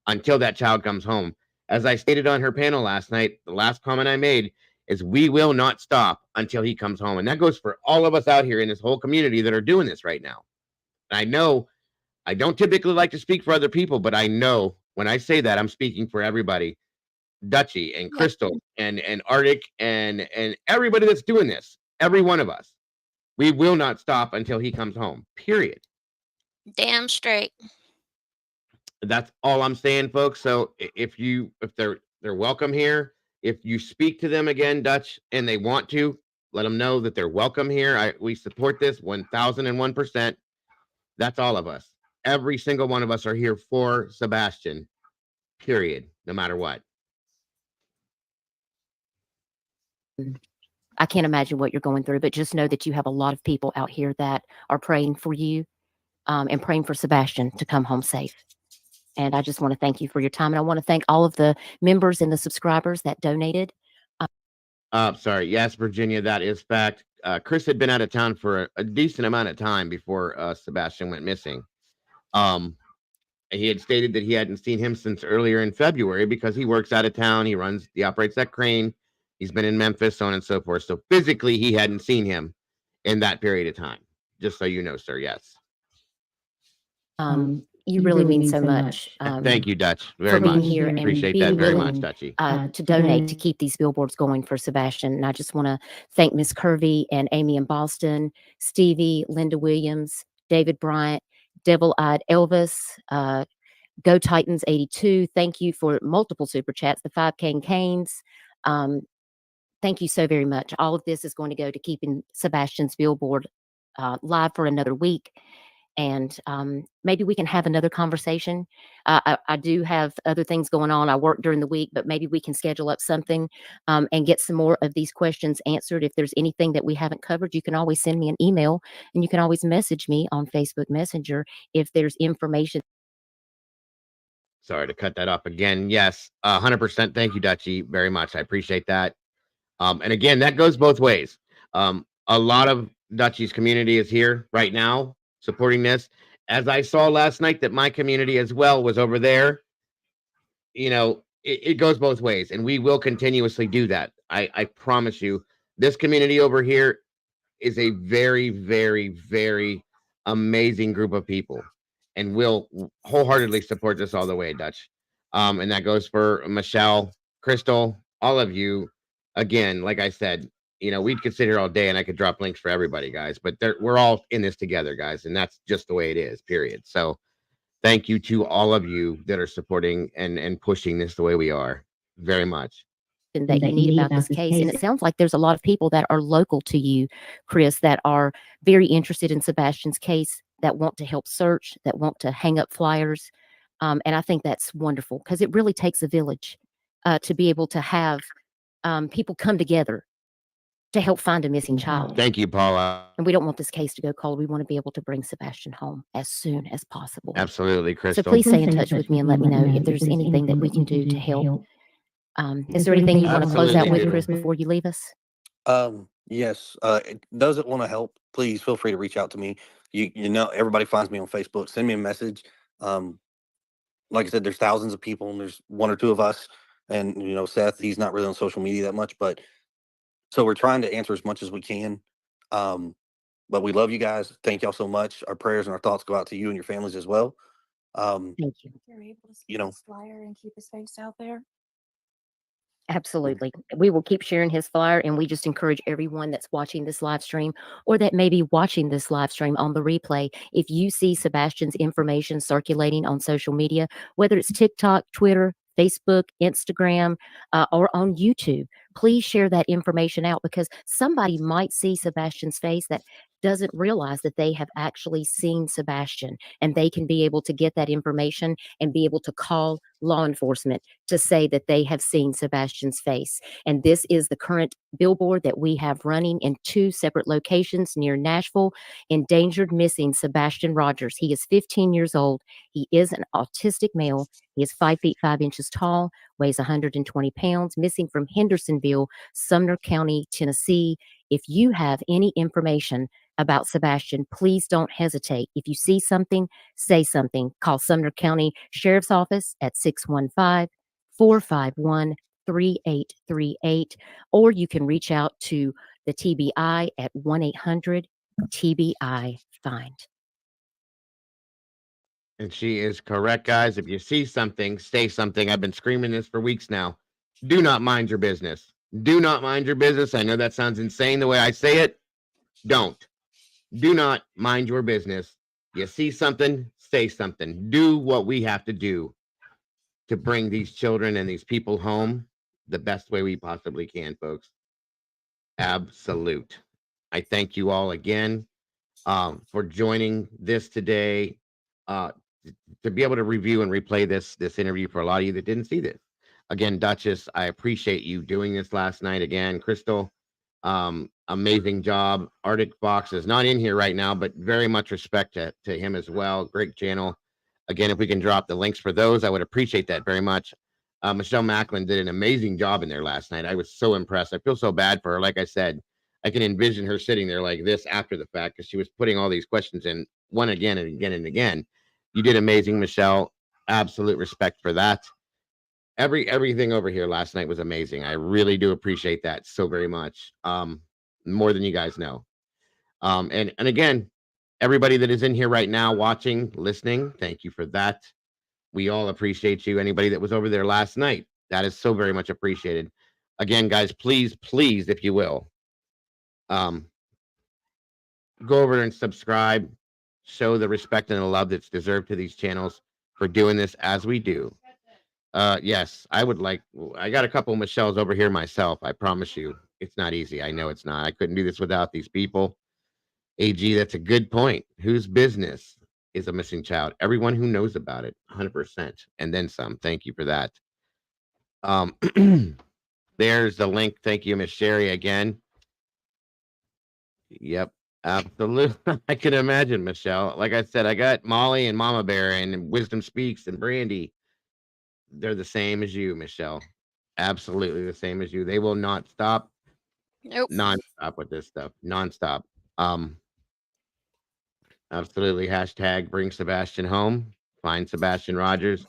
until that child comes home. As I stated on her panel last night, the last comment I made is we will not stop until he comes home. And that goes for all of us out here in this whole community that are doing this right now. And I know I don't typically like to speak for other people, but I know when I say that, I'm speaking for everybody. Dutchie and Crystal and Arctic and everybody that's doing this, every one of us. We will not stop until he comes home. Period. Damn straight. That's all I'm saying, folks. So if they're welcome here, if you speak to them again, Dutch, and they want to, let them know that they're welcome here. We support this 1001%. That's all of us. Every single one of us are here for Sebastian. Period. No matter what. I can't imagine what you're going through, but just know that you have a lot of people out here that are praying for you, and praying for Sebastian to come home safe. And I just want to thank you for your time. And I want to thank all of the members and the subscribers that donated. Sorry. Yes, Virginia, that is fact. Chris had been out of town for a decent amount of time before Sebastian went missing. He had stated that he hadn't seen him since earlier in February because he works out of town. He operates that crane. He's been in Memphis, so on and so forth. So physically, he hadn't seen him in that period of time. Just so you know, sir. Yes. You really mean so much. Thank you, Dutch, very for being much. here and Appreciate being that very willing, much, Dutchie. To donate to keep these billboards going for Sebastian. And I just want to thank Miss Curvy and Amy in Boston, Stevie, Linda Williams, David Bryant, Devil Eyed Elvis, Go Titans 82. Thank you for multiple super chats, the 5 Canes. Thank you so very much. All of this is going to go to keeping Sebastian's billboard live for another week. And maybe we can have another conversation. I do have other things going on. I work during the week, but maybe we can schedule up something and get some more of these questions answered. If there's anything that we haven't covered, you can always send me an email, and you can always message me on Facebook Messenger if there's information. Sorry to cut that off again. Yes, 100%. Thank you, Dutchie, very much. I appreciate that. And again, that goes both ways. A lot of Dutchie's community is here right now supporting this. As I saw last night that my community as well was over there, it goes both ways, and we will continuously do that. I promise you, this community over here is a very, very, very amazing group of people. and will wholeheartedly support this all the way, Dutch. And that goes for Michelle, Crystal, all of you. Again, like I said, we could sit here all day and I could drop links for everybody, guys, but we're all in this together, guys. And that's just the way it is, period. So thank you to all of you that are supporting and pushing this the way we are very much. That you need about this case. And it sounds like there's a lot of people that are local to you, Chris, that are very interested in Sebastian's case, that want to help search, that want to hang up flyers. And I think that's wonderful because it really takes a village to be able to have people come together to help find a missing child. Thank you, Paula. And we don't want this case to go cold. We want to be able to bring Sebastian home as soon as possible. Absolutely, Crystal. So please stay in touch with me and let me know if there's anything that we can do to help. Is there anything you want to close out with, Chris, before you leave us? Yes. Does it want to help? Please feel free to reach out to me. You know, everybody finds me on Facebook. Send me a message. Like I said, there's thousands of people, and there's one or two of us. And Seth, he's not really on social media that much, but so we're trying to answer as much as we can. But we love you guys. Thank y'all so much. Our prayers and our thoughts go out to you and your families as well. Thank you. You're able to keep his flyer and keep his face out there. Absolutely. We will keep sharing his flyer, and we just encourage everyone that's watching this live stream or that may be watching this live stream on the replay. If you see Sebastian's information circulating on social media, whether it's TikTok, Twitter, Facebook, Instagram, or on YouTube, please share that information out because somebody might see Sebastian's face that doesn't realize that they have actually seen Sebastian, and they can be able to get that information and be able to call law enforcement to say that they have seen Sebastian's face. And this is the current billboard that we have running in 2 separate locations near Nashville. Endangered missing Sebastian Rogers. He is 15 years old. He is an autistic male. He is 5 feet 5 inches tall, weighs 120 pounds, missing from Hendersonville, Sumner County, Tennessee. If you have any information about Sebastian, please don't hesitate. If you see something, say something. Call Sumner County Sheriff's Office at 615-451-3838, or you can reach out to the TBI at 1-800-TBI-FIND. And she is correct, guys. If you see something, say something. I've been screaming this for weeks now. Do not mind your business. Do not mind your business. I know that sounds insane the way I say it. Don't. Do not mind your business. You see something, say something. Do what we have to do to bring these children and these people home the best way we possibly can, folks. Absolute. I thank you all again for joining this today. To be able to review and replay this interview for a lot of you that didn't see this. Again, Duchess, I appreciate you doing this last night. Again, Crystal, amazing job. Arctic Fox is not in here right now, but very much respect to him as well. Great channel. Again, if we can drop the links for those, I would appreciate that very much. Michelle Madeline did an amazing job in there last night. I was so impressed. I feel so bad for her. Like I said, I can envision her sitting there like this after the fact because she was putting all these questions in one again and again and again. You did amazing, Michelle. Absolute respect for that. Everything over here last night was amazing. I really do appreciate that so very much. More than you guys know. And again, everybody that is in here right now watching, listening, thank you for that. We all appreciate you. Anybody that was over there last night, that is so very much appreciated. Again, guys, please, if you will, go over and subscribe. Show the respect and the love that's deserved to these channels for doing this as we do. Yes, I got a couple of Michelles over here myself. I promise you, it's not easy. I know it's not. I couldn't do this without these people. AG, that's a good point. Whose business is a missing child? Everyone who knows about it, 100%. And then some. Thank you for that. There's the link. Thank you, Miss Sherry, again. Yep. Absolutely. I can imagine, Michelle. Like I said, I got Molly and Mama Bear and Wisdom Speaks and Brandy. They're the same as you, Michelle. Absolutely the same as you. They will not stop. Nope. Non-stop with this stuff. Non-stop. Absolutely. Hashtag bring Sebastian home. Find Sebastian Rogers.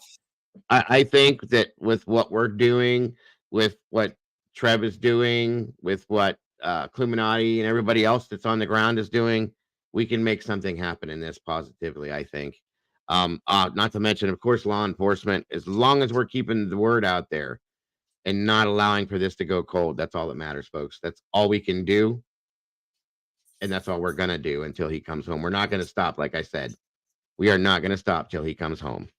I think that with what we're doing, with what Trev is doing, with what Cluminati and everybody else that's on the ground is doing, we can make something happen in this positively, I think. Not to mention, of course, law enforcement. As long as we're keeping the word out there and not allowing for this to go cold, that's all that matters, folks. That's all we can do, and that's all we're gonna do until he comes home. We're not gonna stop, like I said. We are not gonna stop till he comes home.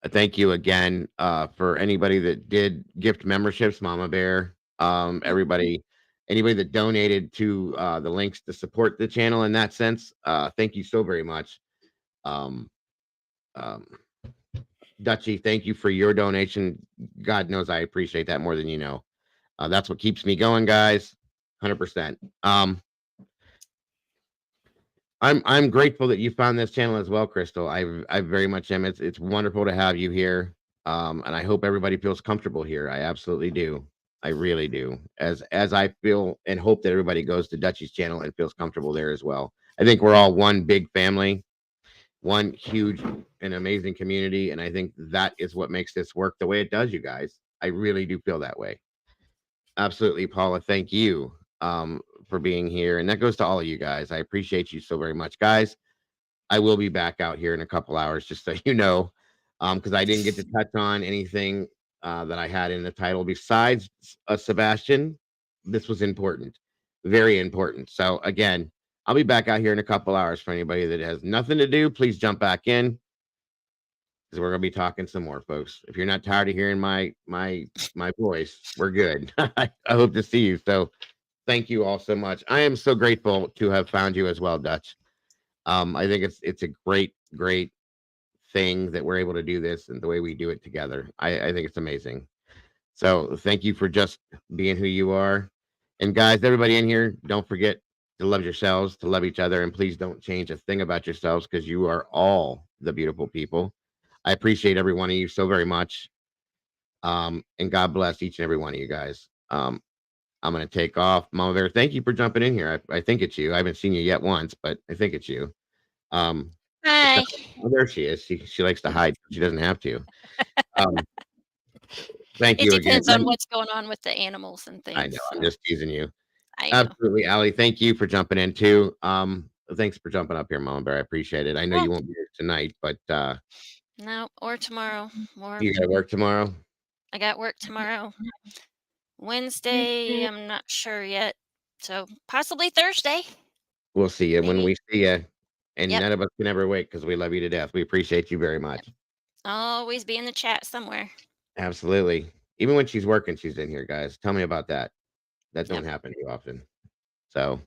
Thank you again for anybody that did gift memberships, Mama Bear. Everybody, anybody that donated to the links to support the channel in that sense. Thank you so very much. Dutchy, thank you for your donation. God knows I appreciate that more than you know. That's what keeps me going, guys. 100%. I'm grateful that you found this channel as well, Crystal. I very much am. It's wonderful to have you here. And I hope everybody feels comfortable here. I absolutely do. I really do. As I feel and hope that everybody goes to Dutchy's channel and feels comfortable there as well. I think we're all one big family, one huge and amazing community, and I think that is what makes this work the way it does, you guys. I really do feel that way. Absolutely, Paula. Thank you for being here, and that goes to all of you guys. I appreciate you so very much, guys. I will be back out here in a couple hours, just so you know, because I didn't get to touch on anything that I had in the title besides Sebastian. This was important, very important. So again, I'll be back out here in a couple hours. For anybody that has nothing to do, please jump back in, because we're gonna be talking some more, folks. If you're not tired of hearing my voice, we're good. I hope to see you. So thank you all so much. I am so grateful to have found you as well, Dutch. I think it's a great thing that we're able to do this and the way we do it together. I think it's amazing. So thank you for just being who you are. And guys, everybody in here, don't forget to love yourselves, to love each other, and please don't change a thing about yourselves, because you are all the beautiful people. I appreciate every one of you so very much. And God bless each and every one of you guys. I'm going to take off. Mama Bear, thank you for jumping in here. I think it's you. I haven't seen you yet once, but I think it's you. Hi. Oh, there she is. She likes to hide. She doesn't have to. Thank It you again. depends on what's going on with the animals and things. I know. I'm just teasing you. I know. Absolutely, Allie. Thank you for jumping in too. Thanks for jumping up here, Mama Bear. I appreciate it. I know you won't be here tonight, but no, or tomorrow. Or you got to work tomorrow. I got work tomorrow. Wednesday, I'm not sure yet. So possibly Thursday. We'll see you when Maybe. we see you. And Yep. none of us can ever wait, because we love you to death. We appreciate you very much. Always be in the chat somewhere. Absolutely. Even when she's working, she's in here, guys. Tell me about that. That don't happen too often. So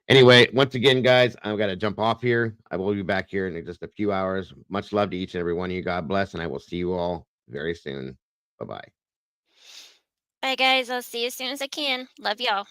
anyway, once again, guys, I've got to jump off here. I will be back here in just a few hours. Much love to each and every one of you. God bless, and I will see you all very soon. Bye-bye. Bye, guys. I'll see you as soon as I can. Love y'all.